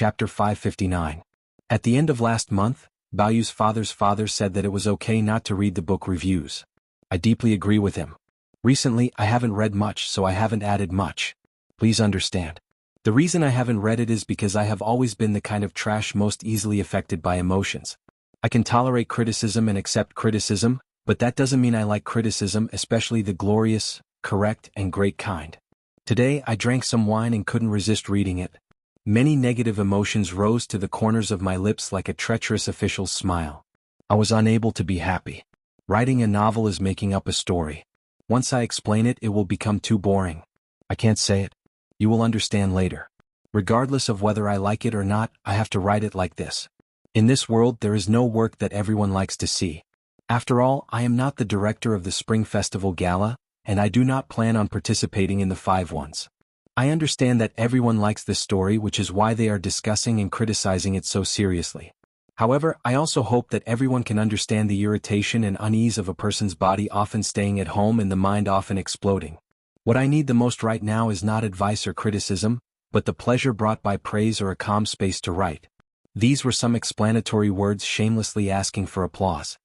Chapter 559. At the end of last month, Baoyu's father's father said that it was okay not to read the book reviews. I deeply agree with him. Recently, I haven't read much, so I haven't added much. Please understand. The reason I haven't read it is because I have always been the kind of trash most easily affected by emotions. I can tolerate criticism and accept criticism, but that doesn't mean I like criticism, especially the glorious, correct, and great kind. Today, I drank some wine and couldn't resist reading it. Many negative emotions rose to the corners of my lips like a treacherous official's smile. I was unable to be happy. Writing a novel is making up a story. Once I explain it, it will become too boring. I can't say it. You will understand later. Regardless of whether I like it or not, I have to write it like this. In this world, there is no work that everyone likes to see. After all, I am not the director of the Spring Festival Gala, and I do not plan on participating in the 5 ones. I understand that everyone likes this story, which is why they are discussing and criticizing it so seriously. However, I also hope that everyone can understand the irritation and unease of a person's body often staying at home and the mind often exploding. What I need the most right now is not advice or criticism, but the pleasure brought by praise or a calm space to write. These were some explanatory words shamelessly asking for applause.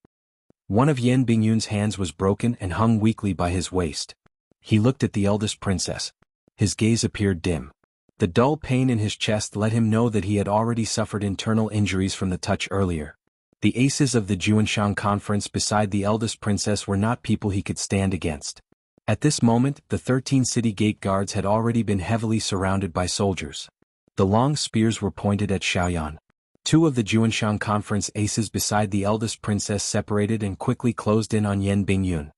One of Yan Bingyun's hands was broken and hung weakly by his waist. He looked at the eldest princess. His gaze appeared dim. The dull pain in his chest let him know that he had already suffered internal injuries from the touch earlier. The aces of the Juanshan conference beside the eldest princess were not people he could stand against. At this moment, the 13 city gate guards had already been heavily surrounded by soldiers. The long spears were pointed at Xiaoyan. 2 of the Juanshan conference aces beside the eldest princess separated and quickly closed in on Yan Bingyun.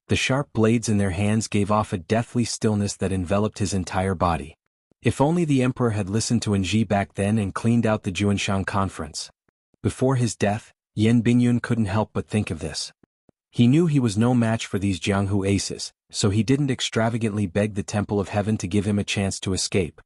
The sharp blades in their hands gave off a deathly stillness that enveloped his entire body. If only the emperor had listened to Enji back then and cleaned out the Juanshan conference. Before his death, Yan Bingyun couldn't help but think of this. He knew he was no match for these Jianghu aces, so he didn't extravagantly beg the Temple of Heaven to give him a chance to escape.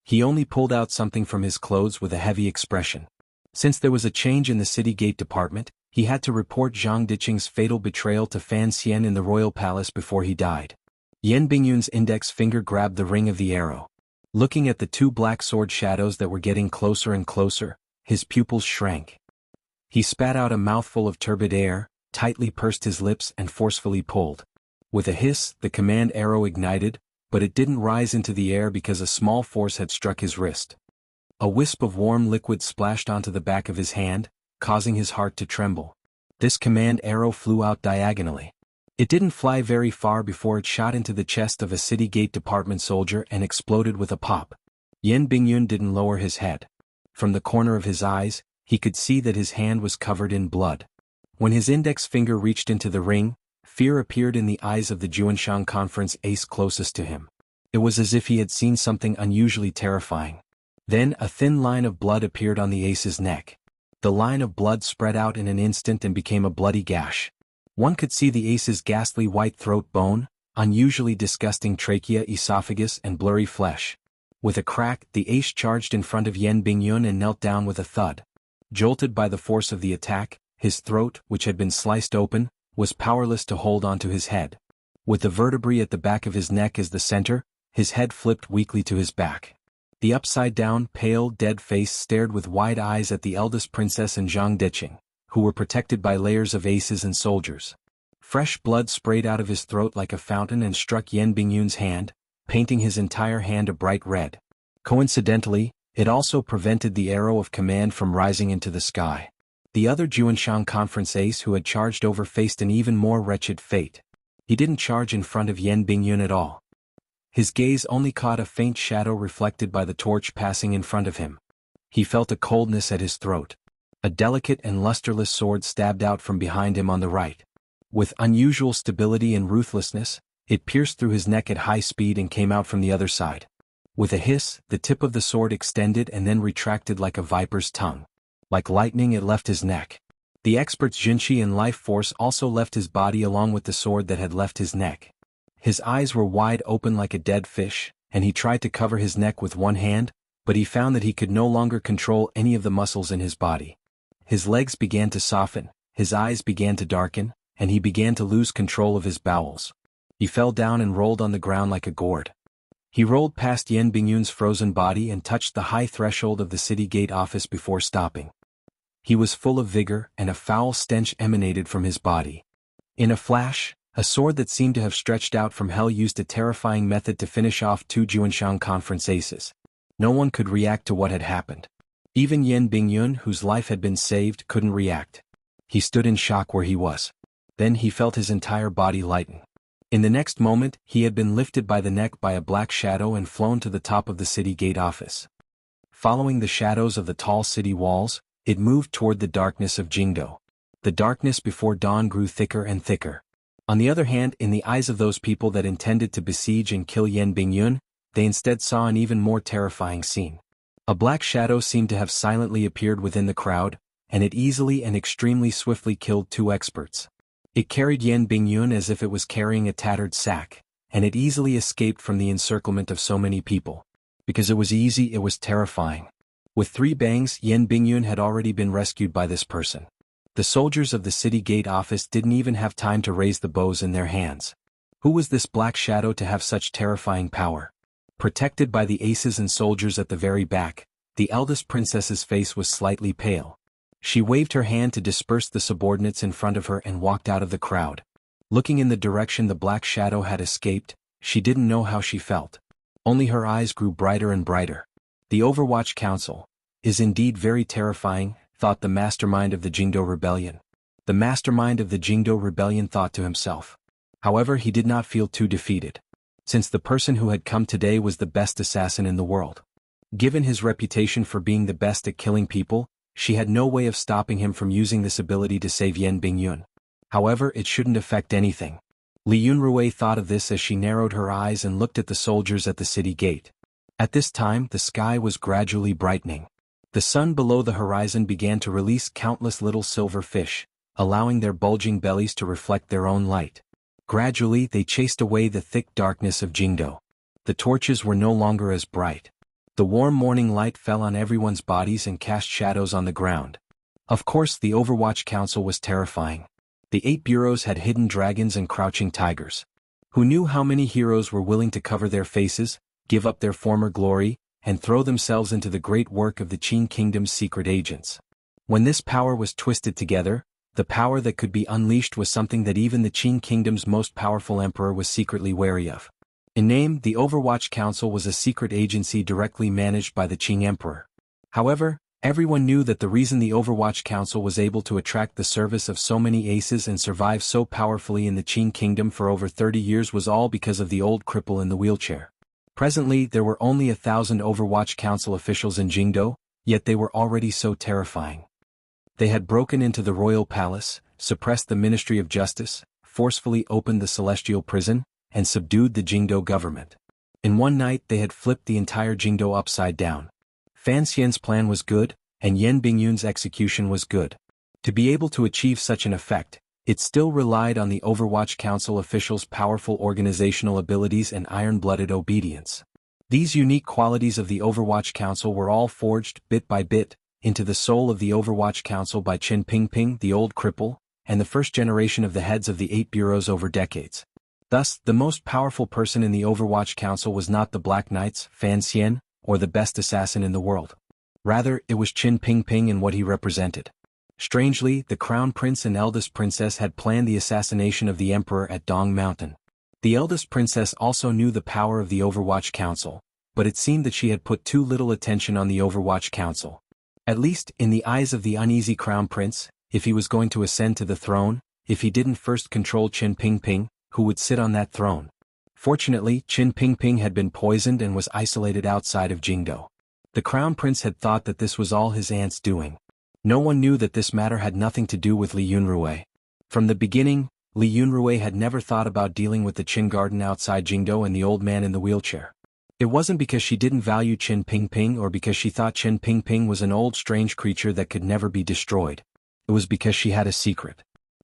He only pulled out something from his clothes with a heavy expression. Since there was a change in the city gate department, he had to report Zhang Diqing's fatal betrayal to Fan Xian in the royal palace before he died. Yan Bingyun's index finger grabbed the ring of the arrow. Looking at the 2 black sword shadows that were getting closer and closer, his pupils shrank. He spat out a mouthful of turbid air, tightly pursed his lips and forcefully pulled. With a hiss, the command arrow ignited, but it didn't rise into the air because a small force had struck his wrist. A wisp of warm liquid splashed onto the back of his hand, causing his heart to tremble. This command arrow flew out diagonally. It didn't fly very far before it shot into the chest of a city gate department soldier and exploded with a pop. Yan Bingyun didn't lower his head. From the corner of his eyes, he could see that his hand was covered in blood. When his index finger reached into the ring, fear appeared in the eyes of the Juanshan conference ace closest to him. It was as if he had seen something unusually terrifying. Then a thin line of blood appeared on the ace's neck. The line of blood spread out in an instant and became a bloody gash. One could see the ace's ghastly white throat bone, unusually disgusting trachea, esophagus, and blurry flesh. With a crack, the ace charged in front of Yan Bingyun and knelt down with a thud. Jolted by the force of the attack, his throat, which had been sliced open, was powerless to hold onto his head. With the vertebrae at the back of his neck as the center, his head flipped weakly to his back. The upside-down, pale, dead face stared with wide eyes at the eldest princess and Zhang Diqing, who were protected by layers of aces and soldiers. Fresh blood sprayed out of his throat like a fountain and struck Yan Bingyun's hand, painting his entire hand a bright red. Coincidentally, it also prevented the arrow of command from rising into the sky. The other Juanshan conference ace who had charged over faced an even more wretched fate. He didn't charge in front of Yan Bingyun at all. His gaze only caught a faint shadow reflected by the torch passing in front of him. He felt a coldness at his throat. A delicate and lusterless sword stabbed out from behind him on the right. With unusual stability and ruthlessness, it pierced through his neck at high speed and came out from the other side. With a hiss, the tip of the sword extended and then retracted like a viper's tongue. Like lightning, it left his neck. The expert's jinqi and life force also left his body along with the sword that had left his neck. His eyes were wide open like a dead fish, and he tried to cover his neck with one hand, but he found that he could no longer control any of the muscles in his body. His legs began to soften, his eyes began to darken, and he began to lose control of his bowels. He fell down and rolled on the ground like a gourd. He rolled past Yan Bingyun's frozen body and touched the high threshold of the city gate office before stopping. He was full of vigor, and a foul stench emanated from his body. In a flash, a sword that seemed to have stretched out from hell used a terrifying method to finish off two Juanshan conference aces. No one could react to what had happened. Even Yan Bingyun, whose life had been saved, couldn't react. He stood in shock where he was. Then he felt his entire body lighten. In the next moment, he had been lifted by the neck by a black shadow and flown to the top of the city gate office. Following the shadows of the tall city walls, it moved toward the darkness of Jingdo. The darkness before dawn grew thicker and thicker. On the other hand, in the eyes of those people that intended to besiege and kill Yan Bingyun, they instead saw an even more terrifying scene. A black shadow seemed to have silently appeared within the crowd, and it easily and extremely swiftly killed two experts. It carried Yan Bingyun as if it was carrying a tattered sack, and it easily escaped from the encirclement of so many people. Because it was easy, it was terrifying. With 3 bangs, Yan Bingyun had already been rescued by this person. The soldiers of the city gate office didn't even have time to raise the bows in their hands. Who was this black shadow to have such terrifying power? Protected by the aces and soldiers at the very back, the eldest princess's face was slightly pale. She waved her hand to disperse the subordinates in front of her and walked out of the crowd. Looking in the direction the black shadow had escaped, she didn't know how she felt. Only her eyes grew brighter and brighter. The Overwatch Council is indeed very terrifying, thought the mastermind of the Jingdo Rebellion. The mastermind of the Jingdo Rebellion thought to himself. However, he did not feel too defeated. Since the person who had come today was the best assassin in the world. Given his reputation for being the best at killing people, she had no way of stopping him from using this ability to save Yan Bingyun. However, it shouldn't affect anything. Li Yunrui thought of this as she narrowed her eyes and looked at the soldiers at the city gate. At this time, the sky was gradually brightening. The sun below the horizon began to release countless little silver fish, allowing their bulging bellies to reflect their own light. Gradually, they chased away the thick darkness of Jingdo. The torches were no longer as bright. The warm morning light fell on everyone's bodies and cast shadows on the ground. Of course, the Overwatch Council was terrifying. The 8 bureaus had hidden dragons and crouching tigers. Who knew how many heroes were willing to cover their faces, give up their former glory, and throw themselves into the great work of the Qin Kingdom's secret agents? When this power was twisted together, the power that could be unleashed was something that even the Qin Kingdom's most powerful emperor was secretly wary of. In name, the Overwatch Council was a secret agency directly managed by the Qing Emperor. However, everyone knew that the reason the Overwatch Council was able to attract the service of so many aces and survive so powerfully in the Qin Kingdom for over 30 years was all because of the old cripple in the wheelchair. Presently, there were only 1,000 Overwatch Council officials in Jingdo, yet they were already so terrifying. They had broken into the royal palace, suppressed the Ministry of Justice, forcefully opened the celestial prison, and subdued the Jingdo government. In one night they had flipped the entire Jingdo upside down. Fan Xian's plan was good, and Yan Bingyun's execution was good. To be able to achieve such an effect, it still relied on the Overwatch Council officials' powerful organizational abilities and iron-blooded obedience. These unique qualities of the Overwatch Council were all forged, bit by bit, into the soul of the Overwatch Council by Qin Pingping, the old cripple, and the first generation of the heads of the 8 bureaus over decades. Thus, the most powerful person in the Overwatch Council was not the Black Knights, Fan Xian, or the best assassin in the world. Rather, it was Qin Pingping and what he represented. Strangely, the Crown Prince and eldest princess had planned the assassination of the Emperor at Dong Mountain. The eldest princess also knew the power of the Overwatch Council, but it seemed that she had put too little attention on the Overwatch Council. At least, in the eyes of the uneasy Crown Prince, if he was going to ascend to the throne, if he didn't first control Qin Pingping, who would sit on that throne. Fortunately, Qin Pingping had been poisoned and was isolated outside of Jingdo. The Crown Prince had thought that this was all his aunt's doing. No one knew that this matter had nothing to do with Li Yunrui. From the beginning, Li Yunrui had never thought about dealing with the Qin garden outside Jingdo and the old man in the wheelchair. It wasn't because she didn't value Qin Pingping or because she thought Qin Pingping was an old strange creature that could never be destroyed. It was because she had a secret.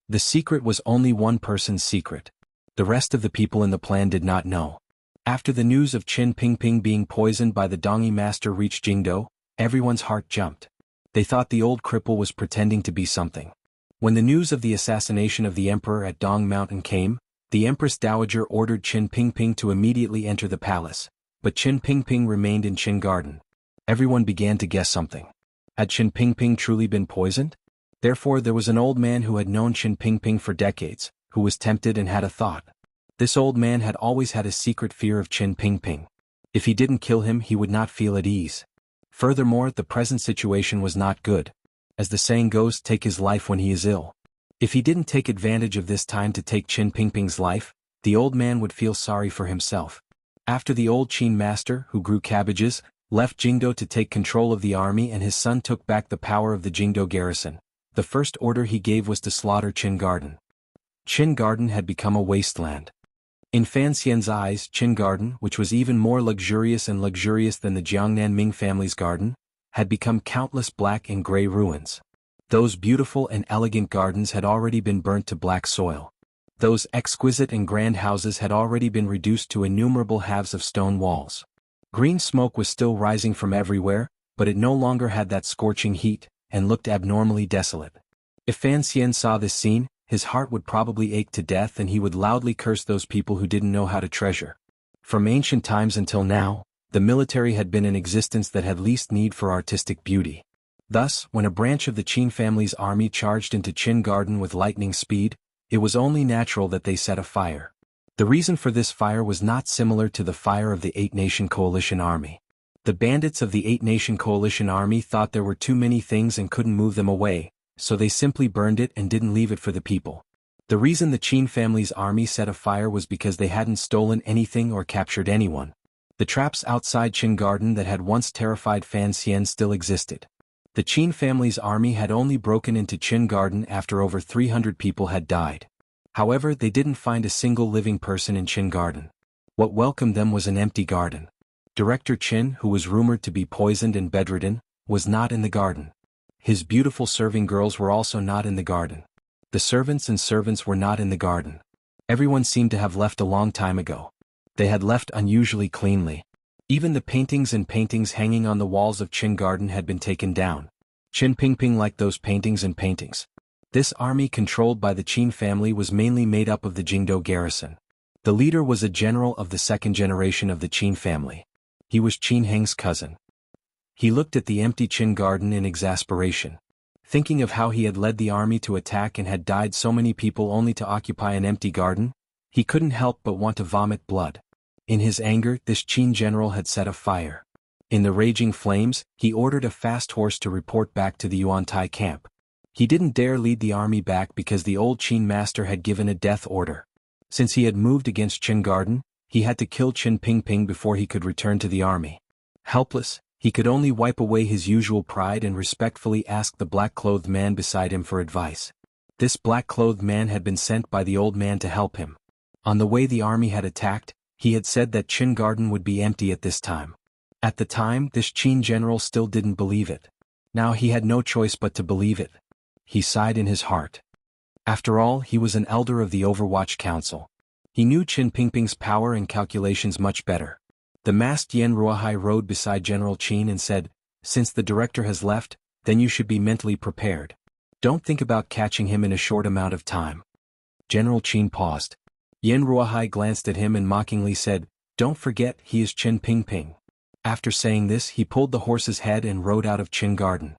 The secret was only one person's secret. The rest of the people in the plan did not know. After the news of Qin Pingping being poisoned by the Dongi master reached Jingdo, everyone's heart jumped. They thought the old cripple was pretending to be something. When the news of the assassination of the emperor at Dong Mountain came, the Empress Dowager ordered Qin Pingping to immediately enter the palace, But Qin Pingping remained in Qin Garden. Everyone began to guess something. Had Qin Pingping truly been poisoned? Therefore there was an old man who had known Qin Pingping for decades, who was tempted and had a thought. This old man had always had a secret fear of Qin Pingping. If he didn't kill him he would not feel at ease. Furthermore, the present situation was not good. As the saying goes, take his life when he is ill. If he didn't take advantage of this time to take Qin Pingping's life, the old man would feel sorry for himself. After the old Qin master, who grew cabbages, left Jingdo to take control of the army and his son took back the power of the Jingdo garrison, the first order he gave was to slaughter Qin Garden. Qin Garden had become a wasteland. In Fan Xian's eyes, Qin Garden, which was even more luxurious than the Jiangnan Ming family's garden, had become countless black and gray ruins. Those beautiful and elegant gardens had already been burnt to black soil. Those exquisite and grand houses had already been reduced to innumerable halves of stone walls. Green smoke was still rising from everywhere, but it no longer had that scorching heat, and looked abnormally desolate. If Fan Xian saw this scene, his heart would probably ache to death and he would loudly curse those people who didn't know how to treasure. From ancient times until now, the military had been in existence that had least need for artistic beauty. Thus, when a branch of the Qin family's army charged into Qin Garden with lightning speed, it was only natural that they set a fire. The reason for this fire was not similar to the fire of the Eight-Nation Coalition Army. The bandits of the Eight-Nation Coalition Army thought there were too many things and couldn't move them away, so they simply burned it and didn't leave it for the people. The reason the Qin family's army set a fire was because they hadn't stolen anything or captured anyone. The traps outside Qin Garden that had once terrified Fan Xian still existed. The Qin family's army had only broken into Qin Garden after over 300 people had died. However, they didn't find a single living person in Qin Garden. What welcomed them was an empty garden. Director Qin, who was rumored to be poisoned and bedridden, was not in the garden. His beautiful serving girls were also not in the garden. The servants were not in the garden. Everyone seemed to have left a long time ago. They had left unusually cleanly. Even the paintings hanging on the walls of Qin Garden had been taken down. Qin Pingping liked those paintings. This army controlled by the Qin family was mainly made up of the Jingdo garrison. The leader was a general of the second generation of the Qin family. He was Qin Heng's cousin. He looked at the empty Qin Garden in exasperation. Thinking of how he had led the army to attack and had died so many people only to occupy an empty garden, he couldn't help but want to vomit blood. In his anger, this Qin general had set a fire. In the raging flames, he ordered a fast horse to report back to the Yuantai camp. He didn't dare lead the army back because the old Qin master had given a death order. Since he had moved against Qin Garden, he had to kill Qin Pingping before he could return to the army. Helpless, he could only wipe away his usual pride and respectfully ask the black-clothed man beside him for advice. This black-clothed man had been sent by the old man to help him. On the way the army had attacked, he had said that Qin Garden would be empty at this time. At the time, this Qin general still didn't believe it. Now he had no choice but to believe it. He sighed in his heart. After all, he was an elder of the Overwatch Council. He knew Qin Pingping's power and calculations much better. The masked Yan Ruohai rode beside General Qin and said, "Since the director has left, then you should be mentally prepared. Don't think about catching him in a short amount of time." General Qin paused. Yan Ruohai glanced at him and mockingly said, "Don't forget, he is Qin Pingping." After saying this, he pulled the horse's head and rode out of Qin Garden.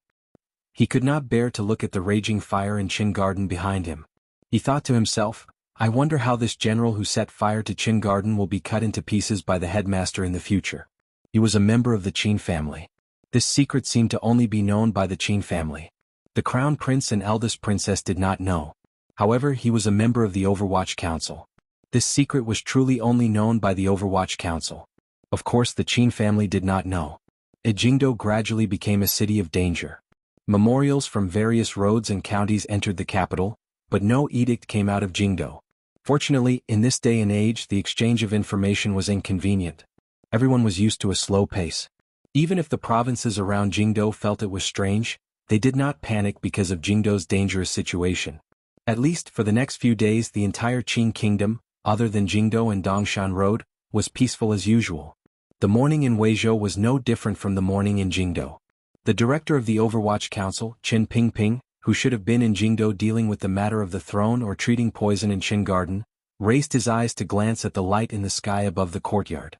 He could not bear to look at the raging fire in Qin Garden behind him. He thought to himself, "I wonder how this general who set fire to Qin Garden will be cut into pieces by the headmaster in the future." He was a member of the Qin family. This secret seemed to only be known by the Qin family. The crown prince and eldest princess did not know. However, he was a member of the Overwatch Council. This secret was truly only known by the Overwatch Council. Of course, the Qin family did not know. Jingdo gradually became a city of danger. Memorials from various roads and counties entered the capital, but no edict came out of Jingdo. Fortunately, in this day and age, the exchange of information was inconvenient. Everyone was used to a slow pace. Even if the provinces around Jingdo felt it was strange, they did not panic because of Jingdo's dangerous situation. At least for the next few days, the entire Qin kingdom, other than Jingdo and Dongshan Road, was peaceful as usual. The morning in Weizhou was no different from the morning in Jingdo. The director of the Overwatch Council, Qin Pingping, who should have been in Jingdo dealing with the matter of the throne or treating poison in Qin Garden, raised his eyes to glance at the light in the sky above the courtyard.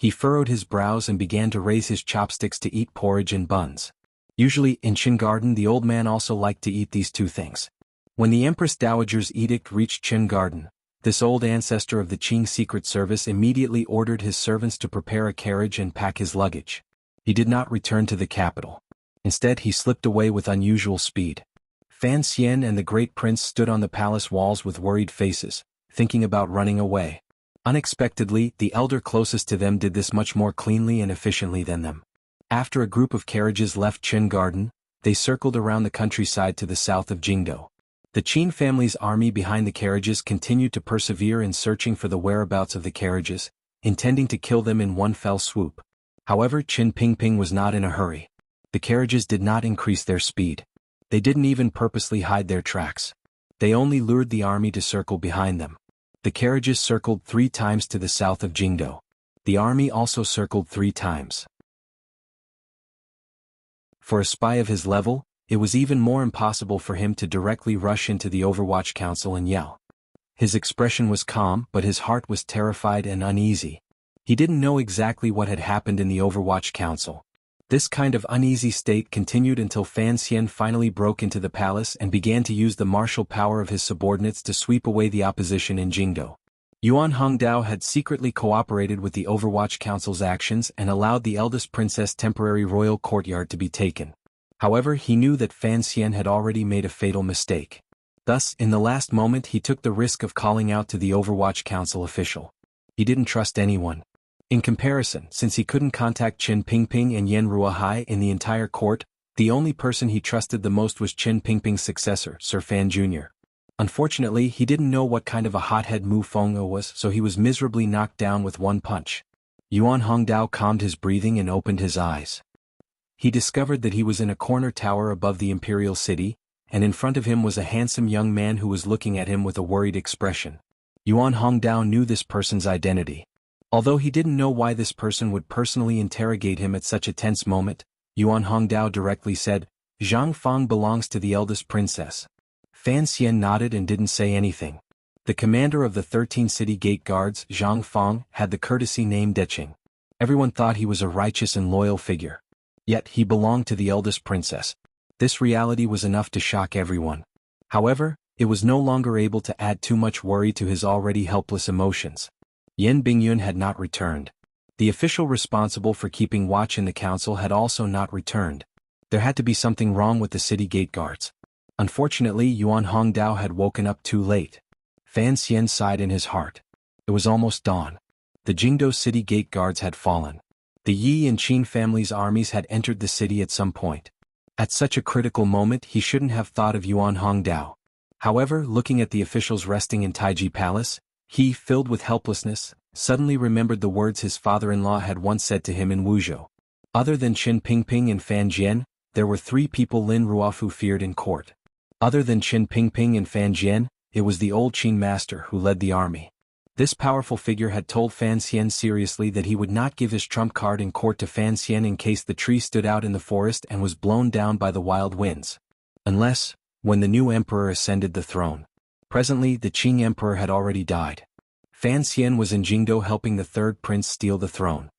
He furrowed his brows and began to raise his chopsticks to eat porridge and buns. Usually, in Qin Garden the old man also liked to eat these two things. When the Empress Dowager's edict reached Qin Garden, this old ancestor of the Qing Secret Service immediately ordered his servants to prepare a carriage and pack his luggage. He did not return to the capital. Instead he slipped away with unusual speed. Fan Xian and the great prince stood on the palace walls with worried faces, thinking about running away. Unexpectedly, the elder closest to them did this much more cleanly and efficiently than them. After a group of carriages left Qin Garden, they circled around the countryside to the south of Jingdo. The Qin family's army behind the carriages continued to persevere in searching for the whereabouts of the carriages, intending to kill them in one fell swoop. However, Qin Pingping was not in a hurry. The carriages did not increase their speed. They didn't even purposely hide their tracks. They only lured the army to circle behind them. The carriages circled 3 times to the south of Jingdo. The army also circled 3 times. For a spy of his level, it was even more impossible for him to directly rush into the Overwatch Council and yell. His expression was calm, but his heart was terrified and uneasy. He didn't know exactly what had happened in the Overwatch Council. This kind of uneasy state continued until Fan Xian finally broke into the palace and began to use the martial power of his subordinates to sweep away the opposition in Jingdo. Yuan Hongdao had secretly cooperated with the Overwatch Council's actions and allowed the eldest princess' temporary royal courtyard to be taken. However, he knew that Fan Xian had already made a fatal mistake. Thus, in the last moment he took the risk of calling out to the Overwatch Council official. He didn't trust anyone. In comparison, since he couldn't contact Qin Pingping and Yan Ruahai in the entire court, the only person he trusted the most was Qin Pingping's successor, Sir Fan Jr. Unfortunately, he didn't know what kind of a hothead Mu Fenghe was, so he was miserably knocked down with one punch. Yuan Hongdao calmed his breathing and opened his eyes. He discovered that he was in a corner tower above the imperial city, and in front of him was a handsome young man who was looking at him with a worried expression. Yuan Hongdao knew this person's identity. Although he didn't know why this person would personally interrogate him at such a tense moment, Yuan Hongdao directly said, "Zhang Fang belongs to the eldest princess." Fan Xian nodded and didn't say anything. The commander of the 13 city gate guards, Zhang Fang, had the courtesy name Deqing. Everyone thought he was a righteous and loyal figure. Yet he belonged to the eldest princess. This reality was enough to shock everyone. However, it was no longer able to add too much worry to his already helpless emotions. Yan Bingyun had not returned. The official responsible for keeping watch in the council had also not returned. There had to be something wrong with the city gate guards. Unfortunately, Yuan Hongdao had woken up too late. Fan Xian sighed in his heart. It was almost dawn. The Jingdo city gate guards had fallen. The Yi and Qin family's armies had entered the city at some point. At such a critical moment he shouldn't have thought of Yuan Hongdao. However, looking at the officials resting in Taiji Palace, he, filled with helplessness, suddenly remembered the words his father-in-law had once said to him in Wuzhou. Other than Qin Pingping and Fan Jian, there were 3 people Lin Ruofu feared in court. Other than Qin Pingping and Fan Jian, it was the old Qin master who led the army. This powerful figure had told Fan Xian seriously that he would not give his trump card in court to Fan Xian in case the tree stood out in the forest and was blown down by the wild winds. Unless, when the new emperor ascended the throne. Presently the Qing emperor had already died. Fan Xian was in Jingdo helping the third prince steal the throne.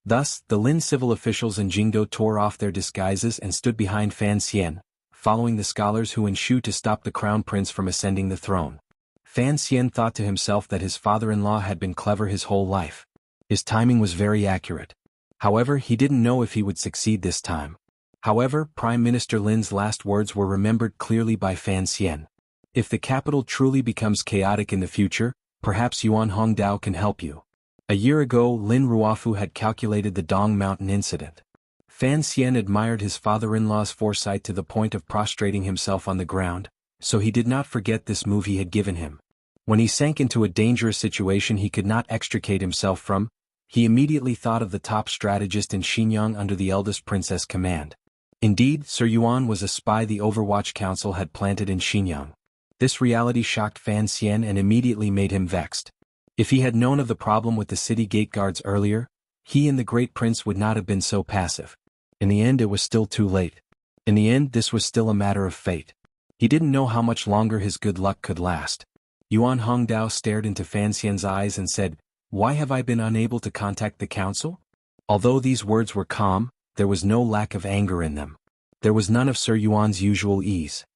Thus, the Lin civil officials in Jingdo tore off their disguises and stood behind Fan Xian, following the scholars who ensued to stop the crown prince from ascending the throne. Fan Xian thought to himself that his father-in-law had been clever his whole life. His timing was very accurate. However, he didn't know if he would succeed this time. However, Prime Minister Lin's last words were remembered clearly by Fan Xian. If the capital truly becomes chaotic in the future, perhaps Yuan Hongdao can help you. A year ago Lin Ruofu had calculated the Dong Mountain incident. Fan Xian admired his father-in-law's foresight to the point of prostrating himself on the ground, so he did not forget this move he had given him. When he sank into a dangerous situation he could not extricate himself from, he immediately thought of the top strategist in Xinjiang under the eldest princess' command. Indeed, Sir Yuan was a spy the Overwatch Council had planted in Xinjiang. This reality shocked Fan Xian and immediately made him vexed. If he had known of the problem with the city gate guards earlier, he and the great prince would not have been so passive. In the end it was still too late. In the end this was still a matter of fate. He didn't know how much longer his good luck could last. Yuan Hongdao stared into Fan Xian's eyes and said, Why have I been unable to contact the council? Although these words were calm, there was no lack of anger in them. There was none of Sir Yuan's usual ease.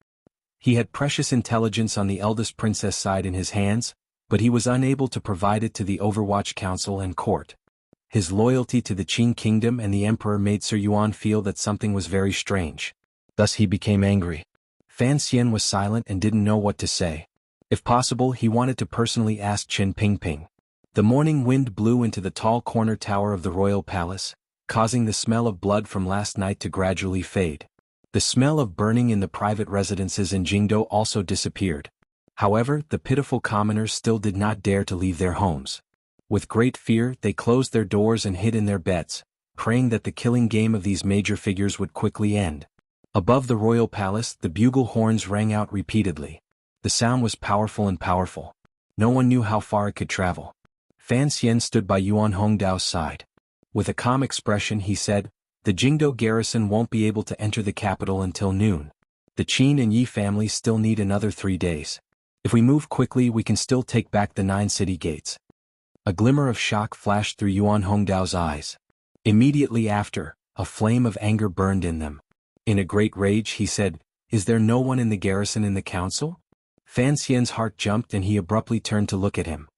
He had precious intelligence on the eldest princess side in his hands, but he was unable to provide it to the Overwatch Council and court. His loyalty to the Qin kingdom and the emperor made Sir Yuan feel that something was very strange. Thus he became angry. Fan Xian was silent and didn't know what to say. If possible, he wanted to personally ask Qin Pingping. The morning wind blew into the tall corner tower of the royal palace, causing the smell of blood from last night to gradually fade. The smell of burning in the private residences in Jingdo also disappeared. However, the pitiful commoners still did not dare to leave their homes. With great fear, they closed their doors and hid in their beds, praying that the killing game of these major figures would quickly end. Above the royal palace, the bugle horns rang out repeatedly. The sound was powerful and powerful. No one knew how far it could travel. Fan Xian stood by Yuan Hongdao's side. With a calm expression he said, "The Jingdo garrison won't be able to enter the capital until noon. The Qin and Yi families still need another 3 days. If we move quickly we can still take back the 9 city gates." A glimmer of shock flashed through Yuan Hongdao's eyes. Immediately after, a flame of anger burned in them. In a great rage he said, "Is there no one in the garrison in the council?" Fan Xian's heart jumped and he abruptly turned to look at him.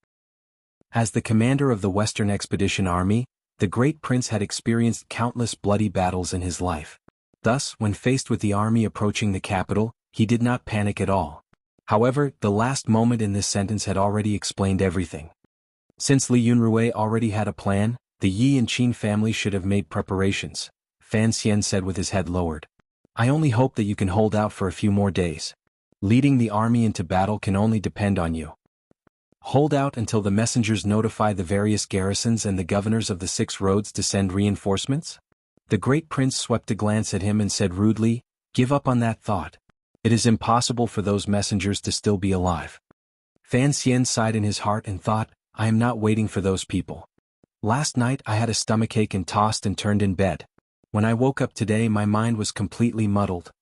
As the commander of the Western Expedition Army, the great prince had experienced countless bloody battles in his life. Thus, when faced with the army approaching the capital, he did not panic at all. However, the last moment in this sentence had already explained everything. Since Li Yunrui already had a plan, the Yi and Qin families should have made preparations, Fan Xian said with his head lowered. "I only hope that you can hold out for a few more days. Leading the army into battle can only depend on you. Hold out until the messengers notify the various garrisons and the governors of the 6 roads to send reinforcements?" The great prince swept a glance at him and said rudely, "Give up on that thought. It is impossible for those messengers to still be alive." Fan Xian sighed in his heart and thought, "I am not waiting for those people. Last night I had a stomachache and tossed and turned in bed. When I woke up today my mind was completely muddled."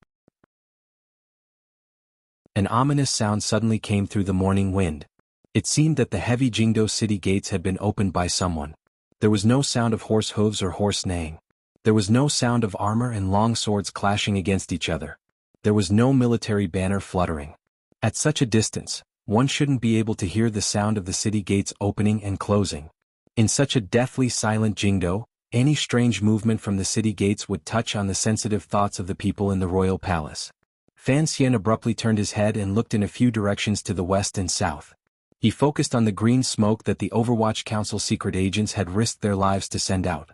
An ominous sound suddenly came through the morning wind. It seemed that the heavy Jingdo city gates had been opened by someone. There was no sound of horse hooves or horse neighing. There was no sound of armor and long swords clashing against each other. There was no military banner fluttering. At such a distance, one shouldn't be able to hear the sound of the city gates opening and closing. In such a deathly silent Jingdo, any strange movement from the city gates would touch on the sensitive thoughts of the people in the royal palace. Fan Xian abruptly turned his head and looked in a few directions to the west and south. He focused on the green smoke that the Overwatch Council secret agents had risked their lives to send out.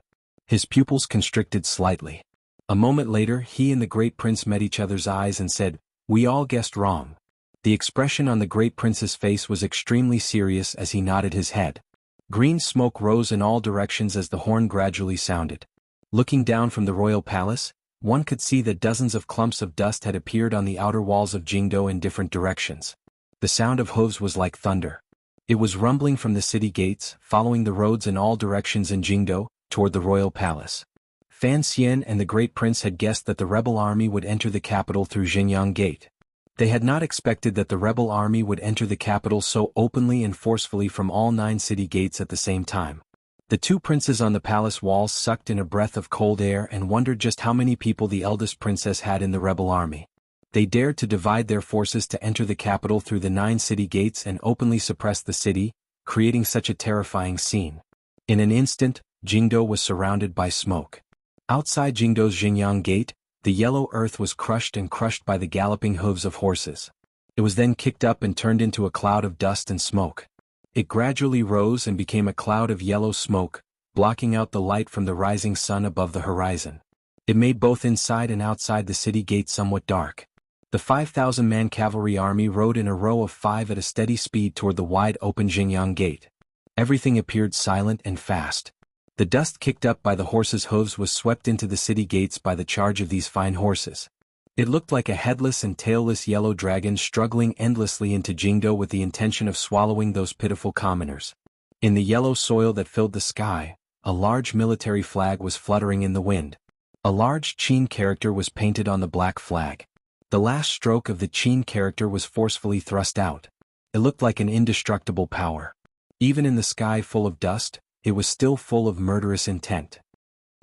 His pupils constricted slightly. A moment later he and the great prince met each other's eyes and said, "We all guessed wrong." The expression on the great prince's face was extremely serious as he nodded his head. Green smoke rose in all directions as the horn gradually sounded. Looking down from the royal palace, one could see that dozens of clumps of dust had appeared on the outer walls of Jingdo in different directions. The sound of hooves was like thunder. It was rumbling from the city gates, following the roads in all directions in Jingdo, toward the royal palace. Fan Xian and the great prince had guessed that the rebel army would enter the capital through Xinyang Gate. They had not expected that the rebel army would enter the capital so openly and forcefully from all 9 city gates at the same time. The 2 princes on the palace walls sucked in a breath of cold air and wondered just how many people the eldest princess had in the rebel army. They dared to divide their forces to enter the capital through the 9 city gates and openly suppress the city, creating such a terrifying scene. In an instant, Jingdo was surrounded by smoke. Outside Jingdo's Xinyang Gate, the yellow earth was crushed by the galloping hooves of horses. It was then kicked up and turned into a cloud of dust and smoke. It gradually rose and became a cloud of yellow smoke, blocking out the light from the rising sun above the horizon. It made both inside and outside the city gate somewhat dark. The 5,000-man cavalry army rode in a row of 5 at a steady speed toward the wide-open Xinyang Gate. Everything appeared silent and fast. The dust kicked up by the horses' hooves was swept into the city gates by the charge of these fine horses. It looked like a headless and tailless yellow dragon struggling endlessly into Jingdo with the intention of swallowing those pitiful commoners. In the yellow soil that filled the sky, a large military flag was fluttering in the wind. A large Qin character was painted on the black flag. The last stroke of the Qin character was forcefully thrust out. It looked like an indestructible power. Even in the sky full of dust, it was still full of murderous intent.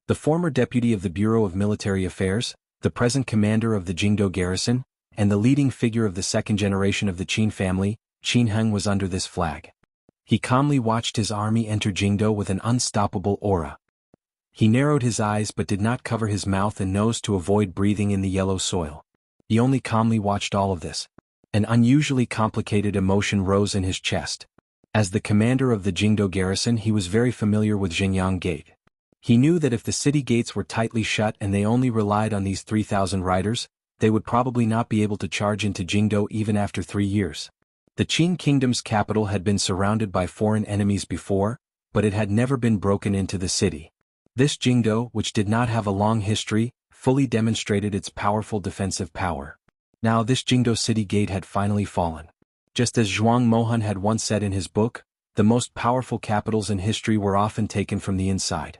The former deputy of the Bureau of Military Affairs, the present commander of the Jingdo garrison, and the leading figure of the second generation of the Qin family, Qin Heng, was under this flag. He calmly watched his army enter Jingdo with an unstoppable aura. He narrowed his eyes but did not cover his mouth and nose to avoid breathing in the yellow soil. He only calmly watched all of this. An unusually complicated emotion rose in his chest. As the commander of the Jingdo garrison, he was very familiar with Xinyang Gate. He knew that if the city gates were tightly shut and they only relied on these 3,000 riders, they would probably not be able to charge into Jingdo even after 3 years. The Qin kingdom's capital had been surrounded by foreign enemies before, but it had never been broken into the city. This Jingdo, which did not have a long history, fully demonstrated its powerful defensive power. Now this Jingdo city gate had finally fallen. Just as Zhuang Mohan had once said in his book, the most powerful capitals in history were often taken from the inside.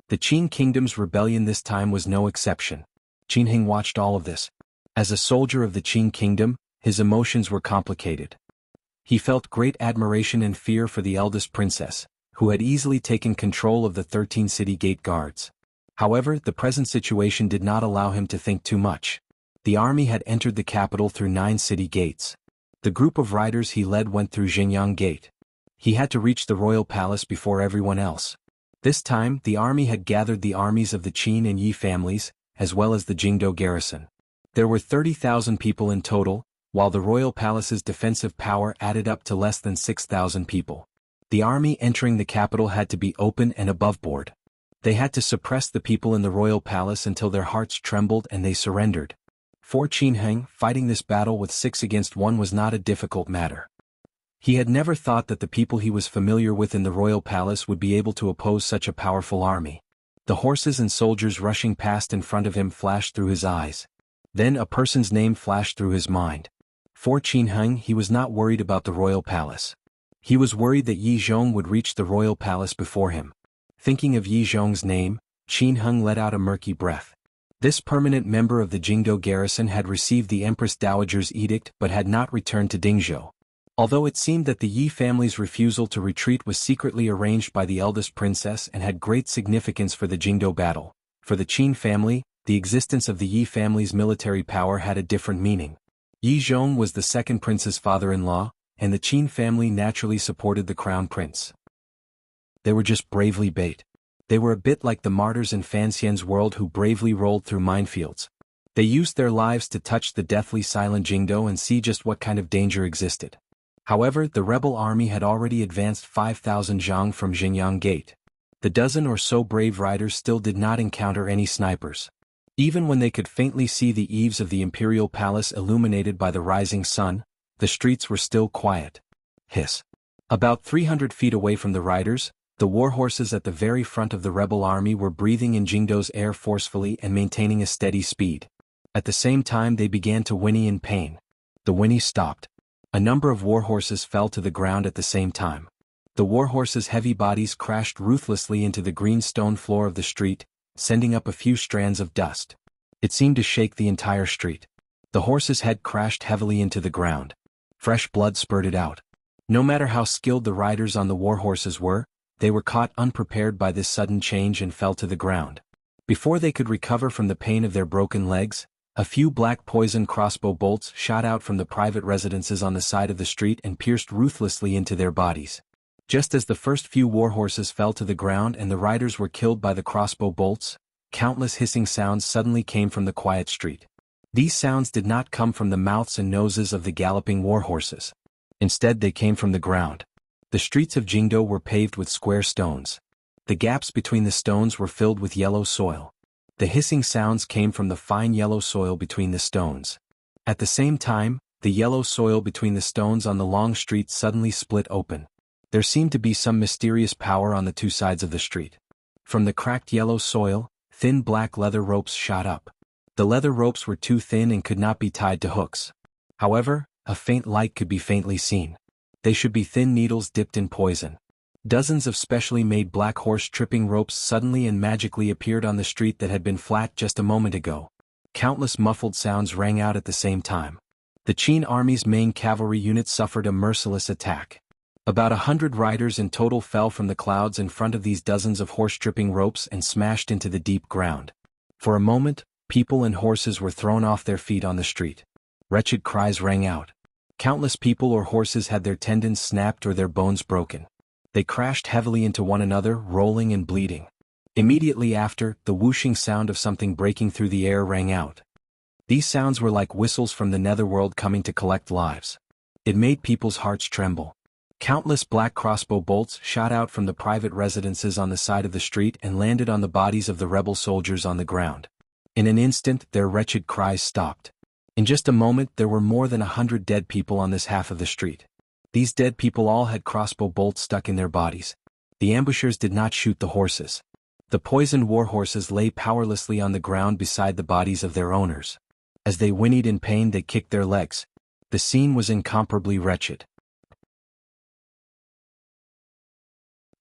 The Qin kingdom's rebellion this time was no exception. Qin Heng watched all of this. As a soldier of the Qin kingdom, his emotions were complicated. He felt great admiration and fear for the eldest princess, who had easily taken control of the 13 city gate guards. However, the present situation did not allow him to think too much. The army had entered the capital through 9 city gates. The group of riders he led went through Xinyang Gate. He had to reach the royal palace before everyone else. This time, the army had gathered the armies of the Qin and Yi families, as well as the Jingdo garrison. There were 30,000 people in total, while the royal palace's defensive power added up to less than 6,000 people. The army entering the capital had to be open and aboveboard. They had to suppress the people in the royal palace until their hearts trembled and they surrendered. For Qin Heng, fighting this battle with 6 against 1 was not a difficult matter. He had never thought that the people he was familiar with in the royal palace would be able to oppose such a powerful army. The horses and soldiers rushing past in front of him flashed through his eyes. Then a person's name flashed through his mind. For Qin Heng, he was not worried about the royal palace. He was worried that Yi Zhong would reach the royal palace before him. Thinking of Yi Zhong's name, Qin Heng let out a murky breath. This permanent member of the Jingdo garrison had received the Empress Dowager's edict but had not returned to Dingzhou. Although it seemed that the Yi family's refusal to retreat was secretly arranged by the eldest princess and had great significance for the Jingdo battle, for the Qin family, the existence of the Yi family's military power had a different meaning. Yi Zhong was the second prince's father-in-law, and the Qin family naturally supported the crown prince. They were just bravely bait. They were a bit like the martyrs in Fan Xian's world who bravely rolled through minefields. They used their lives to touch the deathly silent Jingdo and see just what kind of danger existed. However, the rebel army had already advanced 5,000 zhang from Xinyang Gate. The dozen or so brave riders still did not encounter any snipers. Even when they could faintly see the eaves of the imperial palace illuminated by the rising sun, the streets were still quiet. Hiss. About 300 feet away from the riders, the warhorses at the very front of the rebel army were breathing in Jingdo's air forcefully and maintaining a steady speed. At the same time they began to whinny in pain. The whinny stopped. A number of warhorses fell to the ground at the same time. The warhorses' heavy bodies crashed ruthlessly into the green stone floor of the street, sending up a few strands of dust. It seemed to shake the entire street. The horse's head crashed heavily into the ground. Fresh blood spurted out. No matter how skilled the riders on the warhorses were, they were caught unprepared by this sudden change and fell to the ground. Before they could recover from the pain of their broken legs, a few black poison crossbow bolts shot out from the private residences on the side of the street and pierced ruthlessly into their bodies. Just as the first few warhorses fell to the ground and the riders were killed by the crossbow bolts, countless hissing sounds suddenly came from the quiet street. These sounds did not come from the mouths and noses of the galloping warhorses. Instead they came from the ground. The streets of Jingdo were paved with square stones. The gaps between the stones were filled with yellow soil. The hissing sounds came from the fine yellow soil between the stones. At the same time, the yellow soil between the stones on the long street suddenly split open. There seemed to be some mysterious power on the two sides of the street. From the cracked yellow soil, thin black leather ropes shot up. The leather ropes were too thin and could not be tied to hooks. However, a faint light could be faintly seen. They should be thin needles dipped in poison. Dozens of specially made black horse tripping ropes suddenly and magically appeared on the street that had been flat just a moment ago. Countless muffled sounds rang out at the same time. The Qin army's main cavalry unit suffered a merciless attack. About 100 riders in total fell from the clouds in front of these dozens of horse-tripping ropes and smashed into the deep ground. For a moment, people and horses were thrown off their feet on the street. Wretched cries rang out. Countless people or horses had their tendons snapped or their bones broken. They crashed heavily into one another, rolling and bleeding. Immediately after, the whooshing sound of something breaking through the air rang out. These sounds were like whistles from the netherworld coming to collect lives. It made people's hearts tremble. Countless black crossbow bolts shot out from the private residences on the side of the street and landed on the bodies of the rebel soldiers on the ground. In an instant, their wretched cries stopped. In just a moment, there were more than 100 dead people on this half of the street. These dead people all had crossbow bolts stuck in their bodies. The ambushers did not shoot the horses. The poisoned war horses lay powerlessly on the ground beside the bodies of their owners. As they whinnied in pain, they kicked their legs. The scene was incomparably wretched.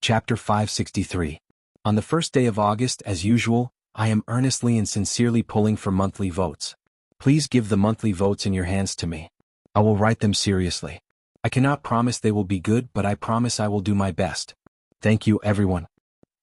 Chapter 563. On the first day of August, as usual, I am earnestly and sincerely pulling for monthly votes. Please give the monthly votes in your hands to me. I will write them seriously. I cannot promise they will be good, but I promise I will do my best. Thank you, everyone.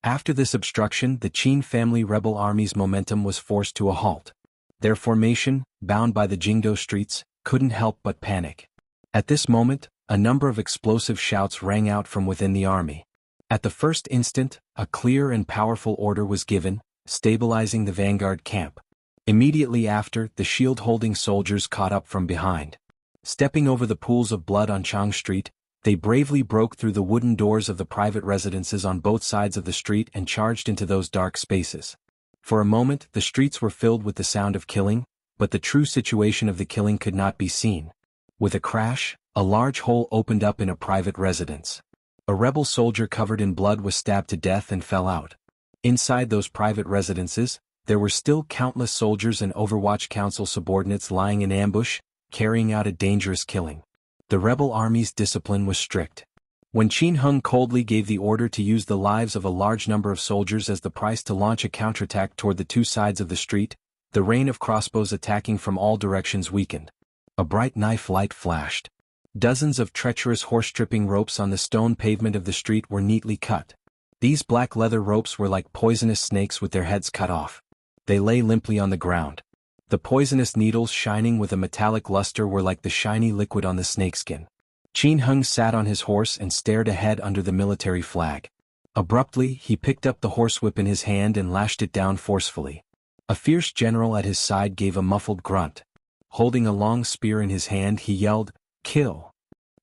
After this obstruction, the Qin family rebel army's momentum was forced to a halt. Their formation, bound by the Jingdo streets, couldn't help but panic. At this moment, a number of explosive shouts rang out from within the army. At the first instant, a clear and powerful order was given, stabilizing the vanguard camp. Immediately after, the shield-holding soldiers caught up from behind. Stepping over the pools of blood on Chang Street, they bravely broke through the wooden doors of the private residences on both sides of the street and charged into those dark spaces. For a moment, the streets were filled with the sound of killing, but the true situation of the killing could not be seen. With a crash, a large hole opened up in a private residence. A rebel soldier covered in blood was stabbed to death and fell out. Inside those private residences, there were still countless soldiers and Overwatch Council subordinates lying in ambush, carrying out a dangerous killing. The rebel army's discipline was strict. When Qin Hung coldly gave the order to use the lives of a large number of soldiers as the price to launch a counterattack toward the two sides of the street, the rain of crossbows attacking from all directions weakened. A bright knife light flashed. Dozens of treacherous horse-tripping ropes on the stone pavement of the street were neatly cut. These black leather ropes were like poisonous snakes with their heads cut off. They lay limply on the ground. The poisonous needles shining with a metallic luster were like the shiny liquid on the snakeskin. Qin Hung sat on his horse and stared ahead under the military flag. Abruptly, he picked up the horsewhip in his hand and lashed it down forcefully. A fierce general at his side gave a muffled grunt. Holding a long spear in his hand, he yelled, "Kill!"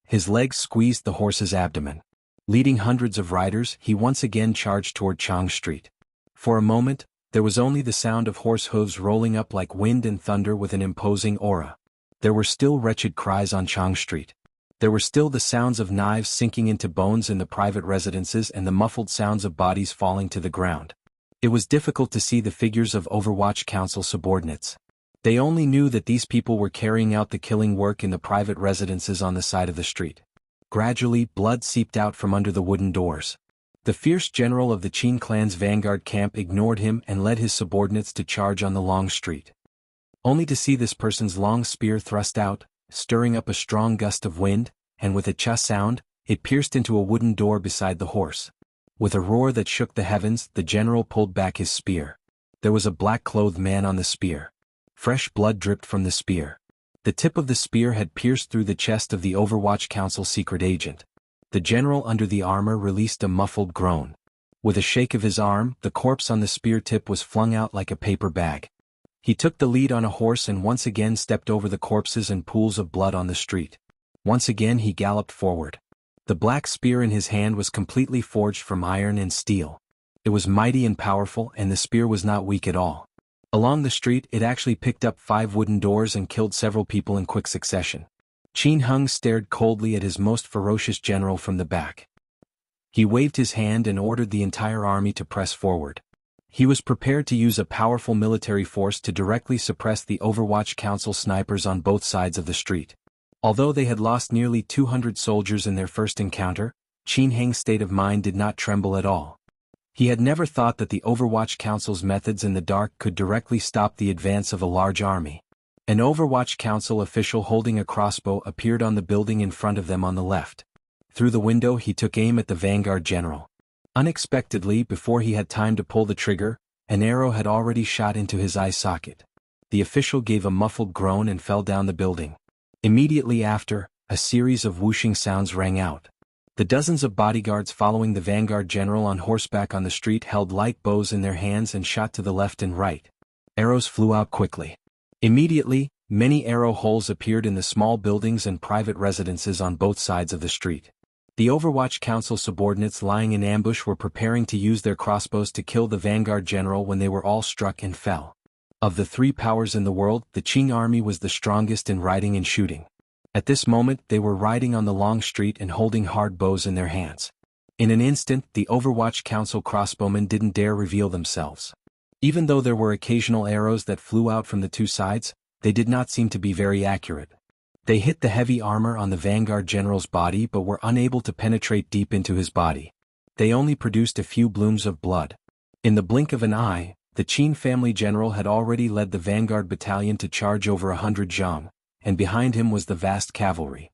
His legs squeezed the horse's abdomen. Leading hundreds of riders, he once again charged toward Chang Street. For a moment, there was only the sound of horse hooves rolling up like wind and thunder with an imposing aura. There were still wretched cries on Chang Street. There were still the sounds of knives sinking into bones in the private residences and the muffled sounds of bodies falling to the ground. It was difficult to see the figures of Overwatch Council subordinates. They only knew that these people were carrying out the killing work in the private residences on the side of the street. Gradually, blood seeped out from under the wooden doors. The fierce general of the Qin clan's vanguard camp ignored him and led his subordinates to charge on the long street. Only to see this person's long spear thrust out, stirring up a strong gust of wind, and with a cha sound, it pierced into a wooden door beside the horse. With a roar that shook the heavens, the general pulled back his spear. There was a black-clothed man on the spear. Fresh blood dripped from the spear. The tip of the spear had pierced through the chest of the Overwatch Council secret agent. The general under the armor released a muffled groan. With a shake of his arm, the corpse on the spear tip was flung out like a paper bag. He took the lead on a horse and once again stepped over the corpses and pools of blood on the street. Once again he galloped forward. The black spear in his hand was completely forged from iron and steel. It was mighty and powerful, and the spear was not weak at all. Along the street, it actually picked up 5 wooden doors and killed several people in quick succession. Qin Hung stared coldly at his most ferocious general from the back. He waved his hand and ordered the entire army to press forward. He was prepared to use a powerful military force to directly suppress the Overwatch Council snipers on both sides of the street. Although they had lost nearly 200 soldiers in their first encounter, Qin Heng's state of mind did not tremble at all. He had never thought that the Overwatch Council's methods in the dark could directly stop the advance of a large army. An Overwatch Council official holding a crossbow appeared on the building in front of them on the left. Through the window he took aim at the vanguard general. Unexpectedly, before he had time to pull the trigger, an arrow had already shot into his eye socket. The official gave a muffled groan and fell down the building. Immediately after, a series of whooshing sounds rang out. The dozens of bodyguards following the vanguard general on horseback on the street held light bows in their hands and shot to the left and right. Arrows flew out quickly. Immediately, many arrow holes appeared in the small buildings and private residences on both sides of the street. The Overwatch Council subordinates lying in ambush were preparing to use their crossbows to kill the vanguard general when they were all struck and fell. Of the three powers in the world, the Qing army was the strongest in riding and shooting. At this moment they were riding on the long street and holding hard bows in their hands. In an instant the Overwatch Council crossbowmen didn't dare reveal themselves. Even though there were occasional arrows that flew out from the two sides, they did not seem to be very accurate. They hit the heavy armor on the vanguard general's body but were unable to penetrate deep into his body. They only produced a few blooms of blood. In the blink of an eye, the Qin family general had already led the vanguard battalion to charge over 100 zhang, and behind him was the vast cavalry.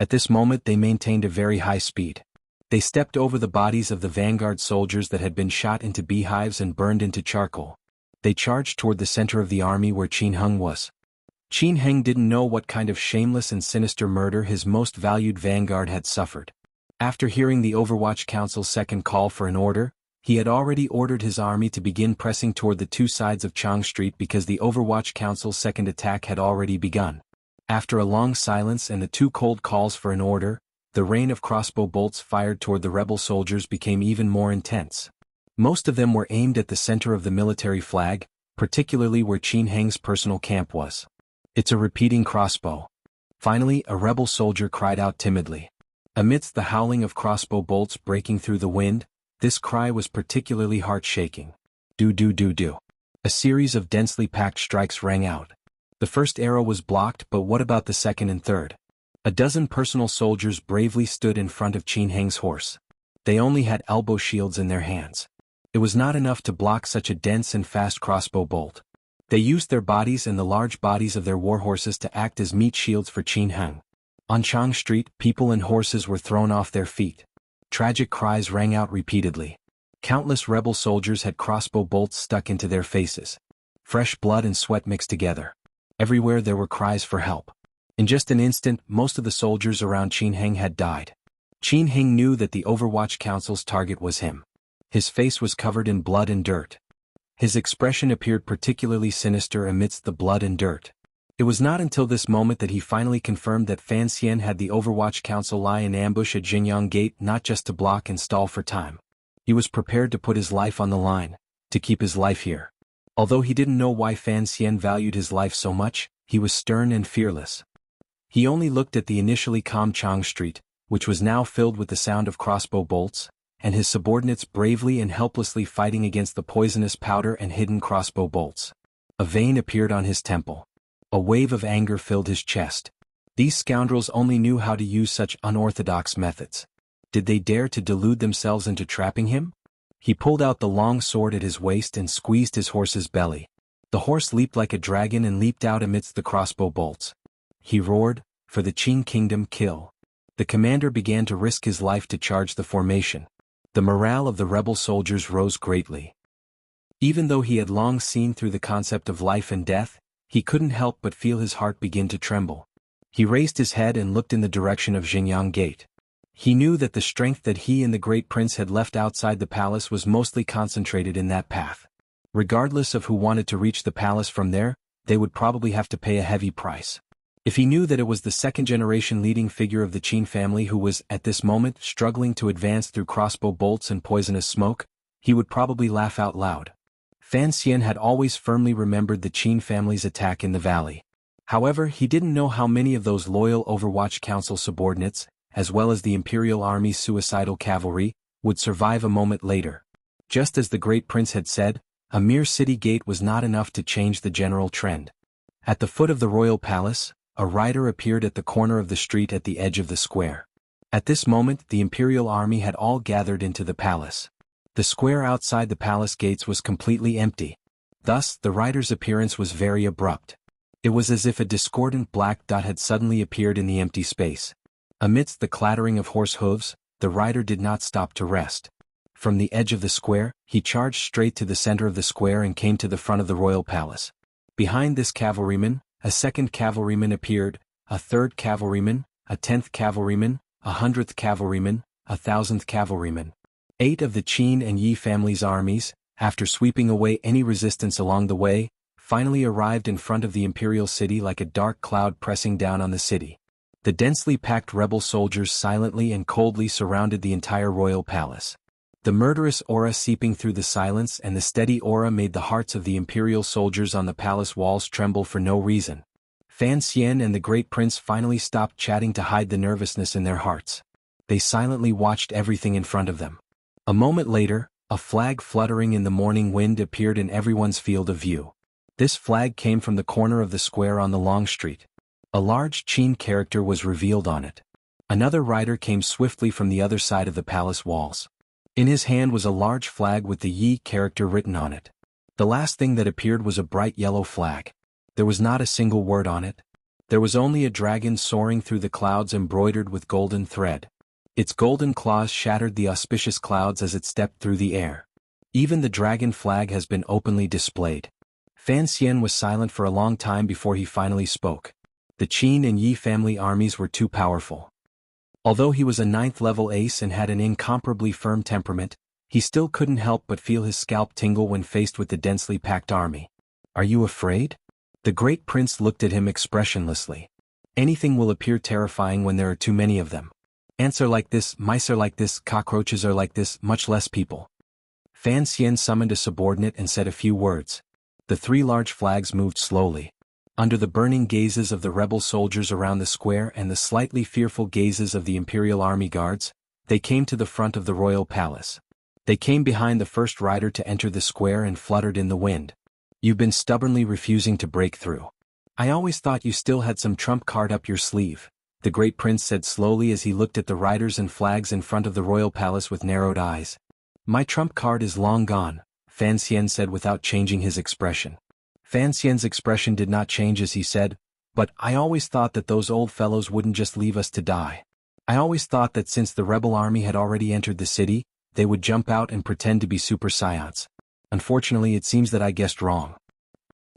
At this moment they maintained a very high speed. They stepped over the bodies of the vanguard soldiers that had been shot into beehives and burned into charcoal. They charged toward the center of the army where Qin Heng was. Qin Heng didn't know what kind of shameless and sinister murder his most valued vanguard had suffered. After hearing the Overwatch Council's second call for an order, he had already ordered his army to begin pressing toward the two sides of Chang Street because the Overwatch Council's second attack had already begun. After a long silence and the two cold calls for an order, the rain of crossbow bolts fired toward the rebel soldiers became even more intense. Most of them were aimed at the center of the military flag, particularly where Qin Heng's personal camp was. "It's a repeating crossbow." Finally, a rebel soldier cried out timidly. Amidst the howling of crossbow bolts breaking through the wind, this cry was particularly heart-shaking. Do do do do. A series of densely packed strikes rang out. The first arrow was blocked, but what about the second and third? A dozen personal soldiers bravely stood in front of Qin Heng's horse. They only had elbow shields in their hands. It was not enough to block such a dense and fast crossbow bolt. They used their bodies and the large bodies of their war horses to act as meat shields for Qin Heng. On Chang Street, people and horses were thrown off their feet. Tragic cries rang out repeatedly. Countless rebel soldiers had crossbow bolts stuck into their faces. Fresh blood and sweat mixed together. Everywhere there were cries for help. In just an instant, most of the soldiers around Qin Heng had died. Qin Heng knew that the Overwatch Council's target was him. His face was covered in blood and dirt. His expression appeared particularly sinister amidst the blood and dirt. It was not until this moment that he finally confirmed that Fan Xian had the Overwatch Council lie in ambush at Jingyang Gate not just to block and stall for time. He was prepared to put his life on the line, to keep his life here. Although he didn't know why Fan Xian valued his life so much, he was stern and fearless. He only looked at the initially calm Chang Street, which was now filled with the sound of crossbow bolts, and his subordinates bravely and helplessly fighting against the poisonous powder and hidden crossbow bolts. A vein appeared on his temple. A wave of anger filled his chest. These scoundrels only knew how to use such unorthodox methods. Did they dare to delude themselves into trapping him? He pulled out the long sword at his waist and squeezed his horse's belly. The horse leaped like a dragon and leaped out amidst the crossbow bolts. He roared, "For the Qing kingdom, kill." The commander began to risk his life to charge the formation. The morale of the rebel soldiers rose greatly. Even though he had long seen through the concept of life and death, he couldn't help but feel his heart begin to tremble. He raised his head and looked in the direction of Jingyang Gate. He knew that the strength that he and the great prince had left outside the palace was mostly concentrated in that path. Regardless of who wanted to reach the palace from there, they would probably have to pay a heavy price. If he knew that it was the second-generation leading figure of the Qin family who was, at this moment, struggling to advance through crossbow bolts and poisonous smoke, he would probably laugh out loud. Fan Xian had always firmly remembered the Qin family's attack in the valley. However, he didn't know how many of those loyal Overwatch Council subordinates, as well as the Imperial Army's suicidal cavalry, would survive a moment later. Just as the great prince had said, a mere city gate was not enough to change the general trend. At the foot of the royal palace, a rider appeared at the corner of the street at the edge of the square. At this moment, the Imperial Army had all gathered into the palace. The square outside the palace gates was completely empty. Thus, the rider's appearance was very abrupt. It was as if a discordant black dot had suddenly appeared in the empty space. Amidst the clattering of horse hooves, the rider did not stop to rest. From the edge of the square, he charged straight to the center of the square and came to the front of the royal palace. Behind this cavalryman, a second cavalryman appeared, a third cavalryman, a 10th cavalryman, a 100th cavalryman, a 1000th cavalryman. 8 of the Qin and Yi families' armies, after sweeping away any resistance along the way, finally arrived in front of the imperial city like a dark cloud pressing down on the city. The densely packed rebel soldiers silently and coldly surrounded the entire royal palace. The murderous aura seeping through the silence and the steady aura made the hearts of the imperial soldiers on the palace walls tremble for no reason. Fan Xian and the great prince finally stopped chatting to hide the nervousness in their hearts. They silently watched everything in front of them. A moment later, a flag fluttering in the morning wind appeared in everyone's field of view. This flag came from the corner of the square on the long street. A large Qin character was revealed on it. Another rider came swiftly from the other side of the palace walls. In his hand was a large flag with the Yi character written on it. The last thing that appeared was a bright yellow flag. There was not a single word on it. There was only a dragon soaring through the clouds embroidered with golden thread. Its golden claws shattered the auspicious clouds as it stepped through the air. Even the dragon flag has been openly displayed. Fan Xian was silent for a long time before he finally spoke. The Qin and Yi family armies were too powerful. Although he was a 9th-level ace and had an incomparably firm temperament, he still couldn't help but feel his scalp tingle when faced with the densely packed army. "Are you afraid?" The great prince looked at him expressionlessly. "Anything will appear terrifying when there are too many of them. Ants are like this, mice are like this, cockroaches are like this, much less people." Fan Xian summoned a subordinate and said a few words. The 3 large flags moved slowly. Under the burning gazes of the rebel soldiers around the square and the slightly fearful gazes of the imperial army guards, they came to the front of the royal palace. They came behind the first rider to enter the square and fluttered in the wind. "You've been stubbornly refusing to break through. I always thought you still had some trump card up your sleeve," the great prince said slowly as he looked at the riders and flags in front of the royal palace with narrowed eyes. "My trump card is long gone," Fan Xian said without changing his expression. Fan Xian's expression did not change as he said, "But I always thought that those old fellows wouldn't just leave us to die. I always thought that since the rebel army had already entered the city, they would jump out and pretend to be super scions. Unfortunately, it seems that I guessed wrong."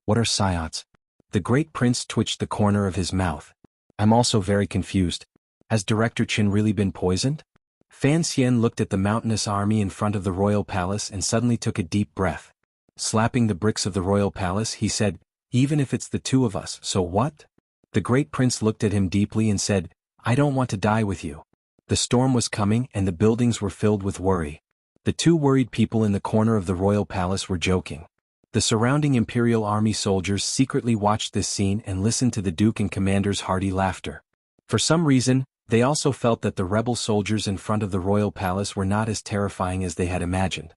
"What are scions?" The great prince twitched the corner of his mouth. "I'm also very confused. Has Director Qin really been poisoned?" Fan Xian looked at the mountainous army in front of the royal palace and suddenly took a deep breath. Slapping the bricks of the royal palace, he said, "Even if it's the 2 of us, so what?" The great prince looked at him deeply and said, "I don't want to die with you." The storm was coming and the buildings were filled with worry. The 2 worried people in the corner of the royal palace were joking. The surrounding imperial army soldiers secretly watched this scene and listened to the duke and commander's hearty laughter. For some reason, they also felt that the rebel soldiers in front of the royal palace were not as terrifying as they had imagined.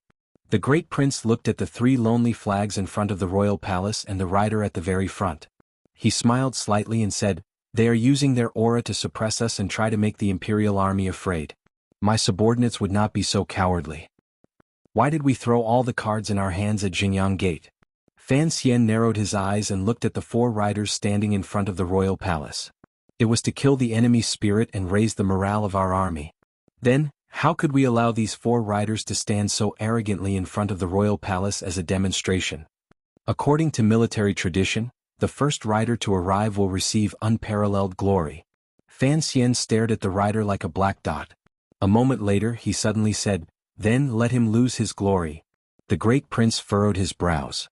The great prince looked at the 3 lonely flags in front of the royal palace and the rider at the very front. He smiled slightly and said, "They are using their aura to suppress us and try to make the imperial army afraid. My subordinates would not be so cowardly. Why did we throw all the cards in our hands at Jingyang Gate?" Fan Xian narrowed his eyes and looked at the 4 riders standing in front of the royal palace. "It was to kill the enemy's spirit and raise the morale of our army. Then, how could we allow these 4 riders to stand so arrogantly in front of the royal palace as a demonstration? According to military tradition, the first rider to arrive will receive unparalleled glory." Fan Xian stared at the rider like a black dot. A moment later he suddenly said, "Then let him lose his glory." The great prince furrowed his brows.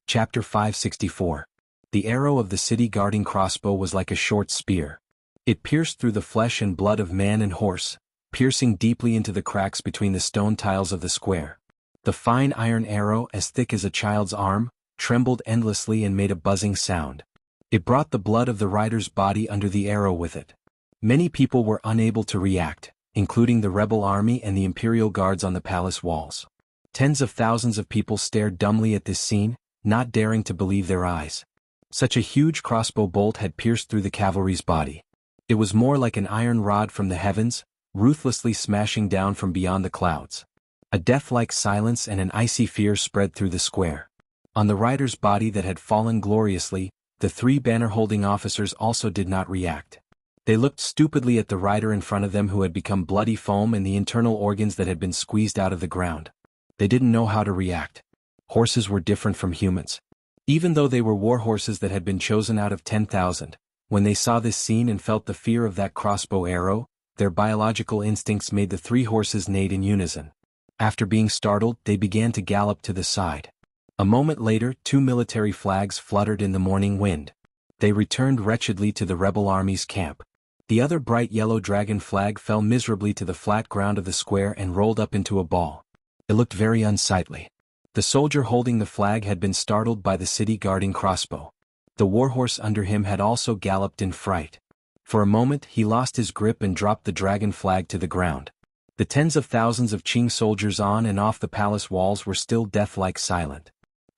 Chapter 564. The arrow of the city-guarding crossbow was like a short spear. It pierced through the flesh and blood of man and horse, piercing deeply into the cracks between the stone tiles of the square. The fine iron arrow, as thick as a child's arm, trembled endlessly and made a buzzing sound. It brought the blood of the rider's body under the arrow with it. Many people were unable to react, including the rebel army and the imperial guards on the palace walls. Tens of thousands of people stared dumbly at this scene, not daring to believe their eyes. Such a huge crossbow bolt had pierced through the cavalry's body. It was more like an iron rod from the heavens, ruthlessly smashing down from beyond the clouds. A death-like silence and an icy fear spread through the square. On the rider's body that had fallen gloriously, the three banner-holding officers also did not react. They looked stupidly at the rider in front of them who had become bloody foam and the internal organs that had been squeezed out of the ground. They didn't know how to react. Horses were different from humans. Even though they were war horses that had been chosen out of 10,000, when they saw this scene and felt the fear of that crossbow arrow, their biological instincts made the three horses neigh in unison. After being startled, they began to gallop to the side. A moment later, two military flags fluttered in the morning wind. They returned wretchedly to the rebel army's camp. The other bright yellow dragon flag fell miserably to the flat ground of the square and rolled up into a ball. It looked very unsightly. The soldier holding the flag had been startled by the city guarding crossbow. The warhorse under him had also galloped in fright. For a moment he lost his grip and dropped the dragon flag to the ground. The tens of thousands of Qing soldiers on and off the palace walls were still death-like silent.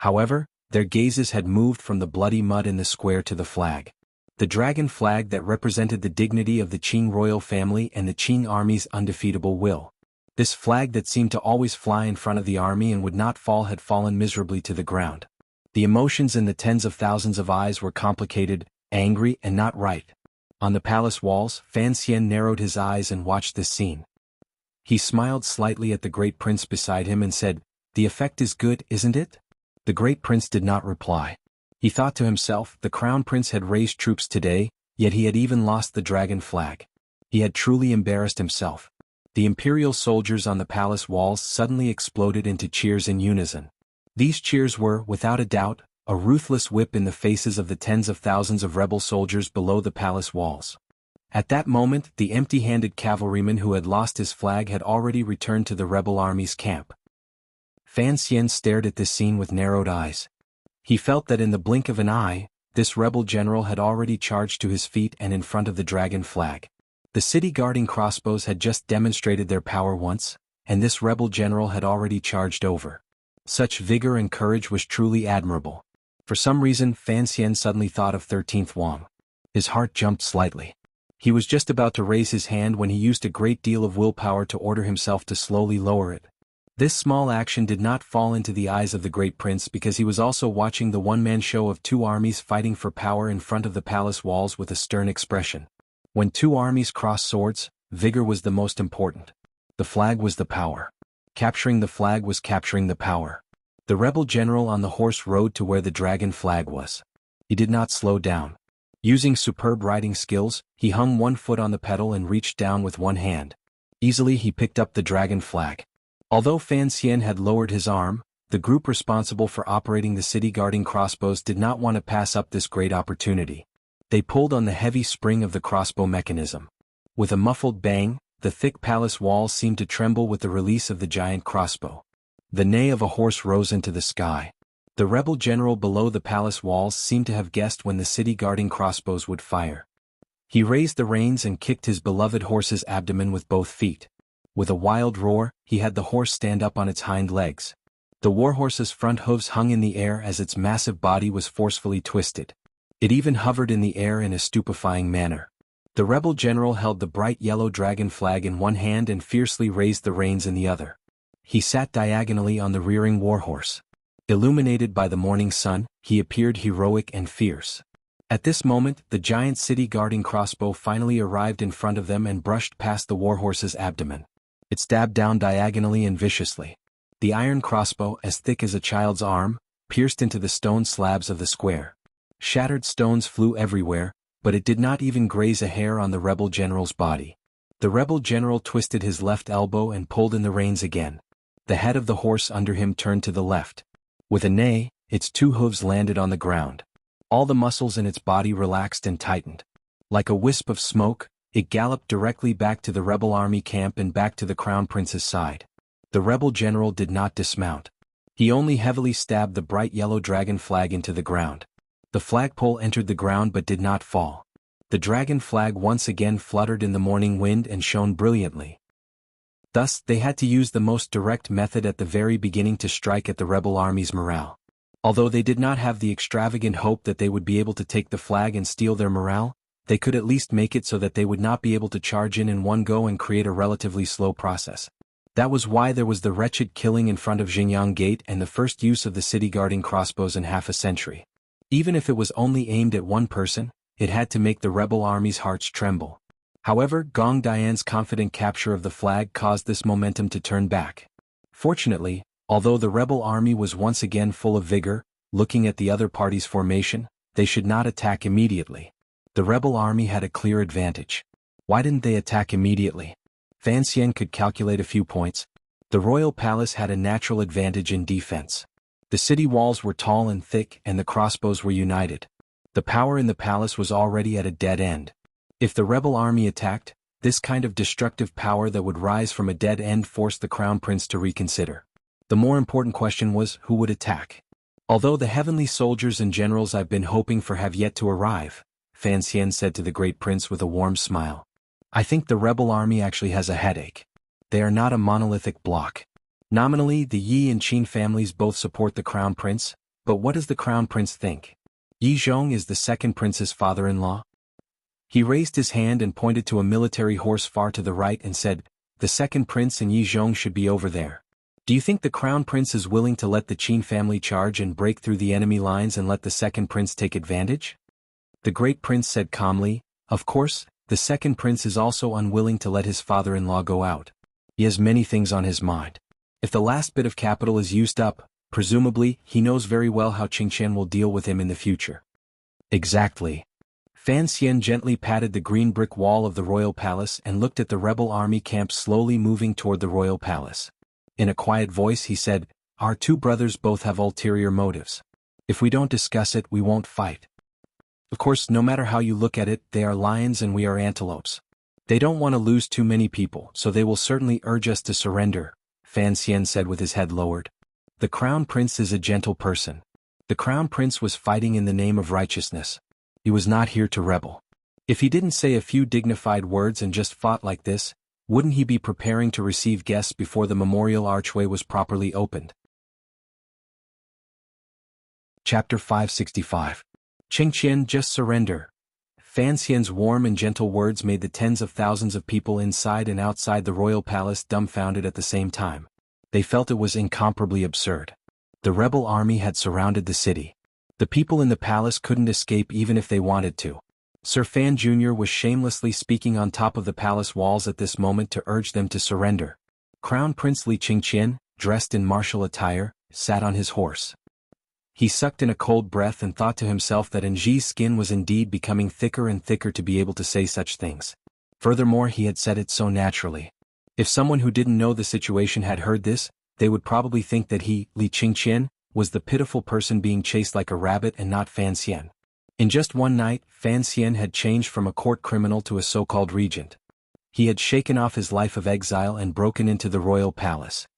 However, their gazes had moved from the bloody mud in the square to the flag. The dragon flag that represented the dignity of the Qing royal family and the Qing army's undefeatable will. This flag that seemed to always fly in front of the army and would not fall had fallen miserably to the ground. The emotions in the tens of thousands of eyes were complicated, angry, and not right. On the palace walls, Fan Xian narrowed his eyes and watched this scene. He smiled slightly at the great prince beside him and said, "The effect is good, isn't it?" The great prince did not reply. He thought to himself, the crown prince had raised troops today, yet he had even lost the dragon flag. He had truly embarrassed himself. The imperial soldiers on the palace walls suddenly exploded into cheers in unison. These cheers were, without a doubt, a ruthless whip in the faces of the tens of thousands of rebel soldiers below the palace walls. At that moment, the empty-handed cavalryman who had lost his flag had already returned to the rebel army's camp. Fan Xian stared at this scene with narrowed eyes. He felt that in the blink of an eye, this rebel general had already charged to his feet and in front of the dragon flag. The city-guarding crossbows had just demonstrated their power once, and this rebel general had already charged over. Such vigor and courage was truly admirable. For some reason, Fan Xian suddenly thought of 13th Wang. His heart jumped slightly. He was just about to raise his hand when he used a great deal of willpower to order himself to slowly lower it. This small action did not fall into the eyes of the great prince because he was also watching the one-man show of two armies fighting for power in front of the palace walls with a stern expression. When two armies crossed swords, vigor was the most important. The flag was the power. Capturing the flag was capturing the power. The rebel general on the horse rode to where the dragon flag was. He did not slow down. Using superb riding skills, he hung one foot on the pedal and reached down with one hand. Easily he picked up the dragon flag. Although Fan Xian had lowered his arm, the group responsible for operating the city-guarding crossbows did not want to pass up this great opportunity. They pulled on the heavy spring of the crossbow mechanism. With a muffled bang, the thick palace walls seemed to tremble with the release of the giant crossbow. The neigh of a horse rose into the sky. The rebel general below the palace walls seemed to have guessed when the city-guarding crossbows would fire. He raised the reins and kicked his beloved horse's abdomen with both feet. With a wild roar, he had the horse stand up on its hind legs. The warhorse's front hooves hung in the air as its massive body was forcefully twisted. It even hovered in the air in a stupefying manner. The rebel general held the bright yellow dragon flag in one hand and fiercely raised the reins in the other. He sat diagonally on the rearing warhorse. Illuminated by the morning sun, he appeared heroic and fierce. At this moment, the giant city-guarding crossbow finally arrived in front of them and brushed past the warhorse's abdomen. It stabbed down diagonally and viciously. The iron crossbow, as thick as a child's arm, pierced into the stone slabs of the square. Shattered stones flew everywhere, but it did not even graze a hair on the rebel general's body. The rebel general twisted his left elbow and pulled in the reins again. The head of the horse under him turned to the left. With a neigh, its two hooves landed on the ground. All the muscles in its body relaxed and tightened. Like a wisp of smoke, it galloped directly back to the rebel army camp and back to the crown prince's side. The rebel general did not dismount. He only heavily stabbed the bright yellow dragon flag into the ground. The flagpole entered the ground but did not fall. The dragon flag once again fluttered in the morning wind and shone brilliantly. Thus, they had to use the most direct method at the very beginning to strike at the rebel army's morale. Although they did not have the extravagant hope that they would be able to take the flag and steal their morale, they could at least make it so that they would not be able to charge in one go and create a relatively slow process. That was why there was the wretched killing in front of Xingyang Gate and the first use of the city-guarding crossbows in half a century. Even if it was only aimed at one person, it had to make the rebel army's hearts tremble. However, Gong Dian's confident capture of the flag caused this momentum to turn back. Fortunately, although the rebel army was once again full of vigor, looking at the other party's formation, they should not attack immediately. The rebel army had a clear advantage. Why didn't they attack immediately? Fan Xian could calculate a few points. The royal palace had a natural advantage in defense. The city walls were tall and thick and the crossbows were united. The power in the palace was already at a dead end. If the rebel army attacked, this kind of destructive power that would rise from a dead end forced the crown prince to reconsider. The more important question was, who would attack? Although the heavenly soldiers and generals I've been hoping for have yet to arrive, Fan Xian said to the great prince with a warm smile. I think the rebel army actually has a headache. They are not a monolithic bloc. Nominally, the Yi and Qin families both support the crown prince, but what does the crown prince think? Yi Zhong is the second prince's father-in-law? He raised his hand and pointed to a military horse far to the right and said, the second prince and Yi Zhong should be over there. Do you think the crown prince is willing to let the Qin family charge and break through the enemy lines and let the second prince take advantage? The great prince said calmly, of course, the second prince is also unwilling to let his father-in-law go out. He has many things on his mind. If the last bit of capital is used up, presumably, he knows very well how Qingqian will deal with him in the future. Exactly. Fan Xian gently patted the green brick wall of the royal palace and looked at the rebel army camp slowly moving toward the royal palace. In a quiet voice he said, our two brothers both have ulterior motives. If we don't discuss it, we won't fight. Of course, no matter how you look at it, they are lions and we are antelopes. They don't want to lose too many people, so they will certainly urge us to surrender, Fan Xian said with his head lowered. The crown prince is a gentle person. The crown prince was fighting in the name of righteousness. He was not here to rebel. If he didn't say a few dignified words and just fought like this, wouldn't he be preparing to receive guests before the memorial archway was properly opened? Chapter 565. Qingqian, just surrender. Fan Xian's warm and gentle words made the tens of thousands of people inside and outside the royal palace dumbfounded at the same time. They felt it was incomparably absurd. The rebel army had surrounded the city. The people in the palace couldn't escape even if they wanted to. Sir Fan Jr. was shamelessly speaking on top of the palace walls at this moment to urge them to surrender. Crown Prince Li Qingqian, dressed in martial attire, sat on his horse. He sucked in a cold breath and thought to himself that Nji's skin was indeed becoming thicker and thicker to be able to say such things. Furthermore, he had said it so naturally. If someone who didn't know the situation had heard this, they would probably think that he, Li Qingqian, was the pitiful person being chased like a rabbit and not Fan Xian. In just one night, Fan Xian had changed from a court criminal to a so-called regent. He had shaken off his life of exile and broken into the royal palace.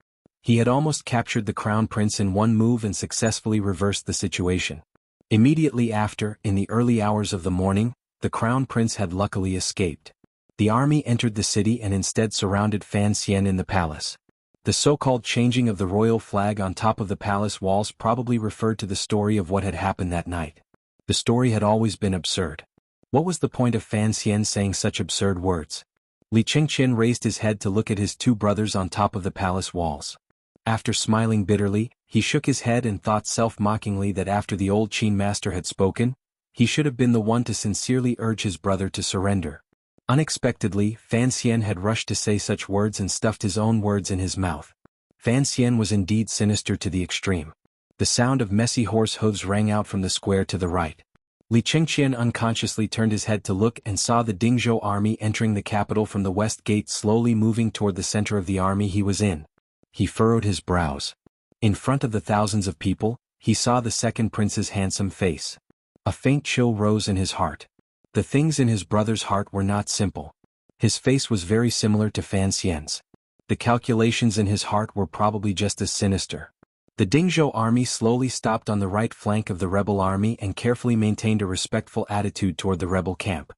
He had almost captured the crown prince in one move and successfully reversed the situation. Immediately after, in the early hours of the morning, the crown prince had luckily escaped. The army entered the city and instead surrounded Fan Xian in the palace. The so-called changing of the royal flag on top of the palace walls probably referred to the story of what had happened that night. The story had always been absurd. What was the point of Fan Xian saying such absurd words? Li Qingqian raised his head to look at his two brothers on top of the palace walls. After smiling bitterly, he shook his head and thought self-mockingly that after the old Qin master had spoken, he should have been the one to sincerely urge his brother to surrender. Unexpectedly, Fan Xian had rushed to say such words and stuffed his own words in his mouth. Fan Xian was indeed sinister to the extreme. The sound of messy horse hooves rang out from the square to the right. Li Qingqian unconsciously turned his head to look and saw the Dingzhou army entering the capital from the west gate slowly moving toward the center of the army he was in. He furrowed his brows. In front of the thousands of people, he saw the second prince's handsome face. A faint chill rose in his heart. The things in his brother's heart were not simple. His face was very similar to Fan Xian's. The calculations in his heart were probably just as sinister. The Dingzhou army slowly stopped on the right flank of the rebel army and carefully maintained a respectful attitude toward the rebel camp.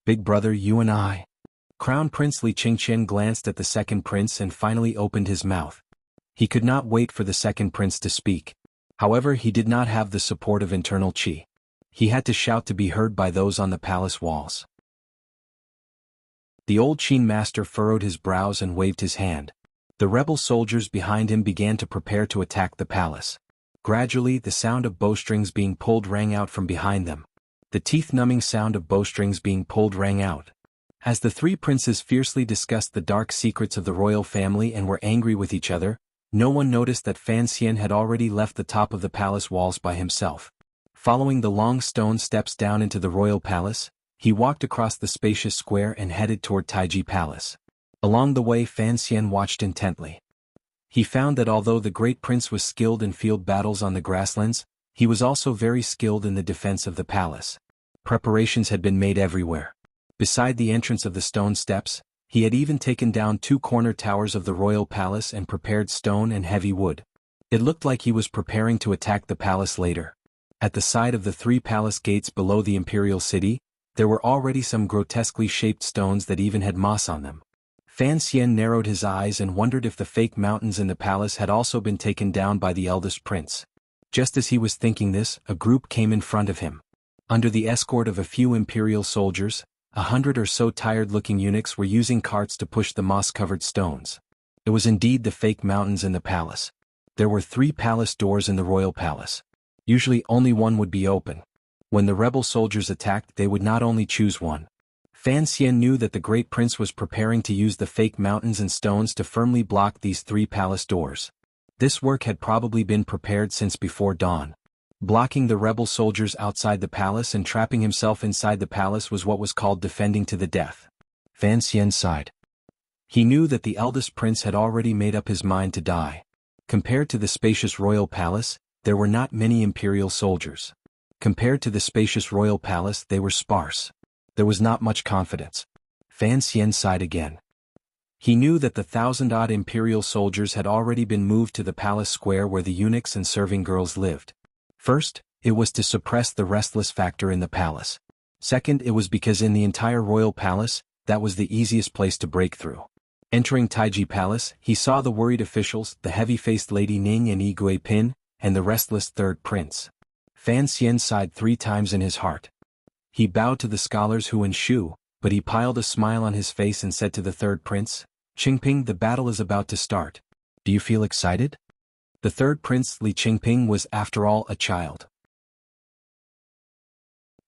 Big brother, you and I. Crown Prince Li Qingqian glanced at the second prince and finally opened his mouth. He could not wait for the second prince to speak. However, he did not have the support of internal qi. He had to shout to be heard by those on the palace walls. The old Qin master furrowed his brows and waved his hand. The rebel soldiers behind him began to prepare to attack the palace. Gradually, the sound of bowstrings being pulled rang out from behind them. The teeth-numbing sound of bowstrings being pulled rang out. As the three princes fiercely discussed the dark secrets of the royal family and were angry with each other, no one noticed that Fan Xian had already left the top of the palace walls by himself. Following the long stone steps down into the royal palace, he walked across the spacious square and headed toward Taiji Palace. Along the way, Fan Xian watched intently. He found that although the great prince was skilled in field battles on the grasslands, he was also very skilled in the defense of the palace. Preparations had been made everywhere. Beside the entrance of the stone steps, he had even taken down 2 corner towers of the royal palace and prepared stone and heavy wood. It looked like he was preparing to attack the palace later. At the side of the 3 palace gates below the imperial city, there were already some grotesquely shaped stones that even had moss on them. Fan Xian narrowed his eyes and wondered if the fake mountains in the palace had also been taken down by the eldest prince. Just as he was thinking this, a group came in front of him. Under the escort of a few imperial soldiers, 100 or so tired-looking eunuchs were using carts to push the moss-covered stones. It was indeed the fake mountains in the palace. There were 3 palace doors in the royal palace. Usually only one would be open. When the rebel soldiers attacked, they would not only choose one. Fan Xian knew that the great prince was preparing to use the fake mountains and stones to firmly block these 3 palace doors. This work had probably been prepared since before dawn. Blocking the rebel soldiers outside the palace and trapping himself inside the palace was what was called defending to the death. Fan Xian sighed. He knew that the eldest prince had already made up his mind to die. Compared to the spacious royal palace, there were not many imperial soldiers. Compared to the spacious royal palace, they were sparse. There was not much confidence. Fan Xian sighed again. He knew that the 1,000-odd imperial soldiers had already been moved to the palace square where the eunuchs and serving girls lived. First, it was to suppress the restless factor in the palace. Second, it was because in the entire royal palace, that was the easiest place to break through. Entering Taiji Palace, he saw the worried officials, the heavy-faced Lady Ning and Yi Gui Pin, and the restless third prince. Fan Xian sighed 3 times in his heart. He bowed to the scholars Hu and Shu, but he piled a smile on his face and said to the third prince, "Qingping, the battle is about to start. Do you feel excited?" The third prince, Li Qingping, was after all a child.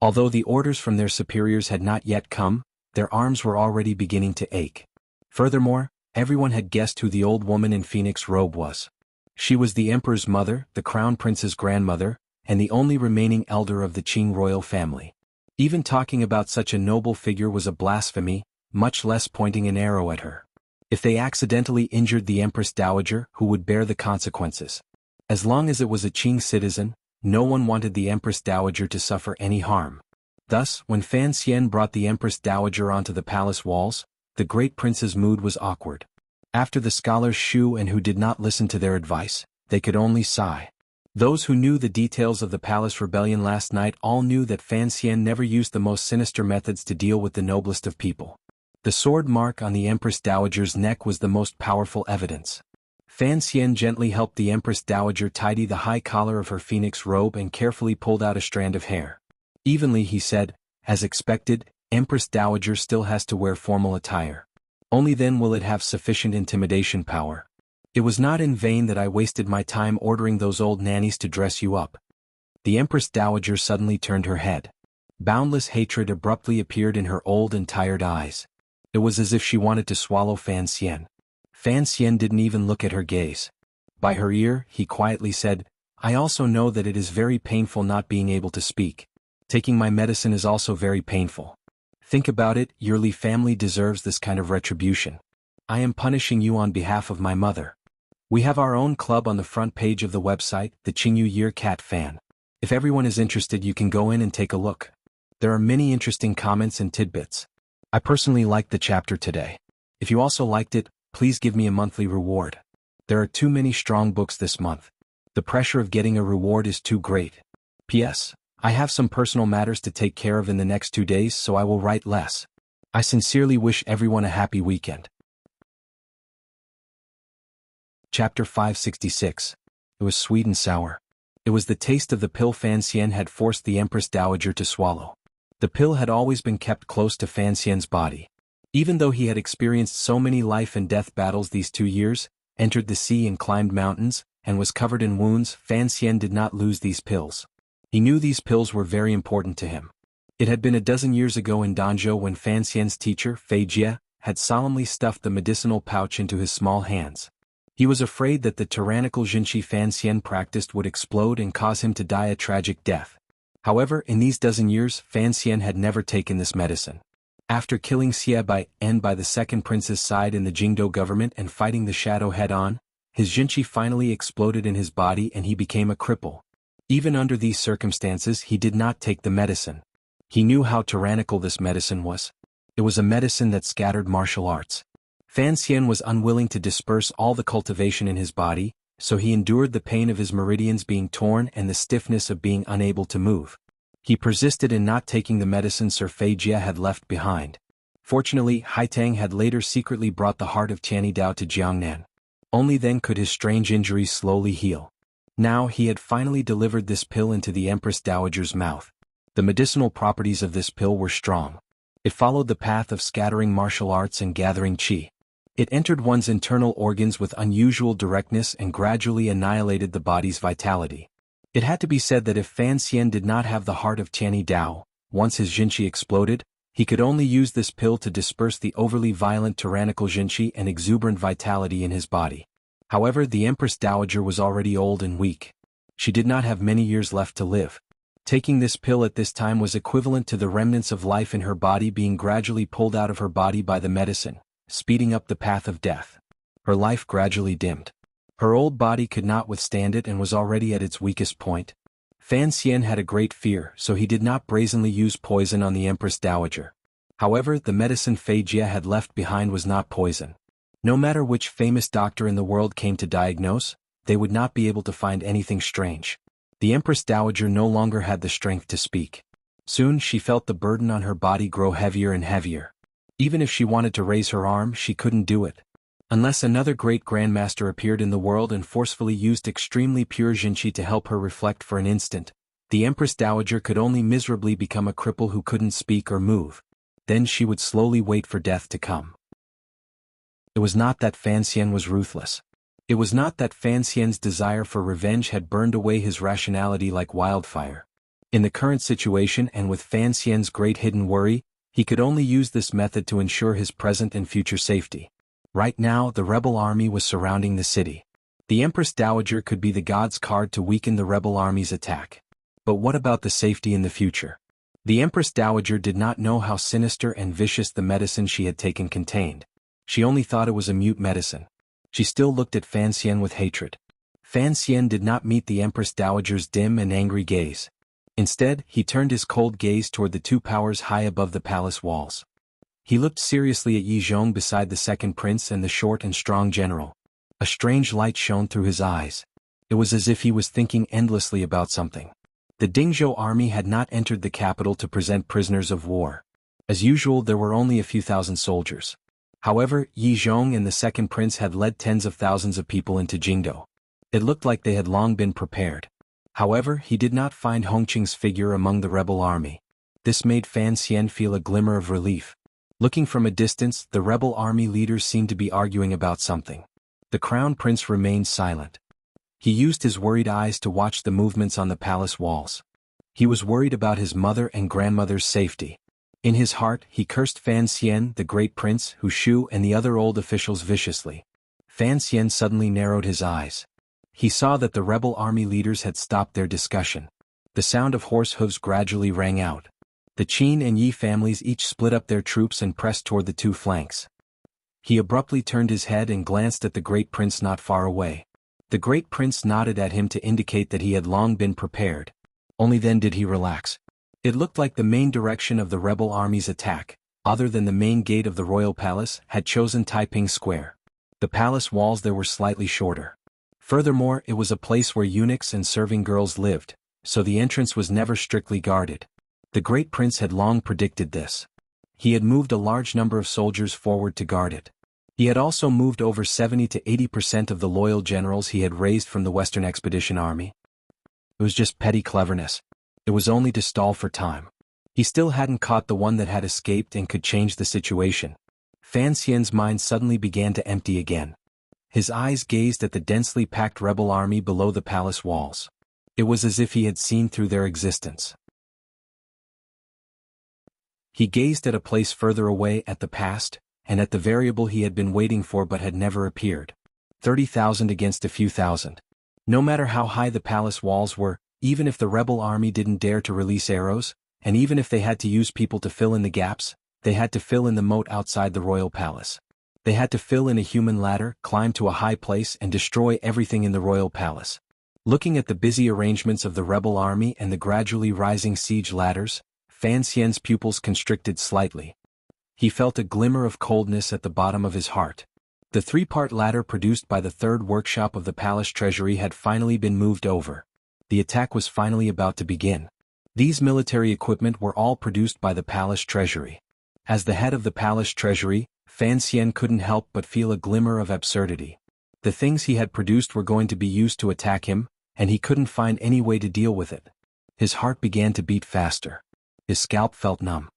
Although the orders from their superiors had not yet come, their arms were already beginning to ache. Furthermore, everyone had guessed who the old woman in phoenix robe was. She was the emperor's mother, the crown prince's grandmother, and the only remaining elder of the Qing royal family. Even talking about such a noble figure was a blasphemy, much less pointing an arrow at her. If they accidentally injured the Empress Dowager, who would bear the consequences? As long as it was a Qing citizen, no one wanted the Empress Dowager to suffer any harm. Thus, when Fan Xian brought the Empress Dowager onto the palace walls, the great prince's mood was awkward. After the scholars Shu and Hu did not listen to their advice, they could only sigh. Those who knew the details of the palace rebellion last night all knew that Fan Xian never used the most sinister methods to deal with the noblest of people. The sword mark on the Empress Dowager's neck was the most powerful evidence. Fan Xian gently helped the Empress Dowager tidy the high collar of her phoenix robe and carefully pulled out a strand of hair. Evenly he said, "As expected, Empress Dowager still has to wear formal attire. Only then will it have sufficient intimidation power. It was not in vain that I wasted my time ordering those old nannies to dress you up." The Empress Dowager suddenly turned her head. Boundless hatred abruptly appeared in her old and tired eyes. It was as if she wanted to swallow Fan Xian. Fan Xian didn't even look at her gaze. By her ear, he quietly said, "I also know that it is very painful not being able to speak. Taking my medicine is also very painful. Think about it, your Li family deserves this kind of retribution. I am punishing you on behalf of my mother. We have our own club on the front page of the website, the Qingyu Year Cat Fan. If everyone is interested, you can go in and take a look. There are many interesting comments and tidbits. I personally liked the chapter today. If you also liked it, please give me a monthly reward. There are too many strong books this month. The pressure of getting a reward is too great. P.S. I have some personal matters to take care of in the next 2 days, so I will write less. I sincerely wish everyone a happy weekend." Chapter 566. It was sweet and sour. It was the taste of the pill Fan Xian had forced the Empress Dowager to swallow. The pill had always been kept close to Fan Xian's body. Even though he had experienced so many life and death battles these 2 years, entered the sea and climbed mountains, and was covered in wounds. Fan Xian did not lose these pills. He knew these pills were very important to him. It had been a dozen years ago in Danzhou when Fan Xian's teacher, Fei Jie, had solemnly stuffed the medicinal pouch into his small hands. He was afraid that the tyrannical Jinqi Fan Xian practiced would explode and cause him to die a tragic death. However, in these dozen years, Fan Xian had never taken this medicine. After killing Xie Bai En by the second prince's side in the Jingdou government and fighting the shadow head-on, his Jinqi finally exploded in his body and he became a cripple. Even under these circumstances he did not take the medicine. He knew how tyrannical this medicine was. It was a medicine that scattered martial arts. Fan Xian was unwilling to disperse all the cultivation in his body, so he endured the pain of his meridians being torn and the stiffness of being unable to move. He persisted in not taking the medicine Sir Fei Jie had left behind. Fortunately, Haitang had later secretly brought the heart of Tianyi Dao to Jiangnan. Only then could his strange injuries slowly heal. Now he had finally delivered this pill into the Empress Dowager's mouth. The medicinal properties of this pill were strong. It followed the path of scattering martial arts and gathering qi. It entered one's internal organs with unusual directness and gradually annihilated the body's vitality. It had to be said that if Fan Xian did not have the heart of Tianyi Dao, once his Jinqi exploded, he could only use this pill to disperse the overly violent tyrannical Jinqi and exuberant vitality in his body. However, the Empress Dowager was already old and weak. She did not have many years left to live. Taking this pill at this time was equivalent to the remnants of life in her body being gradually pulled out of her body by the medicine, speeding up the path of death. Her life gradually dimmed. Her old body could not withstand it and was already at its weakest point. Fan Xian had a great fear, so he did not brazenly use poison on the Empress Dowager. However, the medicine Fei Jie had left behind was not poison. No matter which famous doctor in the world came to diagnose, they would not be able to find anything strange. The Empress Dowager no longer had the strength to speak. Soon she felt the burden on her body grow heavier and heavier. Even if she wanted to raise her arm, she couldn't do it. Unless another great grandmaster appeared in the world and forcefully used extremely pure Jinqi to help her reflect for an instant, the Empress Dowager could only miserably become a cripple who couldn't speak or move. Then she would slowly wait for death to come. It was not that Fan Xian was ruthless. It was not that Fan Xian's desire for revenge had burned away his rationality like wildfire. In the current situation and with Fan Xian's great hidden worry, he could only use this method to ensure his present and future safety. Right now, the rebel army was surrounding the city. The Empress Dowager could be the god's card to weaken the rebel army's attack. But what about the safety in the future? The Empress Dowager did not know how sinister and vicious the medicine she had taken contained. She only thought it was a mute medicine. She still looked at Fan Xian with hatred. Fan Xian did not meet the Empress Dowager's dim and angry gaze. Instead, he turned his cold gaze toward the two powers high above the palace walls. He looked seriously at Yi Zhong beside the second prince and the short and strong general. A strange light shone through his eyes. It was as if he was thinking endlessly about something. The Dingzhou army had not entered the capital to present prisoners of war. As usual, there were only a few thousand soldiers. However, Yi Zhong and the second prince had led tens of thousands of people into Jingdou. It looked like they had long been prepared. However, he did not find Hongqing's figure among the rebel army. This made Fan Xian feel a glimmer of relief. Looking from a distance, the rebel army leaders seemed to be arguing about something. The crown prince remained silent. He used his worried eyes to watch the movements on the palace walls. He was worried about his mother and grandmother's safety. In his heart, he cursed Fan Xian, the great prince, Hu Shu and the other old officials viciously. Fan Xian suddenly narrowed his eyes. He saw that the rebel army leaders had stopped their discussion. The sound of horse hooves gradually rang out. The Qin and Yi families each split up their troops and pressed toward the two flanks. He abruptly turned his head and glanced at the great prince not far away. The great prince nodded at him to indicate that he had long been prepared. Only then did he relax. It looked like the main direction of the rebel army's attack, other than the main gate of the royal palace, had chosen Taiping Square. The palace walls there were slightly shorter. Furthermore, it was a place where eunuchs and serving girls lived, so the entrance was never strictly guarded. The great prince had long predicted this. He had moved a large number of soldiers forward to guard it. He had also moved over 70 to 80% of the loyal generals he had raised from the Western Expedition Army. It was just petty cleverness. It was only to stall for time. He still hadn't caught the one that had escaped and could change the situation. Fan Xian's mind suddenly began to empty again. His eyes gazed at the densely packed rebel army below the palace walls. It was as if he had seen through their existence. He gazed at a place further away, at the past, and at the variable he had been waiting for but had never appeared. 30,000 against a few thousand. No matter how high the palace walls were, even if the rebel army didn't dare to release arrows, and even if they had to use people to fill in the gaps, they had to fill in the moat outside the royal palace. They had to fill in a human ladder, climb to a high place and destroy everything in the royal palace. Looking at the busy arrangements of the rebel army and the gradually rising siege ladders, Fan Xian's pupils constricted slightly. He felt a glimmer of coldness at the bottom of his heart. The three-part ladder produced by the third workshop of the palace treasury had finally been moved over. The attack was finally about to begin. These military equipment were all produced by the palace treasury. As the head of the palace treasury, Fan Xian couldn't help but feel a glimmer of absurdity. The things he had produced were going to be used to attack him, and he couldn't find any way to deal with it. His heart began to beat faster. His scalp felt numb.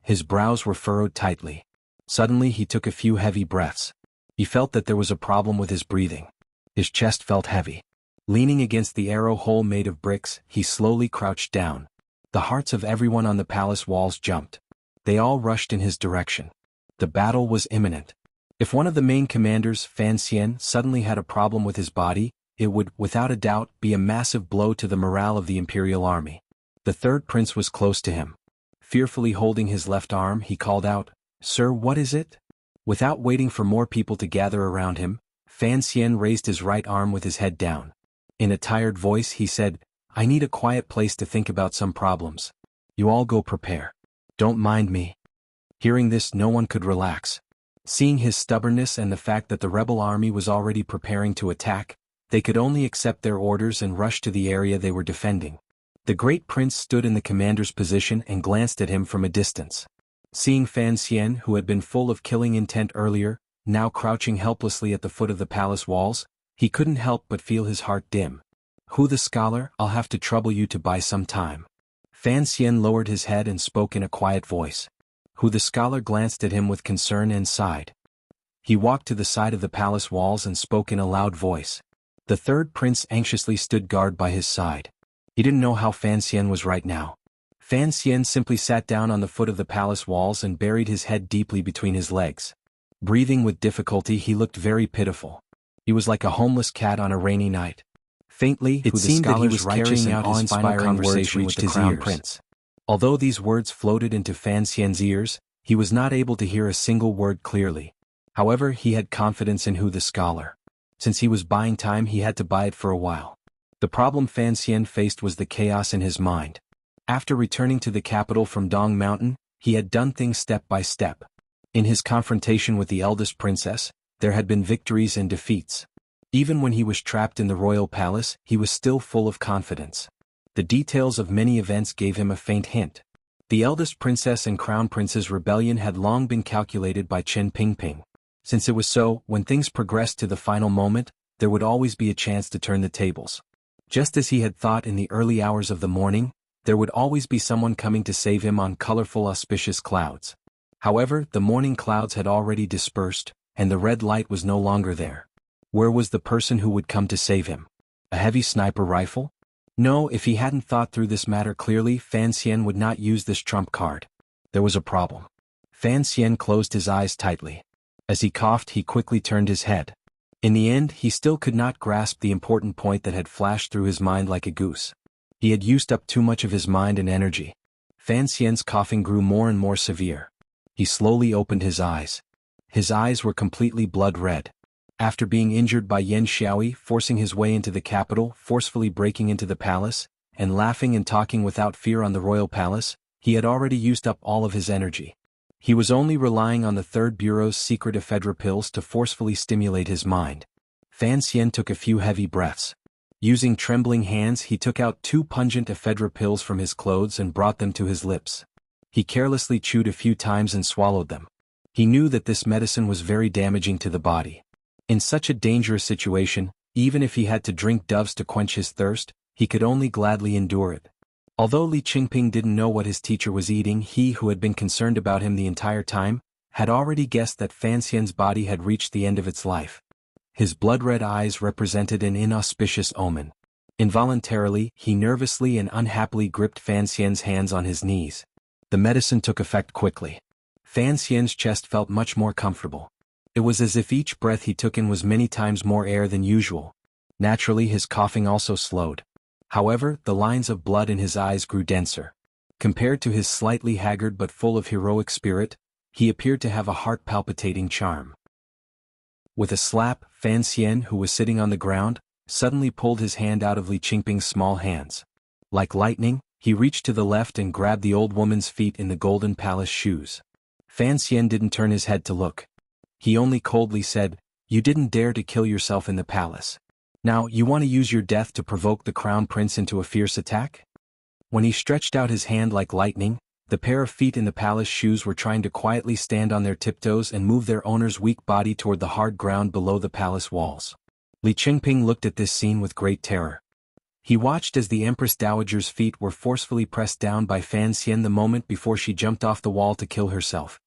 His brows were furrowed tightly. Suddenly he took a few heavy breaths. He felt that there was a problem with his breathing. His chest felt heavy. Leaning against the arrow hole made of bricks, he slowly crouched down. The hearts of everyone on the palace walls jumped. They all rushed in his direction. The battle was imminent. If one of the main commanders, Fan Xian, suddenly had a problem with his body, it would, without a doubt, be a massive blow to the morale of the imperial army. The third prince was close to him. Fearfully holding his left arm, he called out, "Sir, what is it?" Without waiting for more people to gather around him, Fan Xian raised his right arm with his head down. In a tired voice he said, "I need a quiet place to think about some problems. You all go prepare. Don't mind me." Hearing this, no one could relax. Seeing his stubbornness and the fact that the rebel army was already preparing to attack, they could only accept their orders and rush to the area they were defending. The great prince stood in the commander's position and glanced at him from a distance. Seeing Fan Xian, who had been full of killing intent earlier, now crouching helplessly at the foot of the palace walls, he couldn't help but feel his heart dim. "Who the scholar? I'll have to trouble you to buy some time." Fan Xian lowered his head and spoke in a quiet voice. Who the scholar glanced at him with concern and sighed. He walked to the side of the palace walls and spoke in a loud voice. The third prince anxiously stood guard by his side. He didn't know how Fan Xian was right now. Fan Xian simply sat down on the foot of the palace walls and buried his head deeply between his legs. Breathing with difficulty, he looked very pitiful. He was like a homeless cat on a rainy night. Faintly, it seemed that he was carrying out his final conversation with the crown prince. Although these words floated into Fan Xian's ears, he was not able to hear a single word clearly. However, he had confidence in Hu the scholar. Since he was buying time, he had to buy it for a while. The problem Fan Xian faced was the chaos in his mind. After returning to the capital from Dong Mountain, he had done things step by step. In his confrontation with the eldest princess, there had been victories and defeats. Even when he was trapped in the royal palace, he was still full of confidence. The details of many events gave him a faint hint. The eldest princess and crown prince's rebellion had long been calculated by Chen Pingping. Since it was so, when things progressed to the final moment, there would always be a chance to turn the tables. Just as he had thought in the early hours of the morning, there would always be someone coming to save him on colorful auspicious clouds. However, the morning clouds had already dispersed, and the red light was no longer there. Where was the person who would come to save him? A heavy sniper rifle? No, if he hadn't thought through this matter clearly, Fan Xian would not use this trump card. There was a problem. Fan Xian closed his eyes tightly. As he coughed, he quickly turned his head. In the end, he still could not grasp the important point that had flashed through his mind like a goose. He had used up too much of his mind and energy. Fan Xian's coughing grew more and more severe. He slowly opened his eyes. His eyes were completely blood red. After being injured by Yan Xiaoyi, forcing his way into the capital, forcefully breaking into the palace, and laughing and talking without fear on the royal palace, he had already used up all of his energy. He was only relying on the Third Bureau's secret ephedra pills to forcefully stimulate his mind. Fan Xian took a few heavy breaths. Using trembling hands, he took out 2 pungent ephedra pills from his clothes and brought them to his lips. He carelessly chewed a few times and swallowed them. He knew that this medicine was very damaging to the body. In such a dangerous situation, even if he had to drink doves to quench his thirst, he could only gladly endure it. Although Li Qingping didn't know what his teacher was eating, he who had been concerned about him the entire time, had already guessed that Fan Xian's body had reached the end of its life. His blood-red eyes represented an inauspicious omen. Involuntarily, he nervously and unhappily gripped Fan Xian's hands on his knees. The medicine took effect quickly. Fan Xian's chest felt much more comfortable. It was as if each breath he took in was many times more air than usual. Naturally, his coughing also slowed. However, the lines of blood in his eyes grew denser. Compared to his slightly haggard but full of heroic spirit, he appeared to have a heart-palpitating charm. With a slap, Fan Xian, who was sitting on the ground, suddenly pulled his hand out of Li Qingping's small hands. Like lightning, he reached to the left and grabbed the old woman's feet in the golden palace shoes. Fan Xian didn't turn his head to look. He only coldly said, "You didn't dare to kill yourself in the palace. Now you want to use your death to provoke the crown prince into a fierce attack?" When he stretched out his hand like lightning, the pair of feet in the palace shoes were trying to quietly stand on their tiptoes and move their owner's weak body toward the hard ground below the palace walls. Li Qingping looked at this scene with great terror. He watched as the Empress Dowager's feet were forcefully pressed down by Fan Xian the moment before she jumped off the wall to kill herself.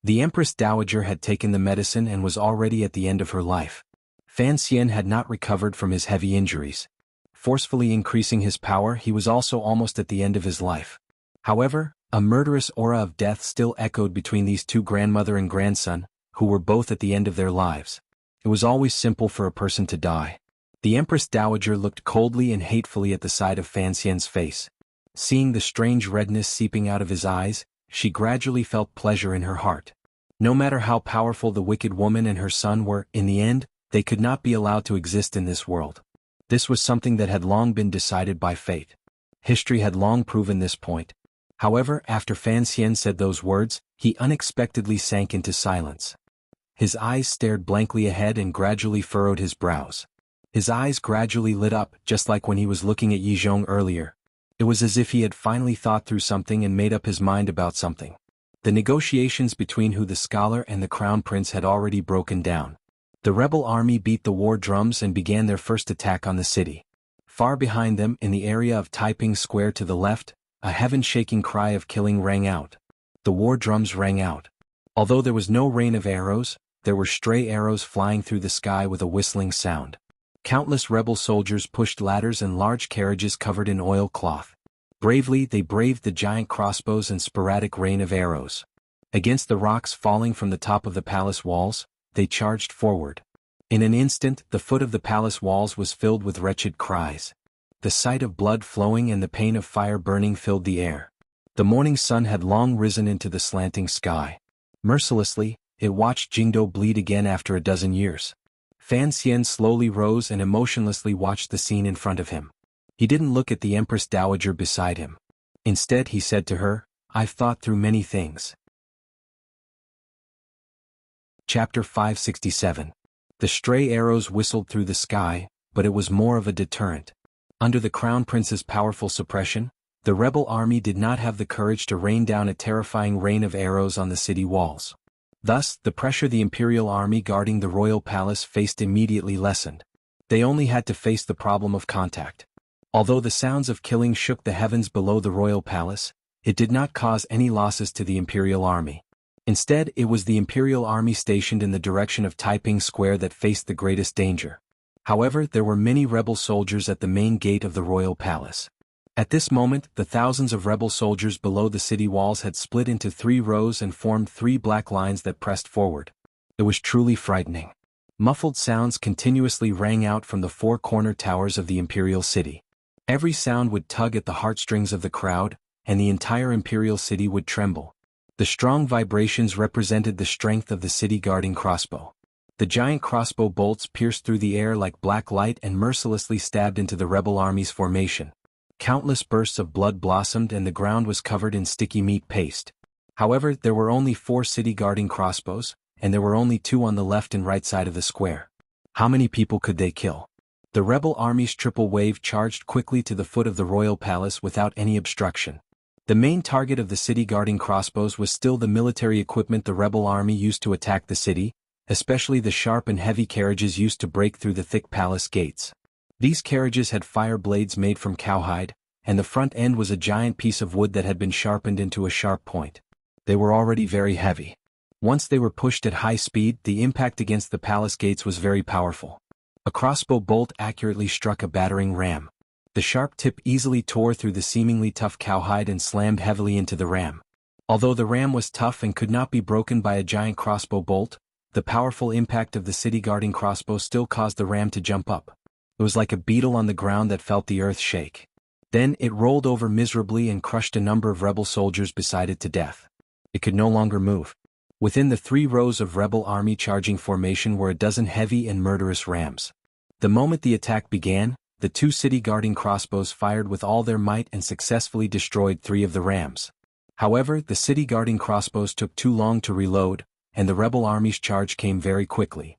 The Empress Dowager had taken the medicine and was already at the end of her life. Fan Xian had not recovered from his heavy injuries. Forcefully increasing his power, he was also almost at the end of his life. However, a murderous aura of death still echoed between these two grandmother and grandson, who were both at the end of their lives. It was always simple for a person to die. The Empress Dowager looked coldly and hatefully at the side of Fan Xian's face. Seeing the strange redness seeping out of his eyes, she gradually felt pleasure in her heart. No matter how powerful the wicked woman and her son were, in the end, they could not be allowed to exist in this world. This was something that had long been decided by fate. History had long proven this point. However, after Fan Xian said those words, he unexpectedly sank into silence. His eyes stared blankly ahead and gradually furrowed his brows. His eyes gradually lit up, just like when he was looking at Yi Zhong earlier. It was as if he had finally thought through something and made up his mind about something. The negotiations between Hu the scholar and the crown prince had already broken down. The rebel army beat the war drums and began their first attack on the city. Far behind them, in the area of Taiping Square to the left, a heaven-shaking cry of killing rang out. The war drums rang out. Although there was no rain of arrows, there were stray arrows flying through the sky with a whistling sound. Countless rebel soldiers pushed ladders and large carriages covered in oilcloth. Bravely, they braved the giant crossbows and sporadic rain of arrows. Against the rocks falling from the top of the palace walls, they charged forward. In an instant, the foot of the palace walls was filled with wretched cries. The sight of blood flowing and the pain of fire burning filled the air. The morning sun had long risen into the slanting sky. Mercilessly, it watched Jingdo bleed again after a dozen years. Fan Xian slowly rose and emotionlessly watched the scene in front of him. He didn't look at the Empress Dowager beside him. Instead, he said to her, "I've thought through many things." Chapter 567. The stray arrows whistled through the sky, but it was more of a deterrent. Under the crown prince's powerful suppression, the rebel army did not have the courage to rain down a terrifying rain of arrows on the city walls. Thus, the pressure the imperial army guarding the royal palace faced immediately lessened. They only had to face the problem of contact. Although the sounds of killing shook the heavens below the royal palace, it did not cause any losses to the imperial army. Instead, it was the imperial army stationed in the direction of Taiping Square that faced the greatest danger. However, there were many rebel soldiers at the main gate of the royal palace. At this moment, the thousands of rebel soldiers below the city walls had split into 3 rows and formed 3 black lines that pressed forward. It was truly frightening. Muffled sounds continuously rang out from the 4 corner towers of the imperial city. Every sound would tug at the heartstrings of the crowd, and the entire imperial city would tremble. The strong vibrations represented the strength of the city-guarding crossbow. The giant crossbow bolts pierced through the air like black light and mercilessly stabbed into the rebel army's formation. Countless bursts of blood blossomed and the ground was covered in sticky meat paste. However, there were only 4 city-guarding crossbows, and there were only 2 on the left and right side of the square. How many people could they kill? The rebel army's triple wave charged quickly to the foot of the royal palace without any obstruction. The main target of the city-guarding crossbows was still the military equipment the rebel army used to attack the city, especially the sharp and heavy carriages used to break through the thick palace gates. These carriages had fire blades made from cowhide, and the front end was a giant piece of wood that had been sharpened into a sharp point. They were already very heavy. Once they were pushed at high speed, the impact against the palace gates was very powerful. A crossbow bolt accurately struck a battering ram. The sharp tip easily tore through the seemingly tough cowhide and slammed heavily into the ram. Although the ram was tough and could not be broken by a giant crossbow bolt, the powerful impact of the city-guarding crossbow still caused the ram to jump up. It was like a beetle on the ground that felt the earth shake. Then it rolled over miserably and crushed a number of rebel soldiers beside it to death. It could no longer move. Within the 3 rows of rebel army charging formation were a dozen heavy and murderous rams. The moment the attack began, the 2 city-guarding crossbows fired with all their might and successfully destroyed 3 of the rams. However, the city-guarding crossbows took too long to reload, and the rebel army's charge came very quickly.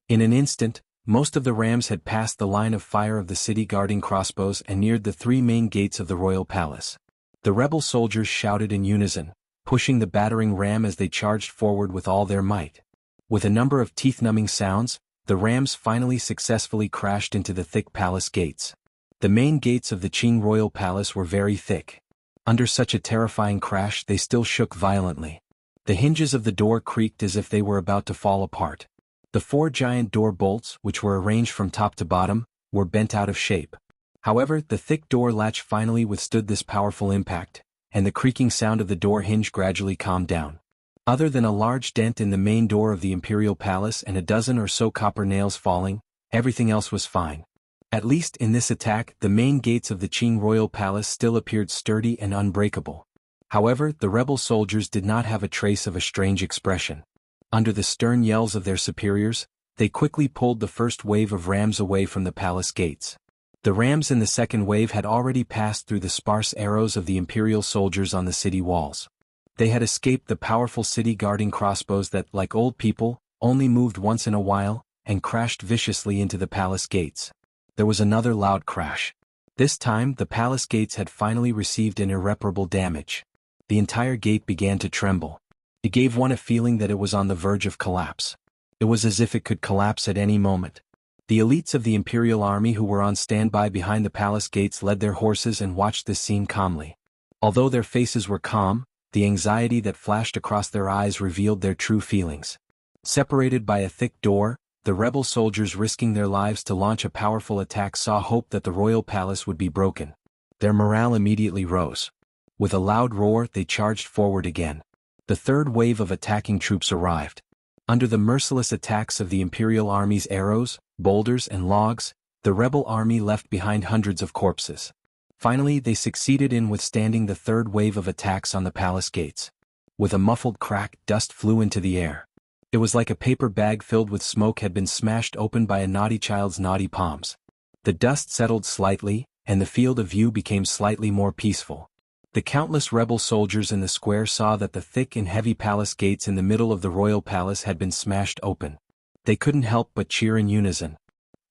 In an instant, most of the rams had passed the line of fire of the city-guarding crossbows and neared the 3 main gates of the royal palace. The rebel soldiers shouted in unison, pushing the battering ram as they charged forward with all their might. With a number of teeth-numbing sounds, the rams finally successfully crashed into the thick palace gates. The main gates of the Qing royal palace were very thick. Under such a terrifying crash they still shook violently. The hinges of the door creaked as if they were about to fall apart. The 4 giant door bolts, which were arranged from top to bottom, were bent out of shape. However, the thick door latch finally withstood this powerful impact, and the creaking sound of the door hinge gradually calmed down. Other than a large dent in the main door of the imperial palace and a dozen or so copper nails falling, everything else was fine. At least in this attack, the main gates of the Qing royal palace still appeared sturdy and unbreakable. However, the rebel soldiers did not have a trace of a strange expression. Under the stern yells of their superiors, they quickly pulled the first wave of rams away from the palace gates. The rams in the second wave had already passed through the sparse arrows of the imperial soldiers on the city walls. They had escaped the powerful city-guarding crossbows that, like old people, only moved once in a while, and crashed viciously into the palace gates. There was another loud crash. This time, the palace gates had finally received an irreparable damage. The entire gate began to tremble. It gave one a feeling that it was on the verge of collapse. It was as if it could collapse at any moment. The elites of the imperial army who were on standby behind the palace gates led their horses and watched this scene calmly. Although their faces were calm, the anxiety that flashed across their eyes revealed their true feelings. Separated by a thick door, the rebel soldiers risking their lives to launch a powerful attack saw hope that the royal palace would be broken. Their morale immediately rose. With a loud roar, they charged forward again. The 3rd wave of attacking troops arrived. Under the merciless attacks of the imperial army's arrows, boulders and logs, the rebel army left behind hundreds of corpses. Finally, they succeeded in withstanding the 3rd wave of attacks on the palace gates. With a muffled crack, dust flew into the air. It was like a paper bag filled with smoke had been smashed open by a naughty child's naughty palms. The dust settled slightly, and the field of view became slightly more peaceful. The countless rebel soldiers in the square saw that the thick and heavy palace gates in the middle of the royal palace had been smashed open. They couldn't help but cheer in unison.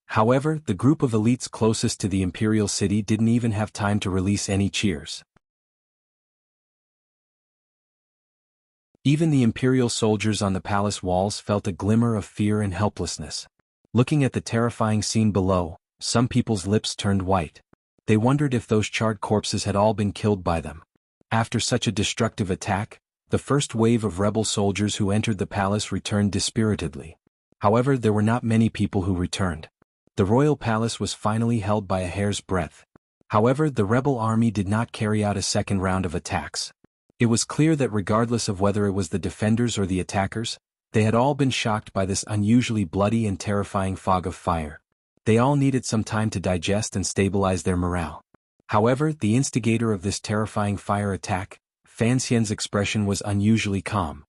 However, the group of elites closest to the imperial city didn't even have time to release any cheers. Even the imperial soldiers on the palace walls felt a glimmer of fear and helplessness. Looking at the terrifying scene below, some people's lips turned white. They wondered if those charred corpses had all been killed by them. After such a destructive attack, the first wave of rebel soldiers who entered the palace returned dispiritedly. However, there were not many people who returned. The royal palace was finally held by a hair's breadth. However, the rebel army did not carry out a second round of attacks. It was clear that regardless of whether it was the defenders or the attackers, they had all been shocked by this unusually bloody and terrifying fog of fire. They all needed some time to digest and stabilize their morale. However, the instigator of this terrifying fire attack, Fan Xian's expression was unusually calm.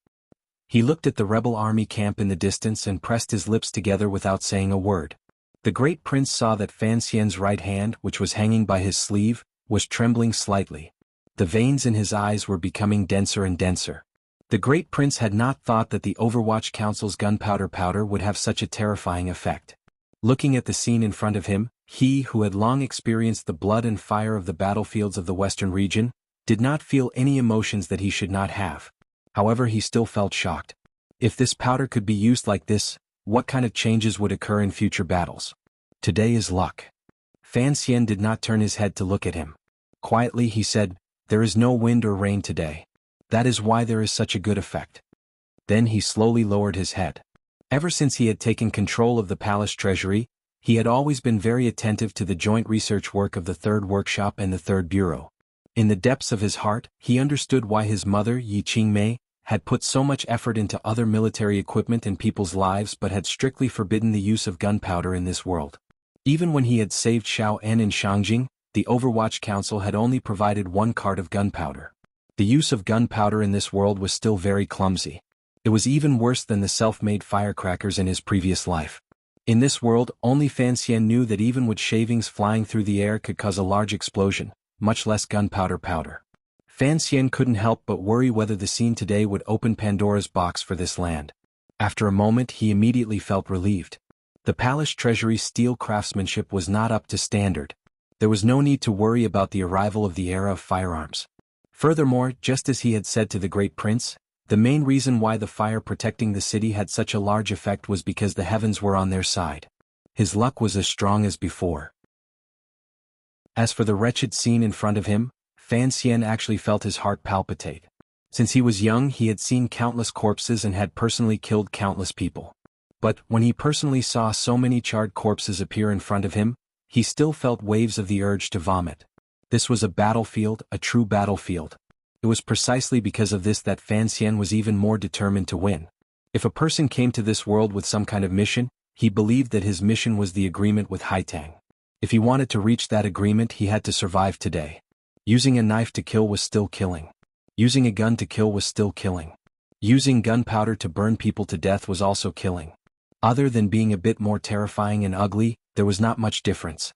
He looked at the rebel army camp in the distance and pressed his lips together without saying a word. The great prince saw that Fan Xian's right hand, which was hanging by his sleeve, was trembling slightly. The veins in his eyes were becoming denser and denser. The great prince had not thought that the Overwatch Council's gunpowder powder would have such a terrifying effect. Looking at the scene in front of him, he who had long experienced the blood and fire of the battlefields of the western region, did not feel any emotions that he should not have. However, he still felt shocked. If this powder could be used like this, what kind of changes would occur in future battles? Today is luck. Fan Xian did not turn his head to look at him. Quietly he said, "There is no wind or rain today. That is why there is such a good effect." Then he slowly lowered his head. Ever since he had taken control of the palace treasury, he had always been very attentive to the joint research work of the Third Workshop and the Third Bureau. In the depths of his heart, he understood why his mother, Yi Qingmei, had put so much effort into other military equipment in people's lives but had strictly forbidden the use of gunpowder in this world. Even when he had saved Xiao En in Shangjing, the Overwatch Council had only provided 1 cart of gunpowder. The use of gunpowder in this world was still very clumsy. It was even worse than the self-made firecrackers in his previous life. In this world, only Fan Xian knew that even wood shavings flying through the air could cause a large explosion, much less gunpowder powder. Fan Xian couldn't help but worry whether the scene today would open Pandora's box for this land. After a moment he immediately felt relieved. The palace treasury's steel craftsmanship was not up to standard. There was no need to worry about the arrival of the era of firearms. Furthermore, just as he had said to the great prince, the main reason why the fire protecting the city had such a large effect was because the heavens were on their side. His luck was as strong as before. As for the wretched scene in front of him, Fan Xian actually felt his heart palpitate. Since he was young he had seen countless corpses and had personally killed countless people. But, when he personally saw so many charred corpses appear in front of him, he still felt waves of the urge to vomit. This was a battlefield, a true battlefield. It was precisely because of this that Fan Xian was even more determined to win. If a person came to this world with some kind of mission, he believed that his mission was the agreement with Haitang. If he wanted to reach that agreement he had to survive today. Using a knife to kill was still killing. Using a gun to kill was still killing. Using gunpowder to burn people to death was also killing. Other than being a bit more terrifying and ugly, there was not much difference.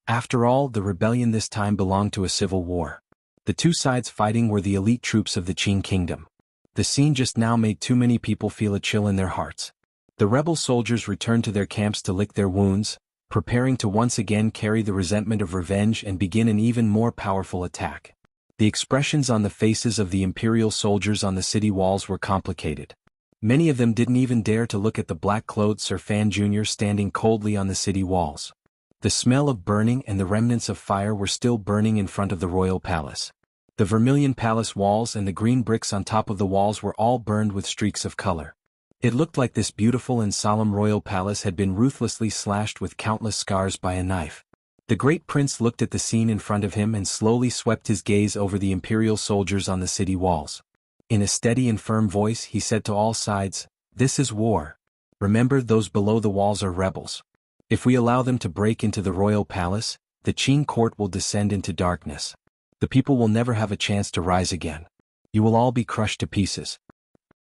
After all, the rebellion this time belonged to a civil war. The two sides fighting were the elite troops of the Qing kingdom. The scene just now made too many people feel a chill in their hearts. The rebel soldiers returned to their camps to lick their wounds, preparing to once again carry the resentment of revenge and begin an even more powerful attack. The expressions on the faces of the imperial soldiers on the city walls were complicated. Many of them didn't even dare to look at the black-clothed Sir Fan Jr. standing coldly on the city walls. The smell of burning and the remnants of fire were still burning in front of the royal palace. The vermilion palace walls and the green bricks on top of the walls were all burned with streaks of color. It looked like this beautiful and solemn royal palace had been ruthlessly slashed with countless scars by a knife. The great prince looked at the scene in front of him and slowly swept his gaze over the imperial soldiers on the city walls. In a steady and firm voice he said to all sides, "This is war. Remember, those below the walls are rebels. If we allow them to break into the royal palace, the Qing court will descend into darkness. The people will never have a chance to rise again. You will all be crushed to pieces."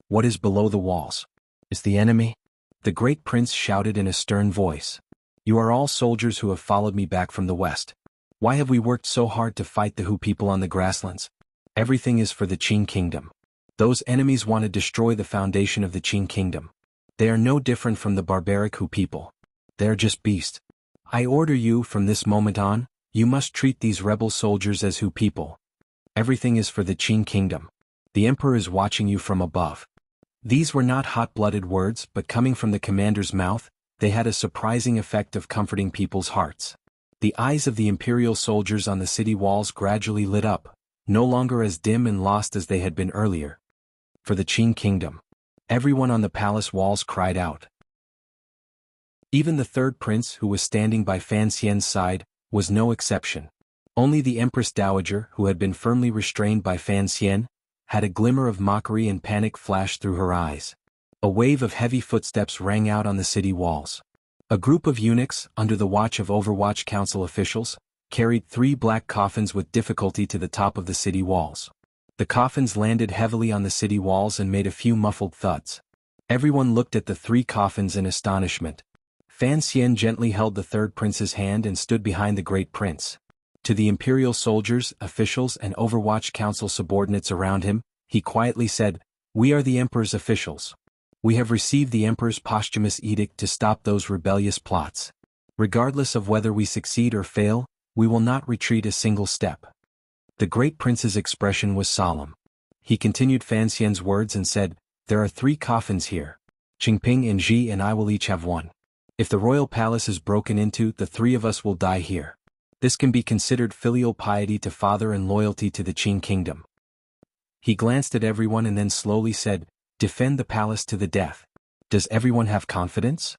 "What is below the walls? Is the enemy?" the great prince shouted in a stern voice. "You are all soldiers who have followed me back from the west. Why have we worked so hard to fight the Hu people on the grasslands? Everything is for the Qing kingdom. Those enemies want to destroy the foundation of the Qing kingdom. They are no different from the barbaric Hu people. They are just beasts. I order you from this moment on, you must treat these rebel soldiers as Hu people. Everything is for the Qing kingdom. The emperor is watching you from above." These were not hot-blooded words, but coming from the commander's mouth, they had a surprising effect of comforting people's hearts. The eyes of the imperial soldiers on the city walls gradually lit up, no longer as dim and lost as they had been earlier. For the Qing kingdom. Everyone on the palace walls cried out. Even the third prince, who was standing by Fan Xian's side, was no exception. Only the Empress Dowager, who had been firmly restrained by Fan Xian, had a glimmer of mockery and panic flash through her eyes. A wave of heavy footsteps rang out on the city walls. A group of eunuchs, under the watch of Overwatch Council officials, carried 3 black coffins with difficulty to the top of the city walls. The coffins landed heavily on the city walls and made a few muffled thuds. Everyone looked at the 3 coffins in astonishment. Fan Xian gently held the third prince's hand and stood behind the great prince. To the imperial soldiers, officials and Overwatch Council subordinates around him, he quietly said, "We are the emperor's officials. We have received the emperor's posthumous edict to stop those rebellious plots. Regardless of whether we succeed or fail, we will not retreat a single step." The great prince's expression was solemn. He continued Fan Xian's words and said, "There are 3 coffins here. Qingping and Ji and I will each have one. If the royal palace is broken into, the 3 of us will die here. This can be considered filial piety to father and loyalty to the Qing kingdom." He glanced at everyone and then slowly said, "Defend the palace to the death. Does everyone have confidence?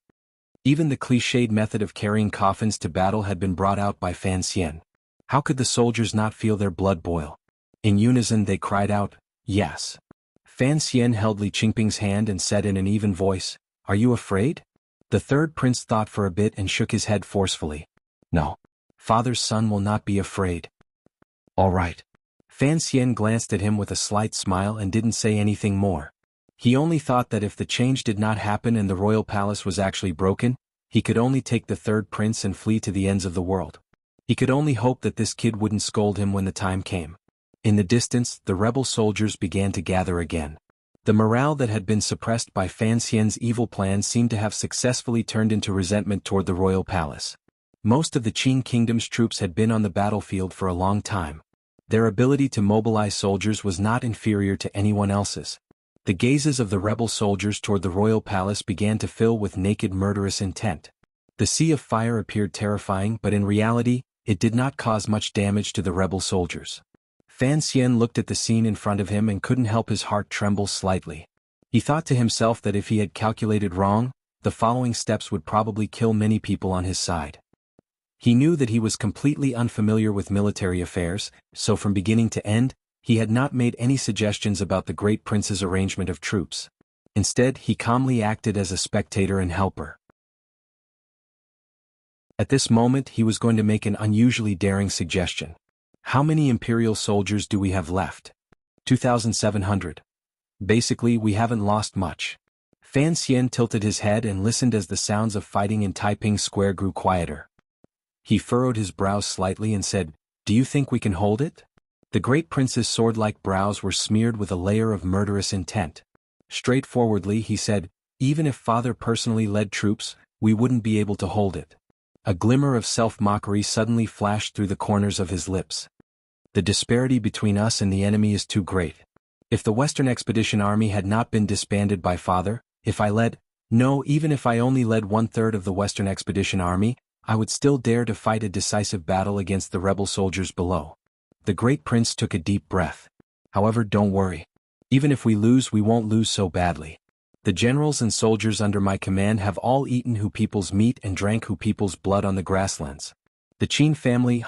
Even the cliched method of carrying coffins to battle had been brought out by Fan Xian. How could the soldiers not feel their blood boil? In unison they cried out, "Yes." Fan Xian held Li Qingping's hand and said in an even voice, "Are you afraid?" The third prince thought for a bit and shook his head forcefully. "No. Father's son will not be afraid." "All right." Fan Xian glanced at him with a slight smile and didn't say anything more. He only thought that if the change did not happen and the royal palace was actually broken, he could only take the third prince and flee to the ends of the world. He could only hope that this kid wouldn't scold him when the time came. In the distance, the rebel soldiers began to gather again. The morale that had been suppressed by Fan Xian's evil plan seemed to have successfully turned into resentment toward the royal palace. Most of the Qin kingdom's troops had been on the battlefield for a long time. Their ability to mobilize soldiers was not inferior to anyone else's. The gazes of the rebel soldiers toward the royal palace began to fill with naked murderous intent. The sea of fire appeared terrifying, but in reality, it did not cause much damage to the rebel soldiers. Fan Xian looked at the scene in front of him and couldn't help his heart tremble slightly. He thought to himself that if he had calculated wrong, the following steps would probably kill many people on his side. He knew that he was completely unfamiliar with military affairs, so from beginning to end, he had not made any suggestions about the great prince's arrangement of troops. Instead, he calmly acted as a spectator and helper. At this moment, he was going to make an unusually daring suggestion. "How many imperial soldiers do we have left?" 2,700. "Basically, we haven't lost much." Fan Xian tilted his head and listened as the sounds of fighting in Taiping Square grew quieter. He furrowed his brows slightly and said, "Do you think we can hold it?" The great prince's sword-like brows were smeared with a layer of murderous intent. Straightforwardly he said, "Even if father personally led troops, we wouldn't be able to hold it." A glimmer of self-mockery suddenly flashed through the corners of his lips. "The disparity between us and the enemy is too great. If the Western Expedition Army had not been disbanded by father, even if I only led 1/3 of the Western Expedition Army, I would still dare to fight a decisive battle against the rebel soldiers below." The great prince took a deep breath. "However, don't worry. Even if we lose, we won't lose so badly. The generals and soldiers under my command have all eaten Hu people's meat and drank Hu people's blood on the grasslands. The Qin family,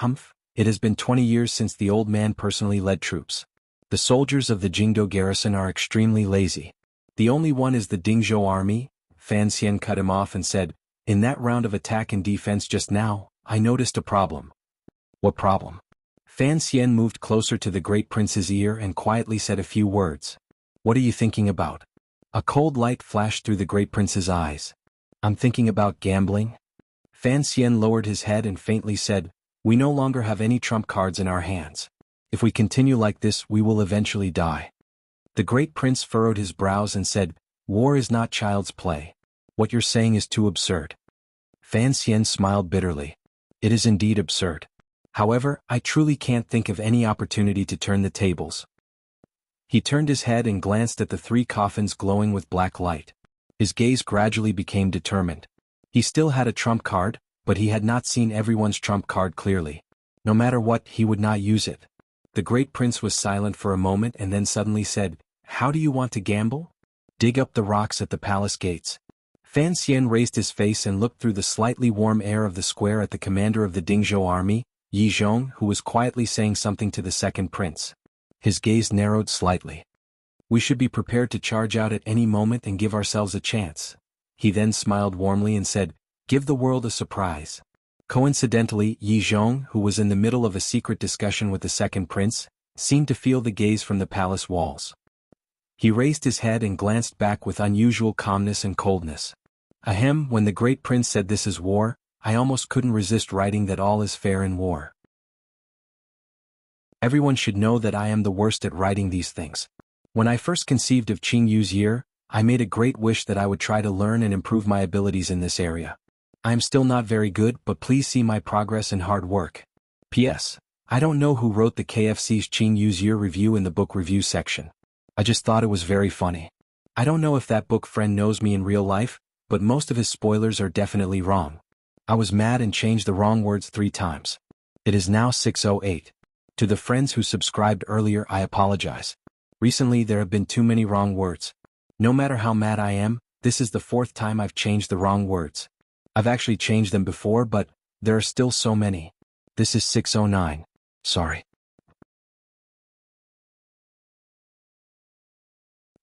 it has been 20 years since the old man personally led troops. The soldiers of the Jingdo garrison are extremely lazy. The only one is the Dingzhou army." Fan Xian cut him off and said, "In that round of attack and defense just now, I noticed a problem." "What problem?" Fan Xian moved closer to the great prince's ear and quietly said a few words. "What are you thinking about?" A cold light flashed through the great prince's eyes. "I'm thinking about gambling." Fan Xian lowered his head and faintly said, "We no longer have any trump cards in our hands. If we continue like this, we will eventually die." The great prince furrowed his brows and said, "War is not child's play. What you're saying is too absurd." Fan Xian smiled bitterly. "It is indeed absurd. However, I truly can't think of any opportunity to turn the tables." He turned his head and glanced at the 3 coffins glowing with black light. His gaze gradually became determined. He still had a trump card, but he had not seen everyone's trump card clearly. No matter what, he would not use it. The great prince was silent for a moment and then suddenly said, "How do you want to gamble?" "Dig up the rocks at the palace gates." Fan Xian raised his face and looked through the slightly warm air of the square at the commander of the Dingzhou army, Yi Zhong, who was quietly saying something to the second prince. His gaze narrowed slightly. "We should be prepared to charge out at any moment and give ourselves a chance." He then smiled warmly and said, "Give the world a surprise." Coincidentally, Yi Zhong, who was in the middle of a secret discussion with the second prince, seemed to feel the gaze from the palace walls. He raised his head and glanced back with unusual calmness and coldness. "Ahem, when the great prince said this is war, I almost couldn't resist writing that all is fair in war. Everyone should know that I am the worst at writing these things. When I first conceived of Qing Yu's year, I made a great wish that I would try to learn and improve my abilities in this area. I am still not very good, but please see my progress and hard work. P.S. I don't know who wrote the KFC's Qing Yu's year review in the book review section. I just thought it was very funny. I don't know if that book friend knows me in real life, but most of his spoilers are definitely wrong. I was mad and changed the wrong words 3 times. It is now 6:08. To the friends who subscribed earlier, I apologize. Recently there have been too many wrong words. No matter how mad I am, This is the fourth time I've changed the wrong words. I've actually changed them before, but there are still so many. This is 609. Sorry.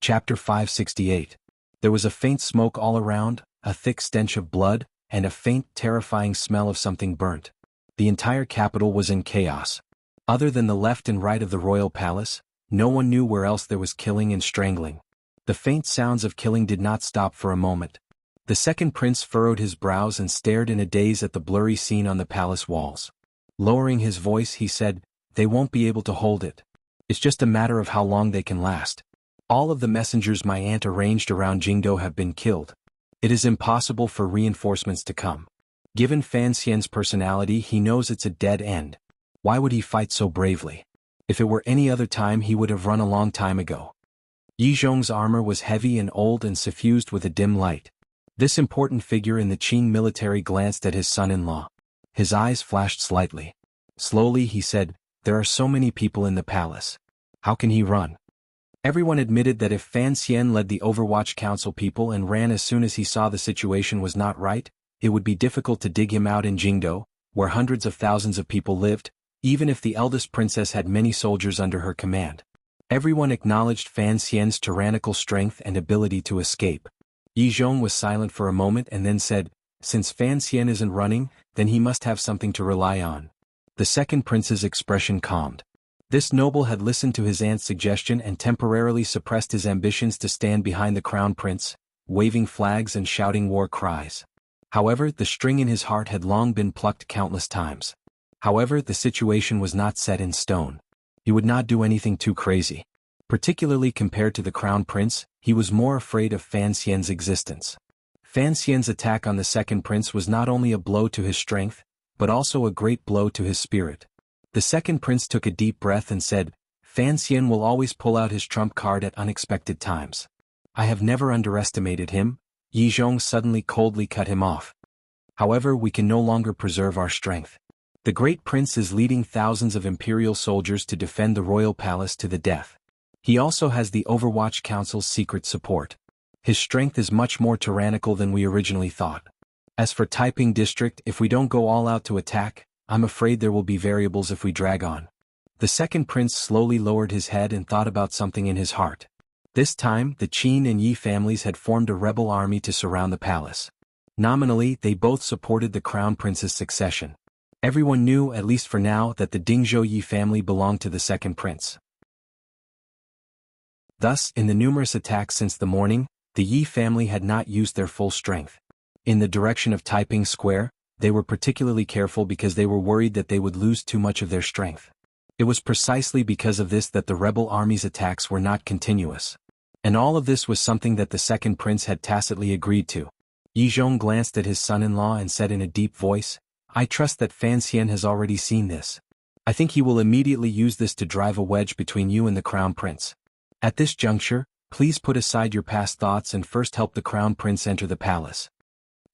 Chapter 568. There was a faint smoke all around, a thick stench of blood, and a faint, terrifying smell of something burnt. The entire capital was in chaos. Other than the left and right of the royal palace, no one knew where else there was killing and strangling. The faint sounds of killing did not stop for a moment. The second prince furrowed his brows and stared in a daze at the blurry scene on the palace walls. Lowering his voice, he said, "They won't be able to hold it. It's just a matter of how long they can last. All of the messengers my aunt arranged around Jingdo have been killed. It is impossible for reinforcements to come. Given Fan Xian's personality, he knows it's a dead end. Why would he fight so bravely? If it were any other time, he would have run a long time ago." Yi Zhong's armor was heavy and old and suffused with a dim light. This important figure in the Qing military glanced at his son-in-law. His eyes flashed slightly. Slowly he said, "There are so many people in the palace. How can he run?" Everyone admitted that if Fan Xian led the Overwatch Council people and ran as soon as he saw the situation was not right, it would be difficult to dig him out in Jingdo, where hundreds of thousands of people lived, even if the eldest princess had many soldiers under her command. Everyone acknowledged Fan Xian's tyrannical strength and ability to escape. Yi Zhong was silent for a moment and then said, "Since Fan Xian isn't running, then he must have something to rely on." The second prince's expression calmed. This noble had listened to his aunt's suggestion and temporarily suppressed his ambitions to stand behind the crown prince, waving flags and shouting war cries. However, the string in his heart had long been plucked countless times. However, the situation was not set in stone. He would not do anything too crazy. Particularly compared to the crown prince, he was more afraid of Fan Xian's existence. Fan Xian's attack on the second prince was not only a blow to his strength, but also a great blow to his spirit. The second prince took a deep breath and said, "Fan Xian will always pull out his trump card at unexpected times. I have never underestimated him." Yi Zhong suddenly coldly cut him off. "However, we can no longer preserve our strength. The great prince is leading thousands of imperial soldiers to defend the royal palace to the death. He also has the Overwatch Council's secret support. His strength is much more tyrannical than we originally thought. As for Taiping District, if we don't go all out to attack, I'm afraid there will be variables if we drag on." The second prince slowly lowered his head and thought about something in his heart. This time, the Qin and Yi families had formed a rebel army to surround the palace. Nominally, they both supported the crown prince's succession. Everyone knew, at least for now, that the Dingzhou Yi family belonged to the second prince. Thus, in the numerous attacks since the morning, the Yi family had not used their full strength. In the direction of Taiping Square, they were particularly careful because they were worried that they would lose too much of their strength. It was precisely because of this that the rebel army's attacks were not continuous. And all of this was something that the second prince had tacitly agreed to. Yi Zhong glanced at his son-in-law and said in a deep voice, "I trust that Fan Xian has already seen this. I think he will immediately use this to drive a wedge between you and the crown prince. At this juncture, please put aside your past thoughts and first help the crown prince enter the palace."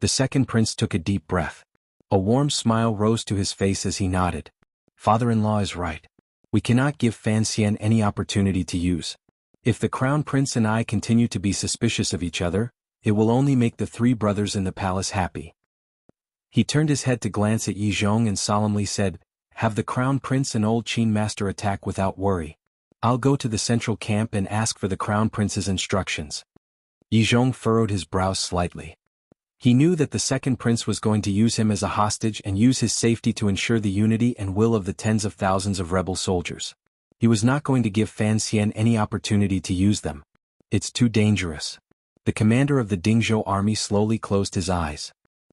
The second prince took a deep breath. A warm smile rose to his face as he nodded. "Father-in-law is right. We cannot give Fan Xian any opportunity to use. If the crown prince and I continue to be suspicious of each other, it will only make the three brothers in the palace happy." He turned his head to glance at Yi Zhong and solemnly said, "Have the crown prince and old Qin master attack without worry. I'll go to the central camp and ask for the crown prince's instructions." Yi Zhong furrowed his brows slightly. He knew that the second prince was going to use him as a hostage and use his safety to ensure the unity and will of the tens of thousands of rebel soldiers. He was not going to give Fan Xian any opportunity to use them. It's too dangerous. The commander of the Dingzhou army slowly closed his eyes.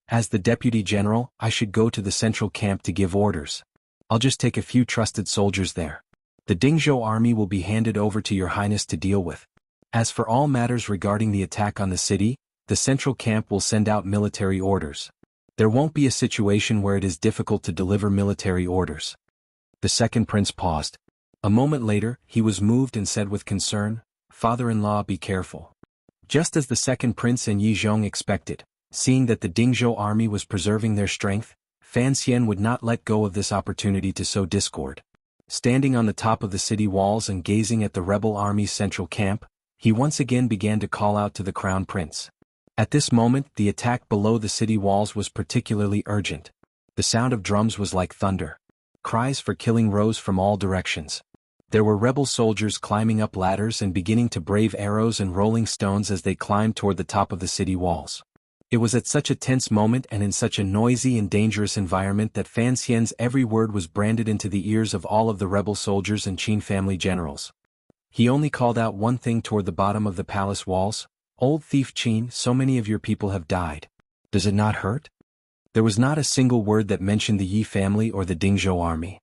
"As the deputy general, I should go to the central camp to give orders. I'll just take a few trusted soldiers there. The Dingzhou army will be handed over to your highness to deal with. As for all matters regarding the attack on the city, the central camp will send out military orders. There won't be a situation where it is difficult to deliver military orders." The second prince paused. A moment later, he was moved and said with concern, "Father-in-law, be careful." Just as the second prince and Yi Zhong expected, seeing that the Dingzhou army was preserving their strength, Fan Xian would not let go of this opportunity to sow discord. Standing on the top of the city walls and gazing at the rebel army's central camp, he once again began to call out to the crown prince. At this moment, the attack below the city walls was particularly urgent. The sound of drums was like thunder. Cries for killing rose from all directions. There were rebel soldiers climbing up ladders and beginning to brave arrows and rolling stones as they climbed toward the top of the city walls. It was at such a tense moment and in such a noisy and dangerous environment that Fan Xian's every word was branded into the ears of all of the rebel soldiers and Qin family generals. He only called out one thing toward the bottom of the palace walls: "Old thief Qin, so many of your people have died. Does it not hurt?" There was not a single word that mentioned the Yi family or the Dingzhou army.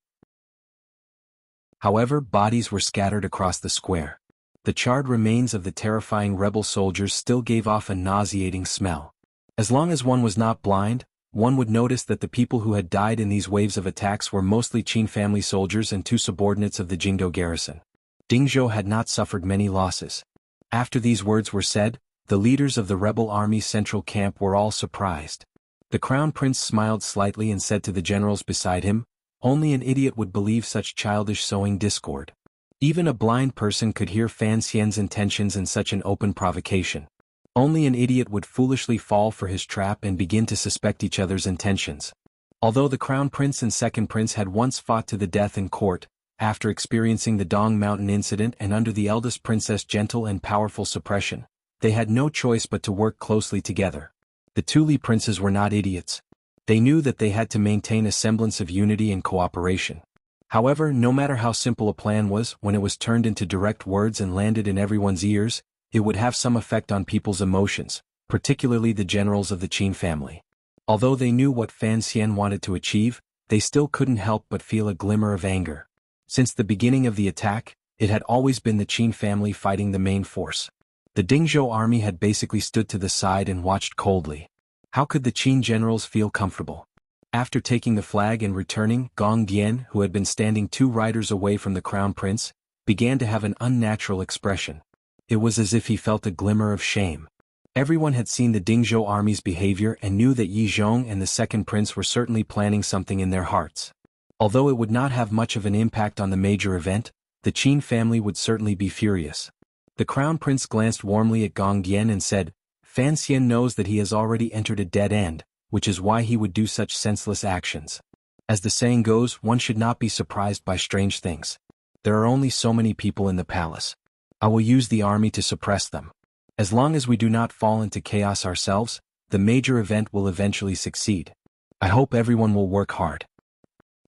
However, bodies were scattered across the square. The charred remains of the terrifying rebel soldiers still gave off a nauseating smell. As long as one was not blind, one would notice that the people who had died in these waves of attacks were mostly Qin family soldiers and two subordinates of the Jingdou garrison. Dingzhou had not suffered many losses. After these words were said, the leaders of the rebel army's central camp were all surprised. The crown prince smiled slightly and said to the generals beside him, "Only an idiot would believe such childish sowing discord. Even a blind person could hear Fan Xian's intentions in such an open provocation. Only an idiot would foolishly fall for his trap and begin to suspect each other's intentions." Although the crown prince and second prince had once fought to the death in court, after experiencing the Dong Mountain incident and under the eldest princess' gentle and powerful suppression, they had no choice but to work closely together. The two Li princes were not idiots. They knew that they had to maintain a semblance of unity and cooperation. However, no matter how simple a plan was, when it was turned into direct words and landed in everyone's ears, it would have some effect on people's emotions, particularly the generals of the Qin family. Although they knew what Fan Xian wanted to achieve, they still couldn't help but feel a glimmer of anger. Since the beginning of the attack, it had always been the Qin family fighting the main force. The Dingzhou army had basically stood to the side and watched coldly. How could the Qin generals feel comfortable? After taking the flag and returning, Gong Dian, who had been standing 2 riders away from the crown prince, began to have an unnatural expression. It was as if he felt a glimmer of shame. Everyone had seen the Dingzhou army's behavior and knew that Yi Zhong and the second prince were certainly planning something in their hearts. Although it would not have much of an impact on the major event, the Qin family would certainly be furious. The crown prince glanced warmly at Gong Dian and said, "Fan Xian knows that he has already entered a dead end, which is why he would do such senseless actions. As the saying goes, one should not be surprised by strange things. There are only so many people in the palace. I will use the army to suppress them. As long as we do not fall into chaos ourselves, the major event will eventually succeed. I hope everyone will work hard."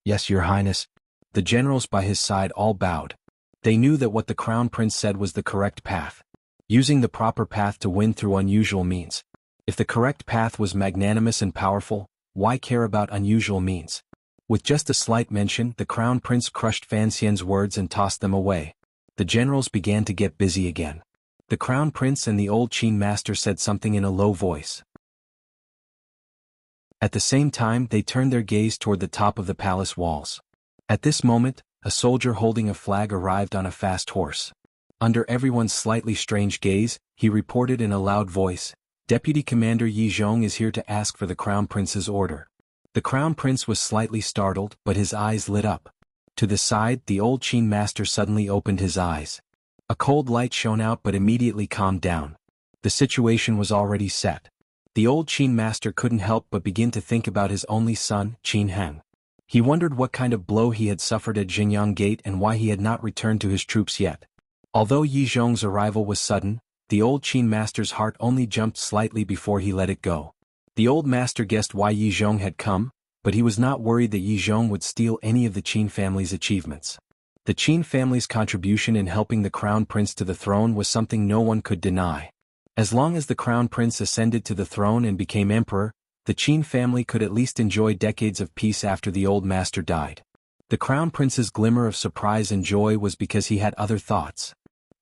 "Yes, Your Highness." The generals by his side all bowed. They knew that what the crown prince said was the correct path. Using the proper path to win through unusual means. If the correct path was magnanimous and powerful, why care about unusual means? With just a slight mention, the crown prince crushed Fan Xian's words and tossed them away. The generals began to get busy again. The crown prince and the old Qin master said something in a low voice. At the same time, they turned their gaze toward the top of the palace walls. At this moment, a soldier holding a flag arrived on a fast horse. Under everyone's slightly strange gaze, he reported in a loud voice, "Deputy Commander Yi Zhong is here to ask for the Crown Prince's order." The Crown Prince was slightly startled, but his eyes lit up. To the side, the old Qin master suddenly opened his eyes. A cold light shone out but immediately calmed down. The situation was already set. The old Qin master couldn't help but begin to think about his only son, Qin Heng. He wondered what kind of blow he had suffered at Jinyang Gate and why he had not returned to his troops yet. Although Yi Zhong's arrival was sudden, the old Qin master's heart only jumped slightly before he let it go. The old master guessed why Yi Zhong had come, but he was not worried that Yi Zhong would steal any of the Qin family's achievements. The Qin family's contribution in helping the crown prince to the throne was something no one could deny. As long as the crown prince ascended to the throne and became emperor, the Qin family could at least enjoy decades of peace after the old master died. The crown prince's glimmer of surprise and joy was because he had other thoughts.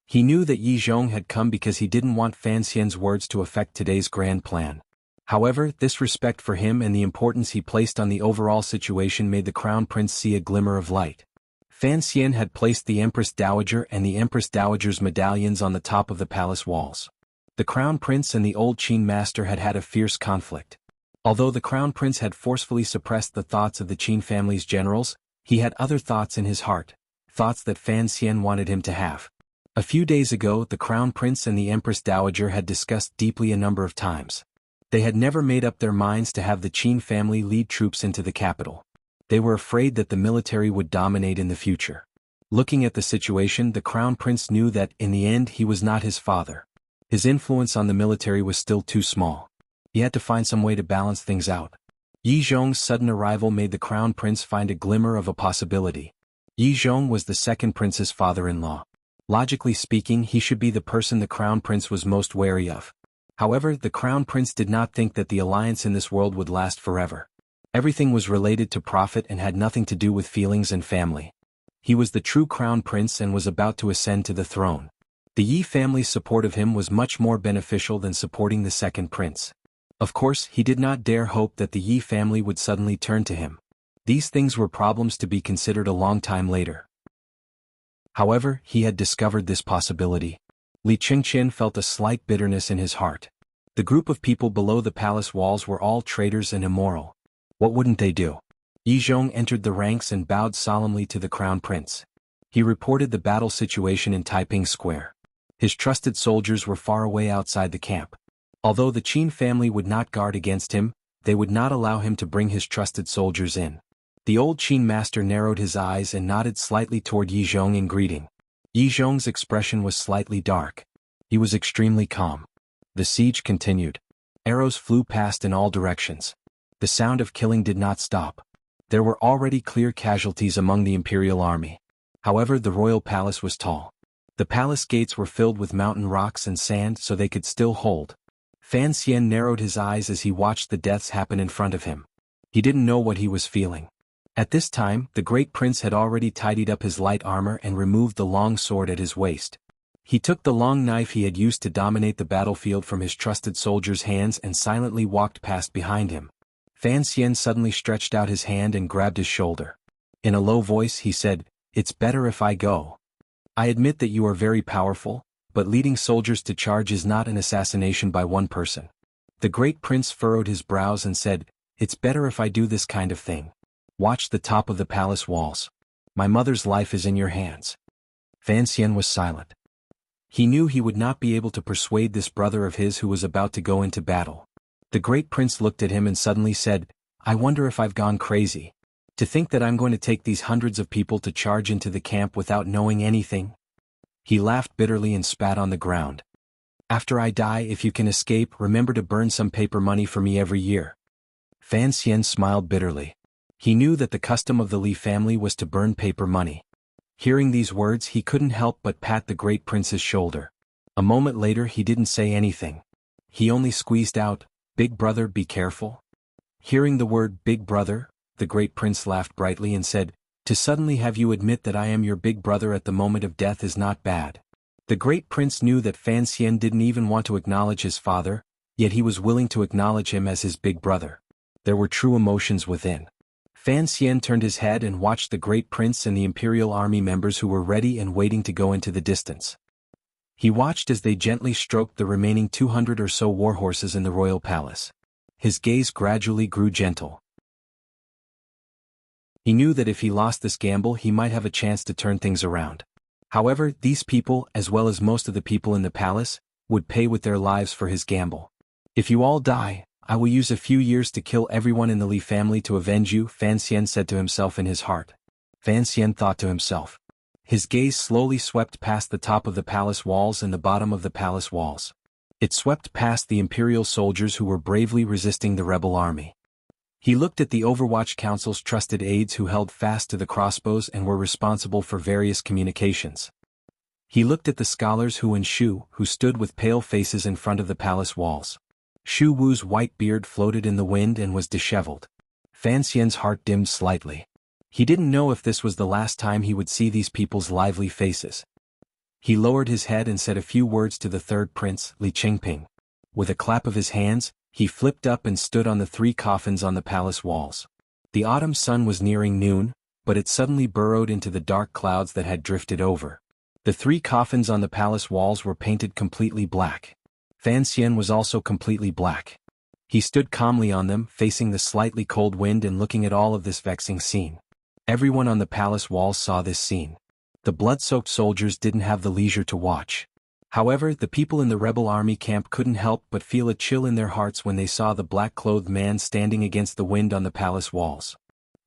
He knew that Yi Zhong had come because he didn't want Fan Xian's words to affect today's grand plan. However, this respect for him and the importance he placed on the overall situation made the crown prince see a glimmer of light. Fan Xian had placed the Empress Dowager and the Empress Dowager's medallions on the top of the palace walls. The crown prince and the old Qin master had had a fierce conflict. Although the crown prince had forcefully suppressed the thoughts of the Qin family's generals, he had other thoughts in his heart, thoughts that Fan Xian wanted him to have. A few days ago, the Crown Prince and the Empress Dowager had discussed deeply a number of times. They had never made up their minds to have the Qin family lead troops into the capital. They were afraid that the military would dominate in the future. Looking at the situation, the Crown Prince knew that, in the end, he was not his father. His influence on the military was still too small. He had to find some way to balance things out. Yi Zhong's sudden arrival made the Crown Prince find a glimmer of a possibility. Yi Zhong was the second prince's father-in-law. Logically speaking, he should be the person the Crown Prince was most wary of. However, the Crown Prince did not think that the alliance in this world would last forever. Everything was related to profit and had nothing to do with feelings and family. He was the true Crown Prince and was about to ascend to the throne. The Yi family's support of him was much more beneficial than supporting the second prince. Of course, he did not dare hope that the Yi family would suddenly turn to him. These things were problems to be considered a long time later. However, he had discovered this possibility. Li Qingqian felt a slight bitterness in his heart. The group of people below the palace walls were all traitors and immoral. What wouldn't they do? Yi Zhong entered the ranks and bowed solemnly to the Crown Prince. He reported the battle situation in Taiping Square. His trusted soldiers were far away outside the camp. Although the Qin family would not guard against him, they would not allow him to bring his trusted soldiers in. The old Qin master narrowed his eyes and nodded slightly toward Yi Zhong in greeting. Yi Zhong's expression was slightly dark. He was extremely calm. The siege continued. Arrows flew past in all directions. The sound of killing did not stop. There were already clear casualties among the imperial army. However, the royal palace was tall. The palace gates were filled with mountain rocks and sand so they could still hold. Fan Xian narrowed his eyes as he watched the deaths happen in front of him. He didn't know what he was feeling. At this time, the great prince had already tidied up his light armor and removed the long sword at his waist. He took the long knife he had used to dominate the battlefield from his trusted soldier's hands and silently walked past behind him. Fan Xian suddenly stretched out his hand and grabbed his shoulder. In a low voice he said, "It's better if I go. I admit that you are very powerful, but leading soldiers to charge is not an assassination by one person." The great prince furrowed his brows and said, "It's better if I do this kind of thing. Watch the top of the palace walls. My mother's life is in your hands." Fan Xian was silent. He knew he would not be able to persuade this brother of his who was about to go into battle. The great prince looked at him and suddenly said, "I wonder if I've gone crazy. To think that I'm going to take these hundreds of people to charge into the camp without knowing anything." He laughed bitterly and spat on the ground. "After I die, if you can escape, remember to burn some paper money for me every year." Fan Xian smiled bitterly. He knew that the custom of the Li family was to burn paper money. Hearing these words, he couldn't help but pat the great prince's shoulder. A moment later he didn't say anything. He only squeezed out, "Big brother, be careful." Hearing the word "big brother," the great prince laughed brightly and said, "To suddenly have you admit that I am your big brother at the moment of death is not bad." The great prince knew that Fan Xian didn't even want to acknowledge his father, yet he was willing to acknowledge him as his big brother. There were true emotions within. Fan Xian turned his head and watched the great prince and the imperial army members who were ready and waiting to go into the distance. He watched as they gently stroked the remaining 200 or so warhorses in the royal palace. His gaze gradually grew gentle. He knew that if he lost this gamble he might have a chance to turn things around. However, these people, as well as most of the people in the palace, would pay with their lives for his gamble. "If you all die, I will use a few years to kill everyone in the Li family to avenge you," Fan Xian said to himself in his heart. Fan Xian thought to himself. His gaze slowly swept past the top of the palace walls and the bottom of the palace walls. It swept past the imperial soldiers who were bravely resisting the rebel army. He looked at the Overwatch Council's trusted aides who held fast to the crossbows and were responsible for various communications. He looked at the scholars Hu and Shu, who stood with pale faces in front of the palace walls. Shu Wu's white beard floated in the wind and was disheveled. Fan Xian's heart dimmed slightly. He didn't know if this was the last time he would see these people's lively faces. He lowered his head and said a few words to the third prince, Li Qingping. With a clap of his hands, he flipped up and stood on the 3 coffins on the palace walls. The autumn sun was nearing noon, but it suddenly burrowed into the dark clouds that had drifted over. The 3 coffins on the palace walls were painted completely black. Fan Xian was also completely black. He stood calmly on them, facing the slightly cold wind and looking at all of this vexing scene. Everyone on the palace walls saw this scene. The blood-soaked soldiers didn't have the leisure to watch. However, the people in the rebel army camp couldn't help but feel a chill in their hearts when they saw the black-clothed man standing against the wind on the palace walls.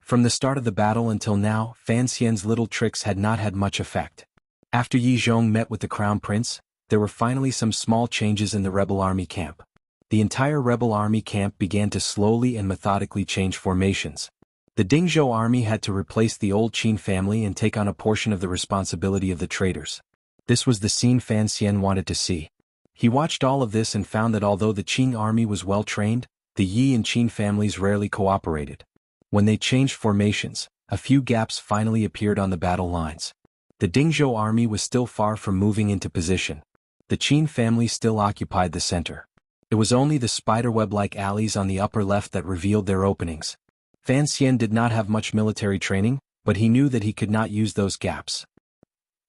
From the start of the battle until now, Fan Xian's little tricks had not had much effect. After Yi Zhong met with the crown prince, there were finally some small changes in the rebel army camp. The entire rebel army camp began to slowly and methodically change formations. The Dingzhou army had to replace the old Qin family and take on a portion of the responsibility of the traitors. This was the scene Fan Xian wanted to see. He watched all of this and found that although the Qin army was well trained, the Yi and Qin families rarely cooperated. When they changed formations, a few gaps finally appeared on the battle lines. The Dingzhou army was still far from moving into position. The Qin family still occupied the center. It was only the spiderweb-like alleys on the upper left that revealed their openings. Fan Xian did not have much military training, but he knew that he could not use those gaps.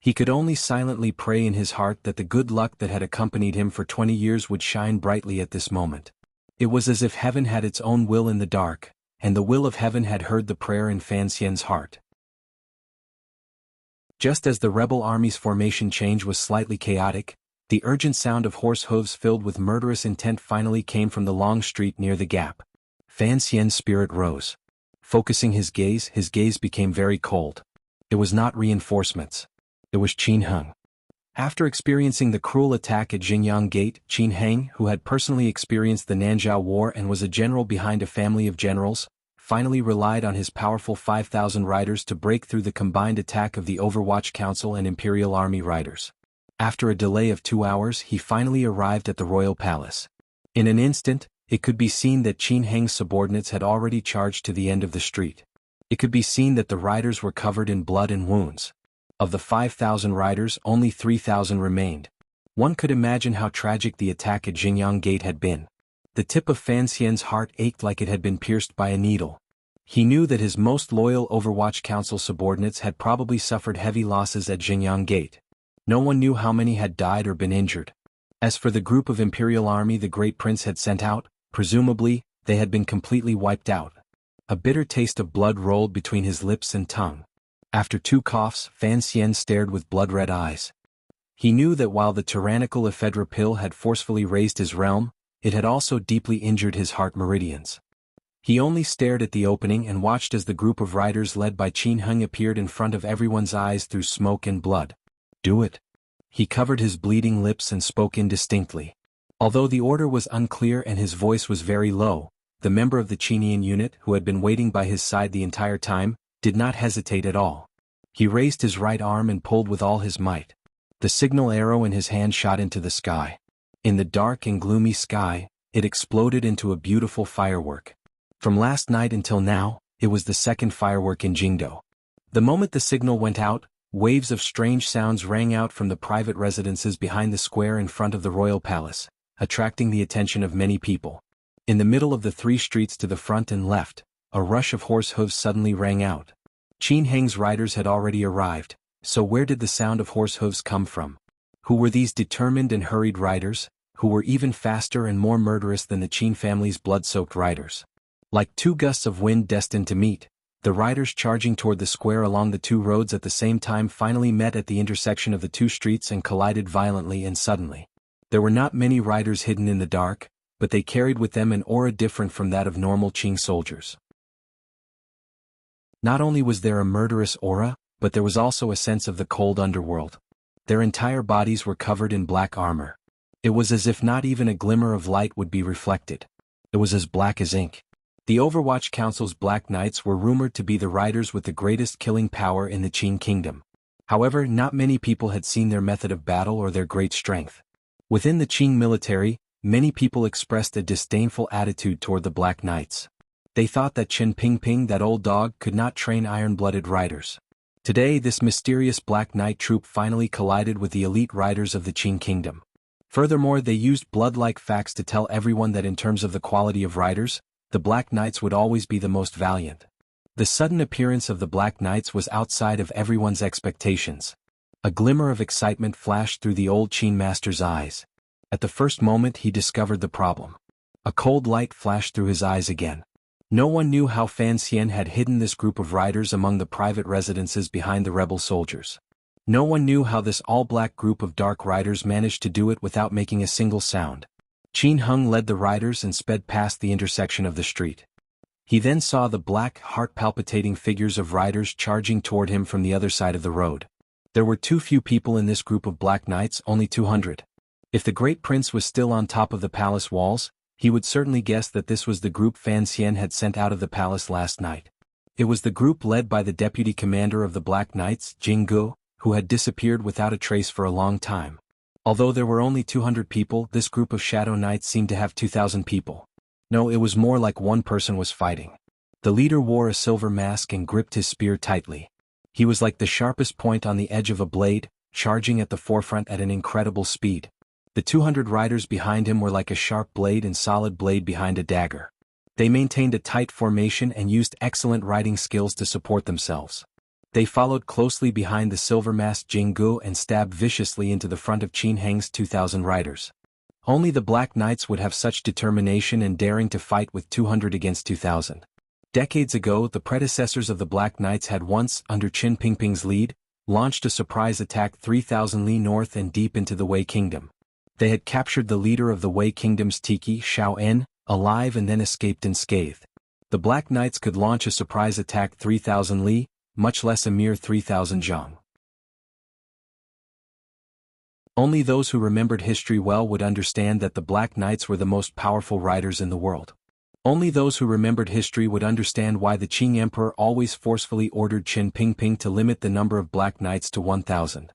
He could only silently pray in his heart that the good luck that had accompanied him for 20 years would shine brightly at this moment. It was as if heaven had its own will in the dark, and the will of heaven had heard the prayer in Fan Xian's heart. Just as the rebel army's formation change was slightly chaotic, the urgent sound of horse hooves filled with murderous intent finally came from the long street near the gap. Fan Xian's spirit rose. Focusing his gaze became very cold. It was not reinforcements. It was Qin Heng. After experiencing the cruel attack at Xinjiang Gate, Qin Heng, who had personally experienced the Nanzhao War and was a general behind a family of generals, finally relied on his powerful 5,000 riders to break through the combined attack of the Overwatch Council and Imperial Army riders. After a delay of 2 hours, he finally arrived at the royal palace. In an instant, it could be seen that Qin Heng's subordinates had already charged to the end of the street. It could be seen that the riders were covered in blood and wounds. Of the 5,000 riders, only 3,000 remained. One could imagine how tragic the attack at Xinjiang Gate had been. The tip of Fan Xian's heart ached like it had been pierced by a needle. He knew that his most loyal Overwatch Council subordinates had probably suffered heavy losses at Xinjiang Gate. No one knew how many had died or been injured. As for the group of Imperial Army the Great Prince had sent out, presumably, they had been completely wiped out. A bitter taste of blood rolled between his lips and tongue. After 2 coughs, Fan Xian stared with blood-red eyes. He knew that while the tyrannical ephedra pill had forcefully raised his realm, it had also deeply injured his heart meridians. He only stared at the opening and watched as the group of riders led by Qin Heng appeared in front of everyone's eyes through smoke and blood. "Do it." He covered his bleeding lips and spoke indistinctly. Although the order was unclear and his voice was very low, the member of the Qinian unit, who had been waiting by his side the entire time, did not hesitate at all. He raised his right arm and pulled with all his might. The signal arrow in his hand shot into the sky. In the dark and gloomy sky, it exploded into a beautiful firework. From last night until now, it was the second firework in Jingdo. The moment the signal went out, waves of strange sounds rang out from the private residences behind the square in front of the royal palace, attracting the attention of many people. In the middle of the 3 streets to the front and left, a rush of horse hooves suddenly rang out. Qin Heng's riders had already arrived, so where did the sound of horse hooves come from? Who were these determined and hurried riders, who were even faster and more murderous than the Qin family's blood-soaked riders? Like 2 gusts of wind destined to meet, the riders charging toward the square along the 2 roads at the same time finally met at the intersection of the 2 streets and collided violently and suddenly. There were not many riders hidden in the dark, but they carried with them an aura different from that of normal Qing soldiers. Not only was there a murderous aura, but there was also a sense of the cold underworld. Their entire bodies were covered in black armor. It was as if not even a glimmer of light would be reflected. It was as black as ink. The Overwatch Council's Black Knights were rumored to be the riders with the greatest killing power in the Qin kingdom. However, not many people had seen their method of battle or their great strength. Within the Qing military, many people expressed a disdainful attitude toward the Black Knights. They thought that Chen Pingping, that old dog, could not train iron-blooded riders. Today this mysterious Black Knight troop finally collided with the elite riders of the Qin kingdom. Furthermore, they used blood-like facts to tell everyone that in terms of the quality of riders, the Black Knights would always be the most valiant. The sudden appearance of the Black Knights was outside of everyone's expectations. A glimmer of excitement flashed through the old Qin master's eyes. At the first moment he discovered the problem. A cold light flashed through his eyes again. No one knew how Fan Xian had hidden this group of riders among the private residences behind the rebel soldiers. No one knew how this all-black group of dark riders managed to do it without making a single sound. Qin Heng led the riders and sped past the intersection of the street. He then saw the black, heart-palpitating figures of riders charging toward him from the other side of the road. There were too few people in this group of black knights, only 200. If the great prince was still on top of the palace walls, he would certainly guess that this was the group Fan Xian had sent out of the palace last night. It was the group led by the deputy commander of the Black Knights, Jing Gu, who had disappeared without a trace for a long time. Although there were only 200 people, this group of Shadow Knights seemed to have 2,000 people. No, it was more like one person was fighting. The leader wore a silver mask and gripped his spear tightly. He was like the sharpest point on the edge of a blade, charging at the forefront at an incredible speed. The 200 riders behind him were like a sharp blade and solid blade behind a dagger. They maintained a tight formation and used excellent riding skills to support themselves. They followed closely behind the silver-masked Jinggu and stabbed viciously into the front of Qin Heng's 2,000 riders. Only the Black Knights would have such determination and daring to fight with 200 against 2,000. Decades ago, the predecessors of the Black Knights had once, under Qin Pingping's lead, launched a surprise attack 3,000 li north and deep into the Wei Kingdom. They had captured the leader of the Wei Kingdom's Tiki, Xiao En, alive and then escaped unscathed. The Black Knights could launch a surprise attack 3,000 li, much less a mere 3,000 zhang. Only those who remembered history well would understand that the Black Knights were the most powerful riders in the world. Only those who remembered history would understand why the Qing Emperor always forcefully ordered Qin Pingping to limit the number of Black Knights to 1,000.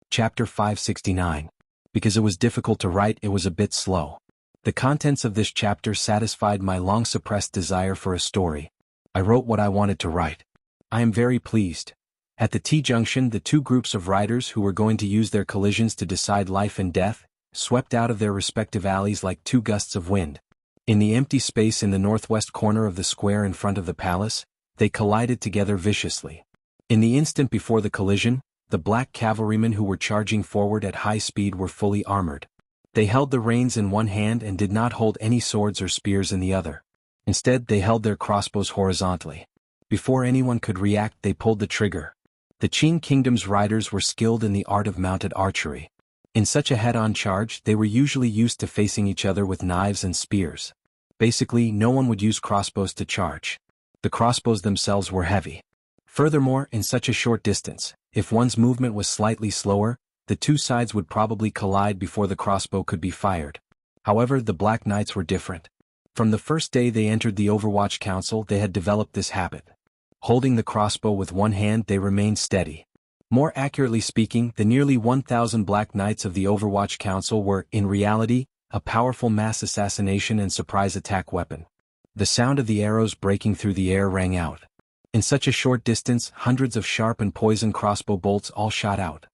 Chapter 569. Because it was difficult to write, it was a bit slow. The contents of this chapter satisfied my long-suppressed desire for a story. I wrote what I wanted to write. I am very pleased. At the T-junction, the two groups of riders who were going to use their collisions to decide life and death, swept out of their respective alleys like two gusts of wind. In the empty space in the northwest corner of the square in front of the palace, they collided together viciously. In the instant before the collision, the black cavalrymen who were charging forward at high speed were fully armored. They held the reins in one hand and did not hold any swords or spears in the other. Instead, they held their crossbows horizontally. Before anyone could react, they pulled the trigger. The Qin Kingdom's riders were skilled in the art of mounted archery. In such a head-on charge, they were usually used to facing each other with knives and spears. Basically, no one would use crossbows to charge. The crossbows themselves were heavy. Furthermore, in such a short distance, if one's movement was slightly slower, the two sides would probably collide before the crossbow could be fired. However, the Black Knights were different. From the first day they entered the Overwatch Council, they had developed this habit. Holding the crossbow with one hand, they remained steady. More accurately speaking, the nearly 1,000 Black Knights of the Overwatch Council were, in reality, a powerful mass assassination and surprise attack weapon. The sound of the arrows breaking through the air rang out. In such a short distance, hundreds of sharp and poison crossbow bolts all shot out.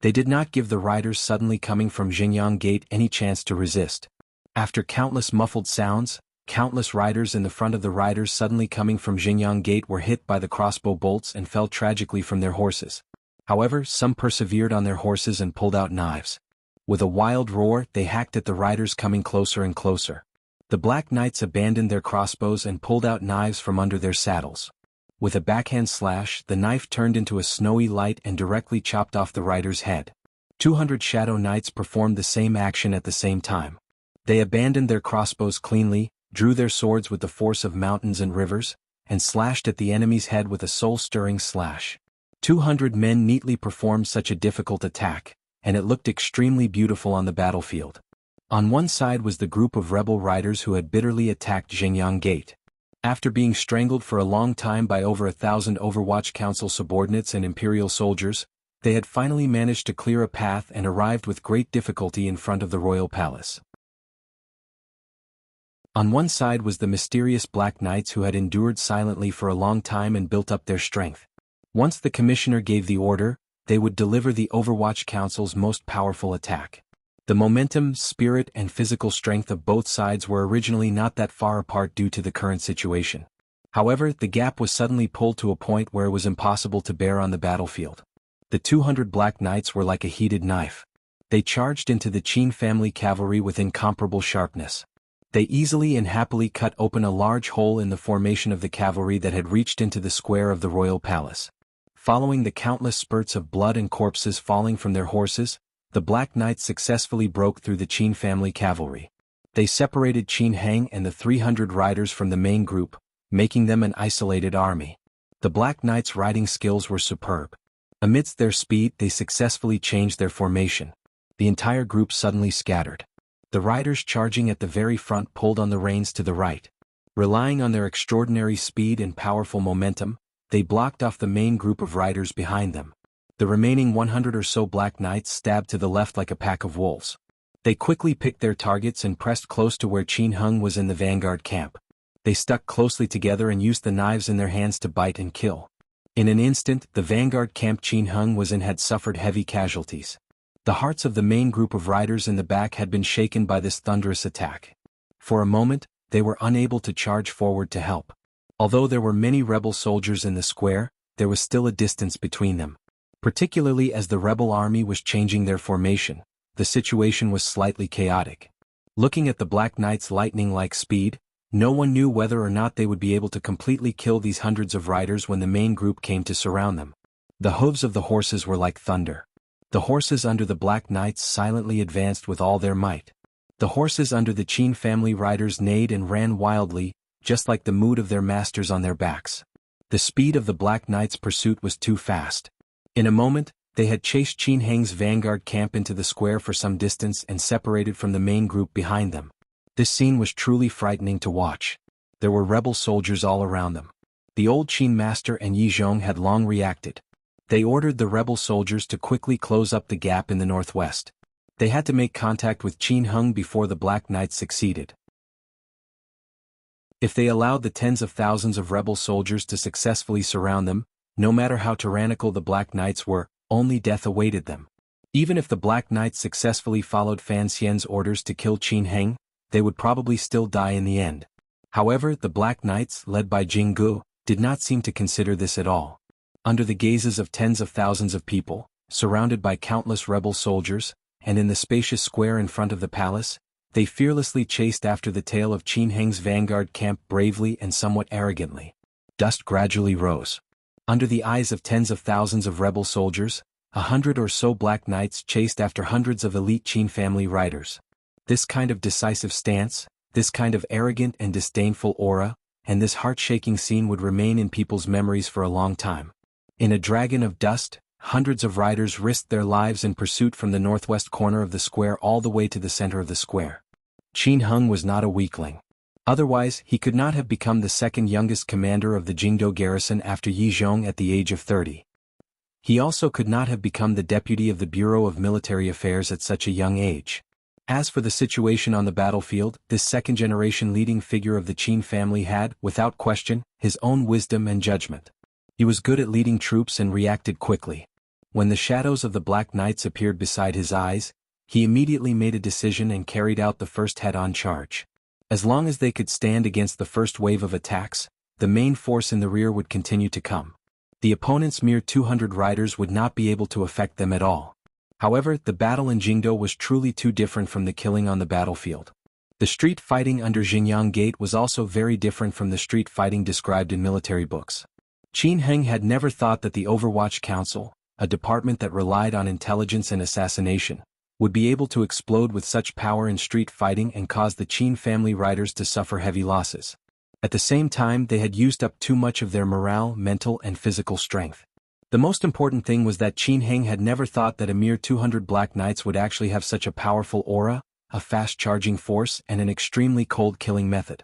They did not give the riders suddenly coming from Xingyang Gate any chance to resist. After countless muffled sounds, countless riders in the front of the riders suddenly coming from Xingyang Gate were hit by the crossbow bolts and fell tragically from their horses. However, some persevered on their horses and pulled out knives. With a wild roar, they hacked at the riders coming closer and closer. The Black Knights abandoned their crossbows and pulled out knives from under their saddles. With a backhand slash, the knife turned into a snowy light and directly chopped off the rider's head. 200 Shadow Knights performed the same action at the same time. They abandoned their crossbows cleanly, drew their swords with the force of mountains and rivers, and slashed at the enemy's head with a soul-stirring slash. 200 men neatly performed such a difficult attack, and it looked extremely beautiful on the battlefield. On one side was the group of rebel riders who had bitterly attacked Xingyang Gate. After being strangled for a long time by over 1,000 Overwatch Council subordinates and Imperial soldiers, they had finally managed to clear a path and arrived with great difficulty in front of the royal palace. On one side was the mysterious Black Knights who had endured silently for a long time and built up their strength. Once the commissioner gave the order, they would deliver the Overwatch Council's most powerful attack. The momentum, spirit, and physical strength of both sides were originally not that far apart due to the current situation. However, the gap was suddenly pulled to a point where it was impossible to bear on the battlefield. The 200 Black Knights were like a heated knife. They charged into the Qin family cavalry with incomparable sharpness. They easily and happily cut open a large hole in the formation of the cavalry that had reached into the square of the royal palace. Following the countless spurts of blood and corpses falling from their horses, the Black Knights successfully broke through the Qin family cavalry. They separated Qin Heng and the 300 riders from the main group, making them an isolated army. The Black Knights' riding skills were superb. Amidst their speed, they successfully changed their formation. The entire group suddenly scattered. The riders charging at the very front pulled on the reins to the right. Relying on their extraordinary speed and powerful momentum, they blocked off the main group of riders behind them. The remaining 100 or so Black Knights stabbed to the left like a pack of wolves. They quickly picked their targets and pressed close to where Qin Heng was in the vanguard camp. They stuck closely together and used the knives in their hands to bite and kill. In an instant, the vanguard camp Qin Heng was in had suffered heavy casualties. The hearts of the main group of riders in the back had been shaken by this thunderous attack. For a moment, they were unable to charge forward to help. Although there were many rebel soldiers in the square, there was still a distance between them. Particularly as the rebel army was changing their formation, the situation was slightly chaotic. Looking at the Black Knights' lightning-like speed, no one knew whether or not they would be able to completely kill these hundreds of riders when the main group came to surround them. The hooves of the horses were like thunder. The horses under the Black Knights silently advanced with all their might. The horses under the Qin family riders neighed and ran wildly, just like the mood of their masters on their backs. The speed of the Black Knights' pursuit was too fast. In a moment, they had chased Qin Heng's vanguard camp into the square for some distance and separated from the main group behind them. This scene was truly frightening to watch. There were rebel soldiers all around them. The old Qin master and Yi Zhong had long reacted. They ordered the rebel soldiers to quickly close up the gap in the northwest. They had to make contact with Qin Heng before the Black Knights succeeded. If they allowed the tens of thousands of rebel soldiers to successfully surround them, no matter how tyrannical the Black Knights were, only death awaited them. Even if the Black Knights successfully followed Fan Xian's orders to kill Qin Heng, they would probably still die in the end. However, the Black Knights, led by Jing Gu, did not seem to consider this at all. Under the gazes of tens of thousands of people, surrounded by countless rebel soldiers, and in the spacious square in front of the palace, they fearlessly chased after the tail of Qin Heng's vanguard camp bravely and somewhat arrogantly. Dust gradually rose. Under the eyes of tens of thousands of rebel soldiers, 100 or so Black Knights chased after hundreds of elite Qin family riders. This kind of decisive stance, this kind of arrogant and disdainful aura, and this heart-shaking scene would remain in people's memories for a long time. In a dragon of dust, hundreds of riders risked their lives in pursuit from the northwest corner of the square all the way to the center of the square. Qin Heng was not a weakling. Otherwise, he could not have become the second youngest commander of the Jingdo garrison after Yi Zhong at the age of 30. He also could not have become the deputy of the Bureau of Military Affairs at such a young age. As for the situation on the battlefield, this second-generation leading figure of the Qin family had, without question, his own wisdom and judgment. He was good at leading troops and reacted quickly. When the shadows of the Black Knights appeared beside his eyes, he immediately made a decision and carried out the first head-on charge. As long as they could stand against the first wave of attacks, the main force in the rear would continue to come. The opponent's mere 200 riders would not be able to affect them at all. However, the battle in Jingdo was truly too different from the killing on the battlefield. The street fighting under Xingyang Gate was also very different from the street fighting described in military books. Qin Heng had never thought that the Overwatch Council, a department that relied on intelligence and assassination, would be able to explode with such power in street fighting and cause the Qin family riders to suffer heavy losses. At the same time, they had used up too much of their morale, mental and physical strength. The most important thing was that Qin Heng had never thought that a mere 200 Black Knights would actually have such a powerful aura, a fast-charging force and an extremely cold-killing method.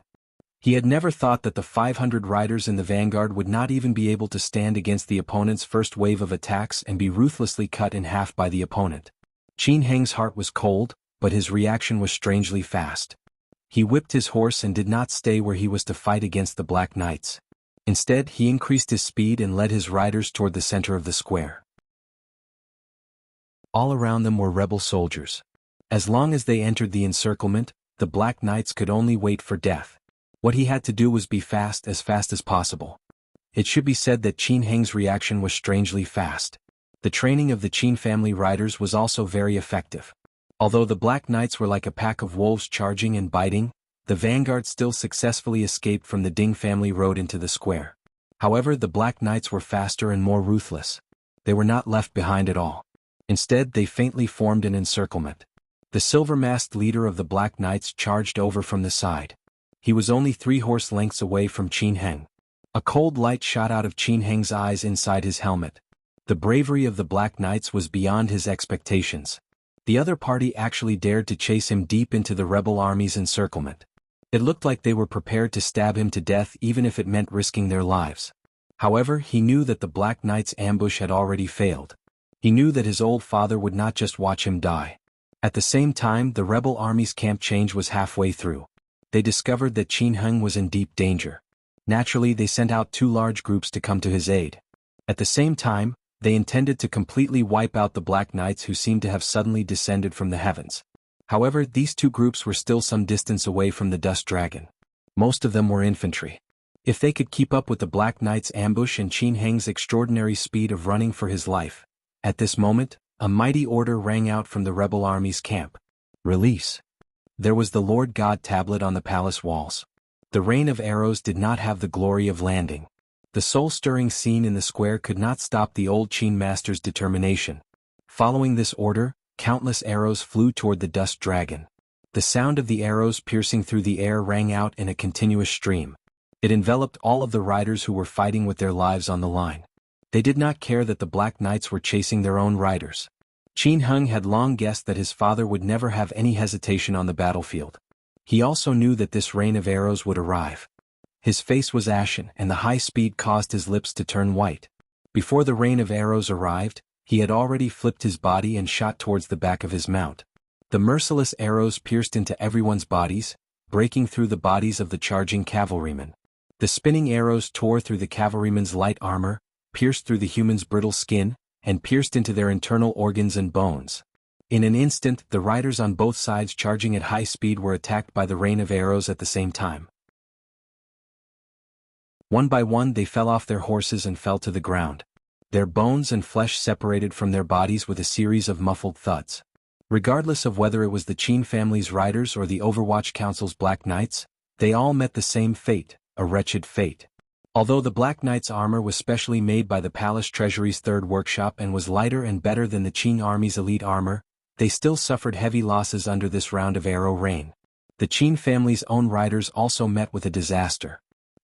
He had never thought that the 500 riders in the vanguard would not even be able to stand against the opponent's first wave of attacks and be ruthlessly cut in half by the opponent. Qin Heng's heart was cold, but his reaction was strangely fast. He whipped his horse and did not stay where he was to fight against the Black Knights. Instead, he increased his speed and led his riders toward the center of the square. All around them were rebel soldiers. As long as they entered the encirclement, the Black Knights could only wait for death. What he had to do was be fast as possible. It should be said that Qin Heng's reaction was strangely fast. The training of the Qin family riders was also very effective. Although the Black Knights were like a pack of wolves charging and biting, the vanguard still successfully escaped from the Ding family road into the square. However, the Black Knights were faster and more ruthless. They were not left behind at all. Instead, they faintly formed an encirclement. The silver-masked leader of the Black Knights charged over from the side. He was only 3 horse lengths away from Qin Heng. A cold light shot out of Qin Heng's eyes inside his helmet. The bravery of the Black Knights was beyond his expectations. The other party actually dared to chase him deep into the rebel army's encirclement. It looked like they were prepared to stab him to death even if it meant risking their lives. However, he knew that the Black Knight's ambush had already failed. He knew that his old father would not just watch him die. At the same time, the rebel army's camp change was halfway through. They discovered that Qin Heng was in deep danger. Naturally, they sent out 2 large groups to come to his aid. At the same time, they intended to completely wipe out the Black Knights who seemed to have suddenly descended from the heavens. However, these 2 groups were still some distance away from the Dust Dragon. Most of them were infantry. If they could keep up with the Black Knight's ambush and Qin Heng's extraordinary speed of running for his life, at this moment, a mighty order rang out from the rebel army's camp. Release. There was the Lord God tablet on the palace walls. The rain of arrows did not have the glory of landing. The soul-stirring scene in the square could not stop the old Qin master's determination. Following this order, countless arrows flew toward the Dust Dragon. The sound of the arrows piercing through the air rang out in a continuous stream. It enveloped all of the riders who were fighting with their lives on the line. They did not care that the Black Knights were chasing their own riders. Qin Heng had long guessed that his father would never have any hesitation on the battlefield. He also knew that this rain of arrows would arrive. His face was ashen and the high speed caused his lips to turn white. Before the rain of arrows arrived, he had already flipped his body and shot towards the back of his mount. The merciless arrows pierced into everyone's bodies, breaking through the bodies of the charging cavalrymen. The spinning arrows tore through the cavalrymen's light armor, pierced through the human's brittle skin, and pierced into their internal organs and bones. In an instant, the riders on both sides charging at high speed were attacked by the rain of arrows at the same time. One by one they fell off their horses and fell to the ground. Their bones and flesh separated from their bodies with a series of muffled thuds. Regardless of whether it was the Qin family's riders or the Overwatch Council's Black Knights, they all met the same fate, a wretched fate. Although the Black Knight's armor was specially made by the Palace Treasury's 3rd workshop and was lighter and better than the Qin army's elite armor, they still suffered heavy losses under this round of arrow rain. The Qin family's own riders also met with a disaster.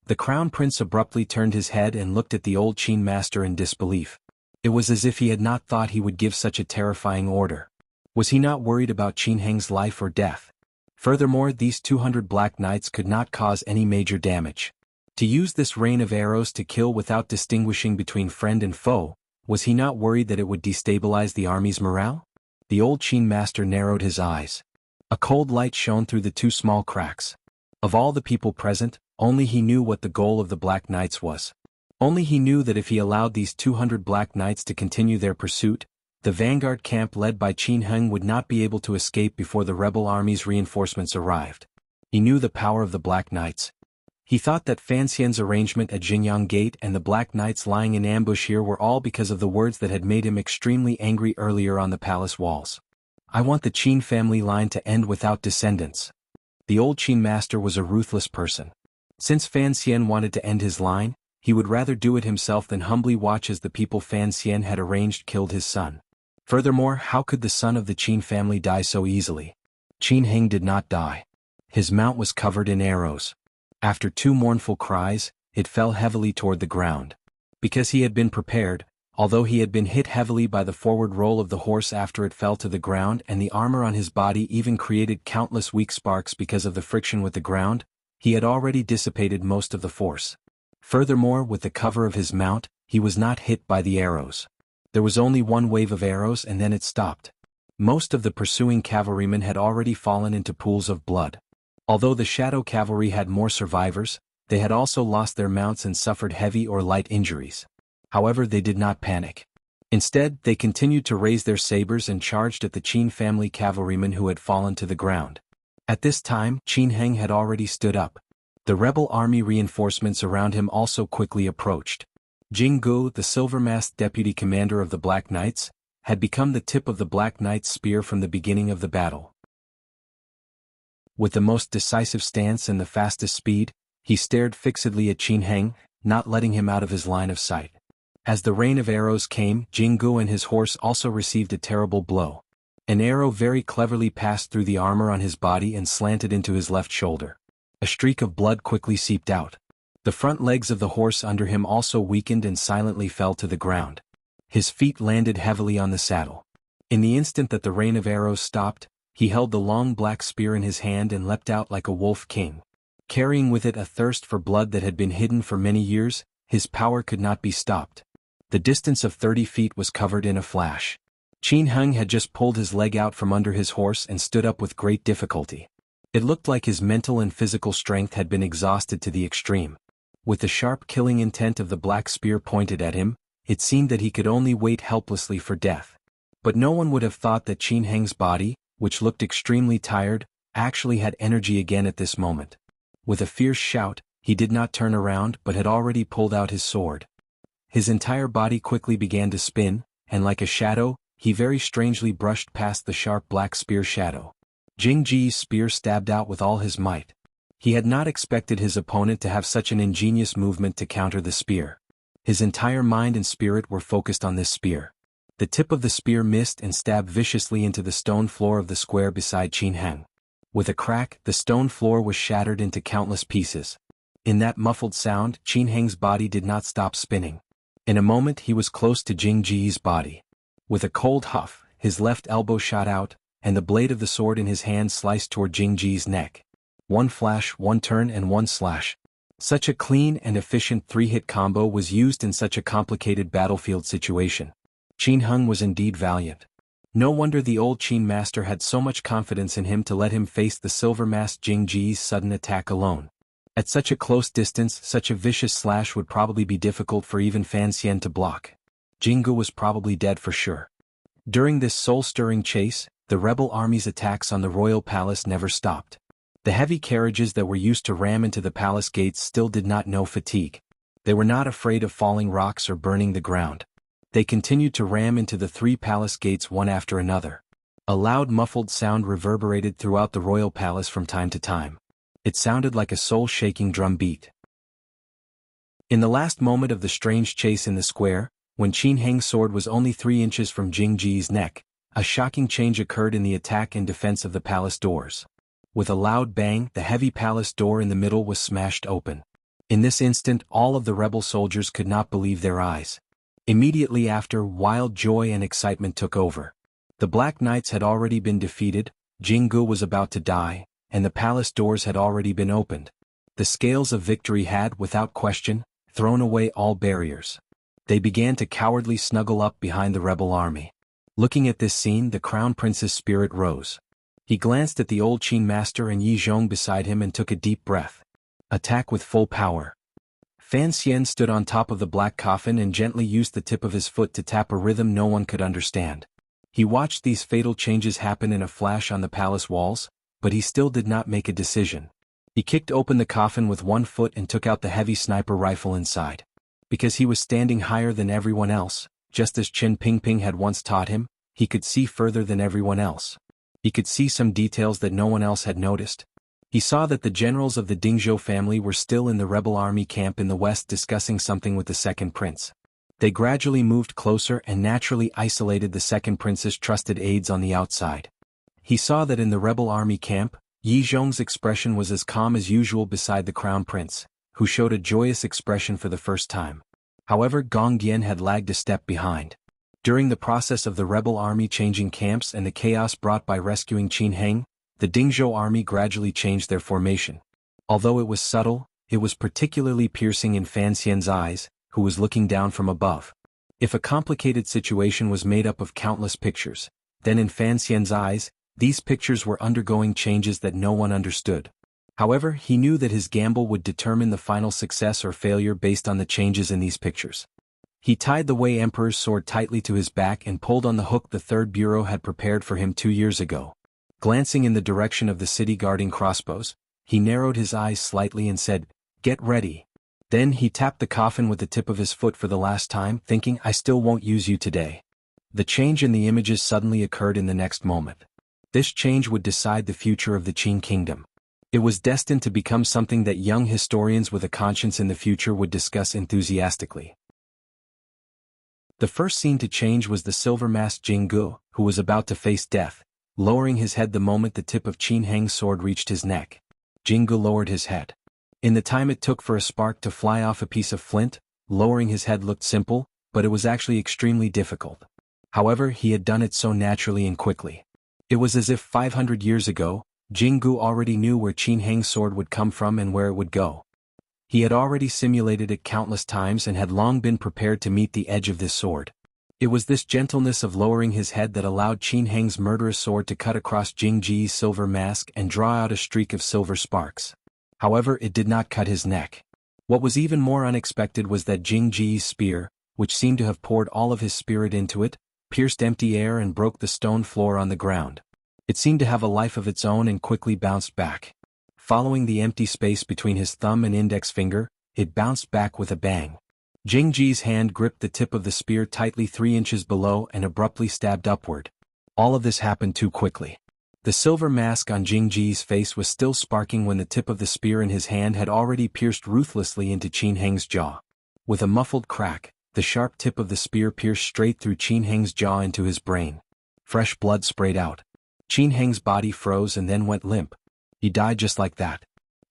The Crown Prince abruptly turned his head and looked at the old Qin master in disbelief. It was as if he had not thought he would give such a terrifying order. Was he not worried about Qin Heng's life or death? Furthermore, these 200 Black Knights could not cause any major damage. To use this rain of arrows to kill without distinguishing between friend and foe, was he not worried that it would destabilize the army's morale? The old Qin master narrowed his eyes. A cold light shone through the 2 small cracks. Of all the people present, only he knew what the goal of the Black Knights was. Only he knew that if he allowed these 200 Black Knights to continue their pursuit, the vanguard camp led by Qin Heng would not be able to escape before the rebel army's reinforcements arrived. He knew the power of the Black Knights. He thought that Fan Xian's arrangement at Jingyang Gate and the Black Knights lying in ambush here were all because of the words that had made him extremely angry earlier on the palace walls. I want the Qin family line to end without descendants. The old Qin master was a ruthless person. Since Fan Xian wanted to end his line, he would rather do it himself than humbly watch as the people Fan Xian had arranged killed his son. Furthermore, how could the son of the Qin family die so easily? Qin Heng did not die. His mount was covered in arrows. After 2 mournful cries, it fell heavily toward the ground. Because he had been prepared, although he had been hit heavily by the forward roll of the horse after it fell to the ground and the armor on his body even created countless weak sparks because of the friction with the ground, he had already dissipated most of the force. Furthermore, with the cover of his mount, he was not hit by the arrows. There was only 1 wave of arrows and then it stopped. Most of the pursuing cavalrymen had already fallen into pools of blood. Although the Shadow Cavalry had more survivors, they had also lost their mounts and suffered heavy or light injuries. However, they did not panic. Instead, they continued to raise their sabers and charged at the Qin family cavalrymen who had fallen to the ground. At this time, Qin Heng had already stood up. The rebel army reinforcements around him also quickly approached. Jing Gu, the silver-masked deputy commander of the Black Knights, had become the tip of the Black Knight's spear from the beginning of the battle. With the most decisive stance and the fastest speed, he stared fixedly at Qin Heng, not letting him out of his line of sight. As the rain of arrows came, Jinggu and his horse also received a terrible blow. An arrow very cleverly passed through the armor on his body and slanted into his left shoulder. A streak of blood quickly seeped out. The front legs of the horse under him also weakened and silently fell to the ground. His feet landed heavily on the saddle. In the instant that the rain of arrows stopped, he held the long black spear in his hand and leapt out like a wolf king. Carrying with it a thirst for blood that had been hidden for many years, his power could not be stopped. The distance of 30 feet was covered in a flash. Qin Heng had just pulled his leg out from under his horse and stood up with great difficulty. It looked like his mental and physical strength had been exhausted to the extreme. With the sharp killing intent of the black spear pointed at him, it seemed that he could only wait helplessly for death. But no one would have thought that Qin Heng's body, which looked extremely tired, actually had energy again at this moment. With a fierce shout, he did not turn around but had already pulled out his sword. His entire body quickly began to spin, and like a shadow, he very strangely brushed past the sharp black spear shadow. Jing Ji's spear stabbed out with all his might. He had not expected his opponent to have such an ingenious movement to counter the spear. His entire mind and spirit were focused on this spear. The tip of the spear missed and stabbed viciously into the stone floor of the square beside Qin Heng. With a crack, the stone floor was shattered into countless pieces. In that muffled sound, Qin Heng's body did not stop spinning. In a moment he was close to Jing Ji's body. With a cold huff, his left elbow shot out, and the blade of the sword in his hand sliced toward Jing Ji's neck. One flash, one turn and one slash. Such a clean and efficient three-hit combo was used in such a complicated battlefield situation. Qin Heng was indeed valiant. No wonder the old Qin master had so much confidence in him to let him face the silver-masked Jing Ji's sudden attack alone. At such a close distance, such a vicious slash would probably be difficult for even Fan Xian to block. Jinggu was probably dead for sure. During this soul-stirring chase, the rebel army's attacks on the royal palace never stopped. The heavy carriages that were used to ram into the palace gates still did not know fatigue. They were not afraid of falling rocks or burning the ground. They continued to ram into the 3 palace gates one after another. A loud muffled sound reverberated throughout the royal palace from time to time. It sounded like a soul-shaking drum beat. In the last moment of the strange chase in the square, when Qin Heng's sword was only 3 inches from Jing Ji's neck, a shocking change occurred in the attack and defense of the palace doors. With a loud bang, the heavy palace door in the middle was smashed open. In this instant, all of the rebel soldiers could not believe their eyes. Immediately after, wild joy and excitement took over. The Black Knights had already been defeated, Jinggu was about to die, and the palace doors had already been opened. The scales of victory had, without question, thrown away all barriers. They began to cowardly snuggle up behind the rebel army. Looking at this scene, the Crown Prince's spirit rose. He glanced at the old Qin master and Yi Zhong beside him and took a deep breath. Attack with full power. Fan Xian stood on top of the black coffin and gently used the tip of his foot to tap a rhythm no one could understand. He watched these fatal changes happen in a flash on the palace walls, but he still did not make a decision. He kicked open the coffin with one foot and took out the heavy sniper rifle inside. Because he was standing higher than everyone else, just as Qin Pingping had once taught him, he could see further than everyone else. He could see some details that no one else had noticed. He saw that the generals of the Dingzhou family were still in the rebel army camp in the west discussing something with the second prince. They gradually moved closer and naturally isolated the second prince's trusted aides on the outside. He saw that in the rebel army camp, Yi Zhong's expression was as calm as usual beside the crown prince, who showed a joyous expression for the first time. However, Gong Dian had lagged a step behind. During the process of the rebel army changing camps and the chaos brought by rescuing Qin Heng, the Dingzhou army gradually changed their formation. Although it was subtle, it was particularly piercing in Fan Xian's eyes, who was looking down from above. If a complicated situation was made up of countless pictures, then in Fan Xian's eyes, these pictures were undergoing changes that no one understood. However, he knew that his gamble would determine the final success or failure based on the changes in these pictures. He tied the Wei Emperor's sword tightly to his back and pulled on the hook the third bureau had prepared for him 2 years ago. Glancing in the direction of the city guarding crossbows, he narrowed his eyes slightly and said, "Get ready." Then he tapped the coffin with the tip of his foot for the last time, thinking, "I still won't use you today." The change in the images suddenly occurred in the next moment. This change would decide the future of the Qin kingdom. It was destined to become something that young historians with a conscience in the future would discuss enthusiastically. The first scene to change was the silver-masked Jinggu, who was about to face death, lowering his head the moment the tip of Qin Heng's sword reached his neck. Jinggu lowered his head. In the time it took for a spark to fly off a piece of flint, lowering his head looked simple, but it was actually extremely difficult. However, he had done it so naturally and quickly. It was as if 500 years ago, Jinggu already knew where Qin Heng's sword would come from and where it would go. He had already simulated it countless times and had long been prepared to meet the edge of this sword. It was this gentleness of lowering his head that allowed Qin Heng's murderous sword to cut across Jing Ji's silver mask and draw out a streak of silver sparks. However, it did not cut his neck. What was even more unexpected was that Jing Ji's spear, which seemed to have poured all of his spirit into it, pierced empty air and broke the stone floor on the ground. It seemed to have a life of its own and quickly bounced back. Following the empty space between his thumb and index finger, it bounced back with a bang. Jing Ji's hand gripped the tip of the spear tightly 3 inches below and abruptly stabbed upward. All of this happened too quickly. The silver mask on Jing Ji's face was still sparking when the tip of the spear in his hand had already pierced ruthlessly into Qin Heng's jaw. With a muffled crack, the sharp tip of the spear pierced straight through Qin Heng's jaw into his brain. Fresh blood sprayed out. Qin Heng's body froze and then went limp. He died just like that.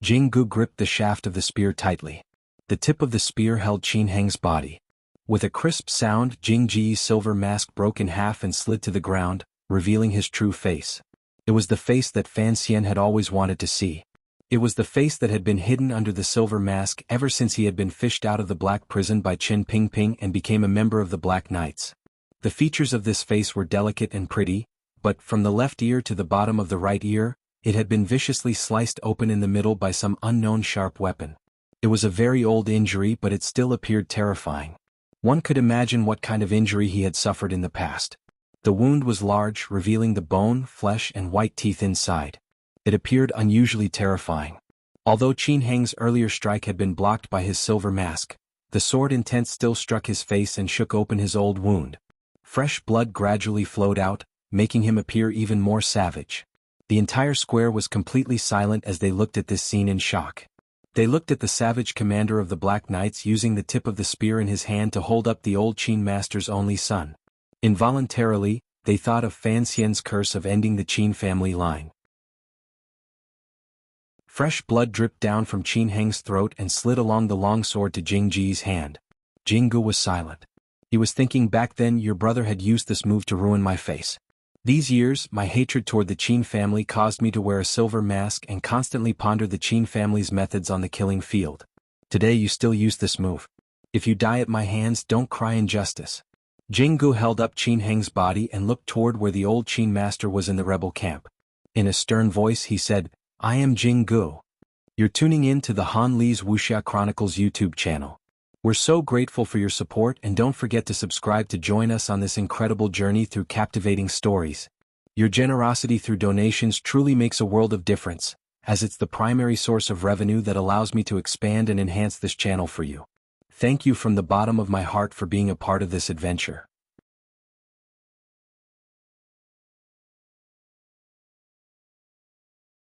Jinggu gripped the shaft of the spear tightly. The tip of the spear held Qin Heng's body. With a crisp sound, Jing Ji's silver mask broke in half and slid to the ground, revealing his true face. It was the face that Fan Xian had always wanted to see. It was the face that had been hidden under the silver mask ever since he had been fished out of the Black Prison by Qin Pingping and became a member of the Black Knights. The features of this face were delicate and pretty, but from the left ear to the bottom of the right ear, it had been viciously sliced open in the middle by some unknown sharp weapon. It was a very old injury, but it still appeared terrifying. One could imagine what kind of injury he had suffered in the past. The wound was large, revealing the bone, flesh, and white teeth inside. It appeared unusually terrifying. Although Qin Heng's earlier strike had been blocked by his silver mask, the sword intent still struck his face and shook open his old wound. Fresh blood gradually flowed out, making him appear even more savage. The entire square was completely silent as they looked at this scene in shock. They looked at the savage commander of the Black Knights using the tip of the spear in his hand to hold up the old Qin master's only son. Involuntarily, they thought of Fan Xian's curse of ending the Qin family line. Fresh blood dripped down from Qin Heng's throat and slid along the long sword to Jing Ji's hand. Jinggu was silent. He was thinking, back then your brother had used this move to ruin my face. These years, my hatred toward the Qin family caused me to wear a silver mask and constantly ponder the Qin family's methods on the killing field. Today you still use this move. If you die at my hands, don't cry injustice. Jinggu held up Qin Heng's body and looked toward where the old Qin master was in the rebel camp. In a stern voice he said, "I am Jinggu. You're tuning in to the Han Li's Wuxia Chronicles YouTube channel. We're so grateful for your support, and don't forget to subscribe to join us on this incredible journey through captivating stories. Your generosity through donations truly makes a world of difference, as it's the primary source of revenue that allows me to expand and enhance this channel for you. Thank you from the bottom of my heart for being a part of this adventure."